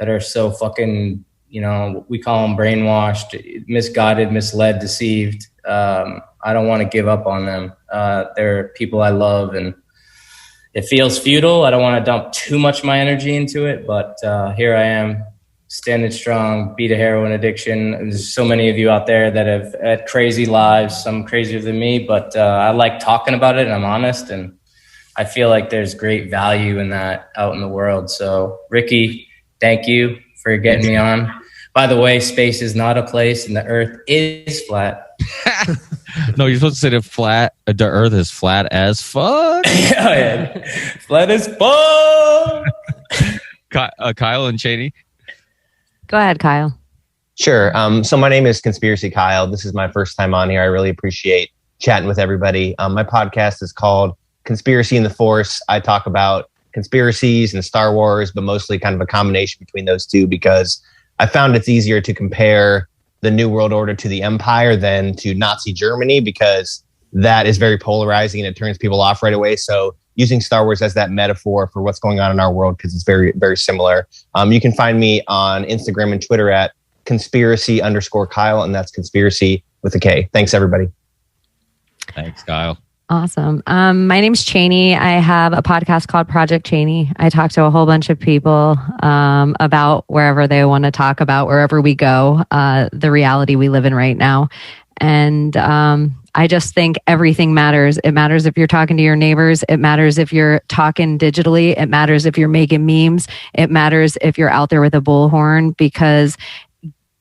are so fucking, you know, we call them brainwashed, misguided, misled, deceived. I don't want to give up on them. They're people I love, and it feels futile. I don't want to dump too much of my energy into it, but here I am, standing strong, beat a heroin addiction. There's so many of you out there that have had crazy lives, some crazier than me, but I like talking about it, and I'm honest, and I feel like there's great value in that out in the world. So, Ricky, thank you for getting me on. By the way, space is not a place, and the earth is flat. No, you're supposed to say the earth is flat as fuck. Yeah, flat as fuck. Kyle and Chaney. Go ahead, Kyle. Sure. So my name is Conspiracy Kyle. This is my first time on here. I really appreciate chatting with everybody. My podcast is called Conspiracy in the Force. I talk about conspiracies and Star Wars, but mostly kind of a combination between those two, because I found it's easier to compare the New World Order to the Empire than to Nazi Germany, because that is very polarizing and it turns people off right away. So using Star Wars as that metaphor for what's going on in our world, because it's very, very similar. You can find me on Instagram and Twitter at conspiracy_Kyle, and that's conspiracy with a K. Thanks, everybody. Thanks, Kyle. Awesome. My name's Chaney. I have a podcast called Project Chaney. I talk to a whole bunch of people about wherever they want to talk about, wherever we go, the reality we live in right now. And I just think everything matters. It matters if you're talking to your neighbors. It matters if you're talking digitally. It matters if you're making memes. It matters if you're out there with a bullhorn, because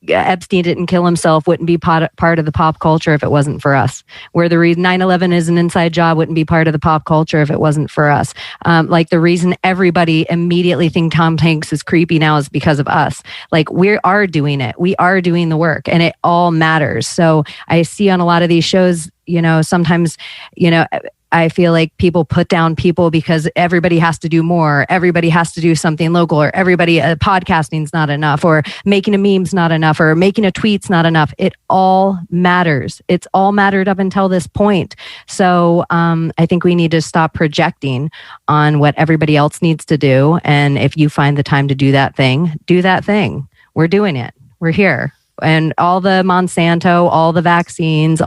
Epstein didn't kill himself, wouldn't be part of the pop culture if it wasn't for us. Where the reason 9/11 is an inside job wouldn't be part of the pop culture if it wasn't for us. Like the reason everybody immediately think Tom Hanks is creepy now is because of us. Like we are doing it. We are doing the work, and it all matters. So I see on a lot of these shows, you know, sometimes, you know, I feel like people put down people because everybody has to do more. Everybody has to do something local, or everybody podcasting's not enough, or making a meme's not enough, or making a tweet's not enough. It all matters. It's all mattered up until this point. So I think we need to stop projecting on what everybody else needs to do. And if you find the time to do that thing, do that thing. We're doing it. We're here. And all the Monsanto, all the vaccines,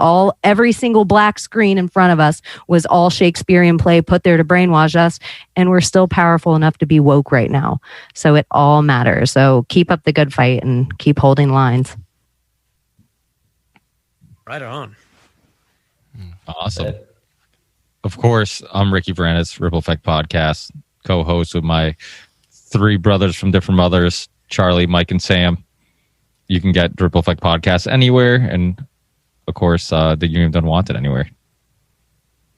every single black screen in front of us was all Shakespearean play put there to brainwash us. And we're still powerful enough to be woke right now. So it all matters. So keep up the good fight and keep holding lines. Right on. Awesome. Of course, I'm Ricky Varandas, Ripple Effect Podcast, co-host with my three brothers from different mothers, Charlie, Mike, and Sam. You can get Ripple Effect Podcast anywhere, and of course, the Union of Unwanted anywhere.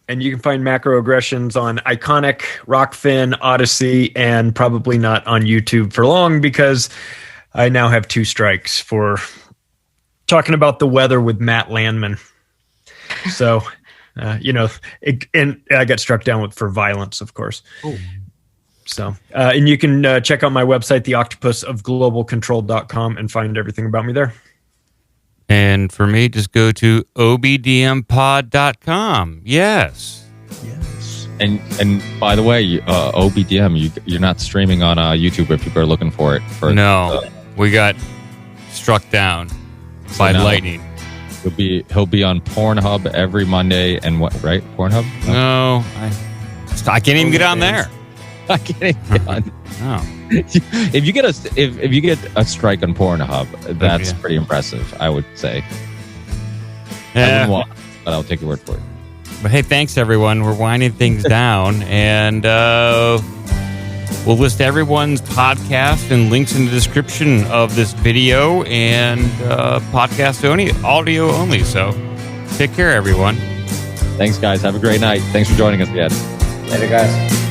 And you can find Macroaggressions on Iconic, Rockfin, Odyssey, and probably not on YouTube for long, because I now have 2 strikes for talking about the weather with Matt Landman. So, you know, and I got struck down for violence, of course. Oh. So, and you can check out my website, theoctopusofglobalcontrol.com, and find everything about me there. And for me, just go to obdmpod.com. Yes. And by the way, OBDM, you're not streaming on YouTube if people are looking for it. We got struck down by lightning. He'll be on Pornhub every Monday and what? Right, Pornhub? No, I can't even get on there. I can't even get on. No. If you get a strike on Pornhub, that's pretty impressive, I would say. Yeah. I wouldn't want, but I'll take your word for it. But hey, thanks everyone. We're winding things down, and we'll list everyone's podcast and links in the description of this video and podcast only, audio only. So take care, everyone. Thanks, guys. Have a great night. Thanks for joining us again. Later, guys.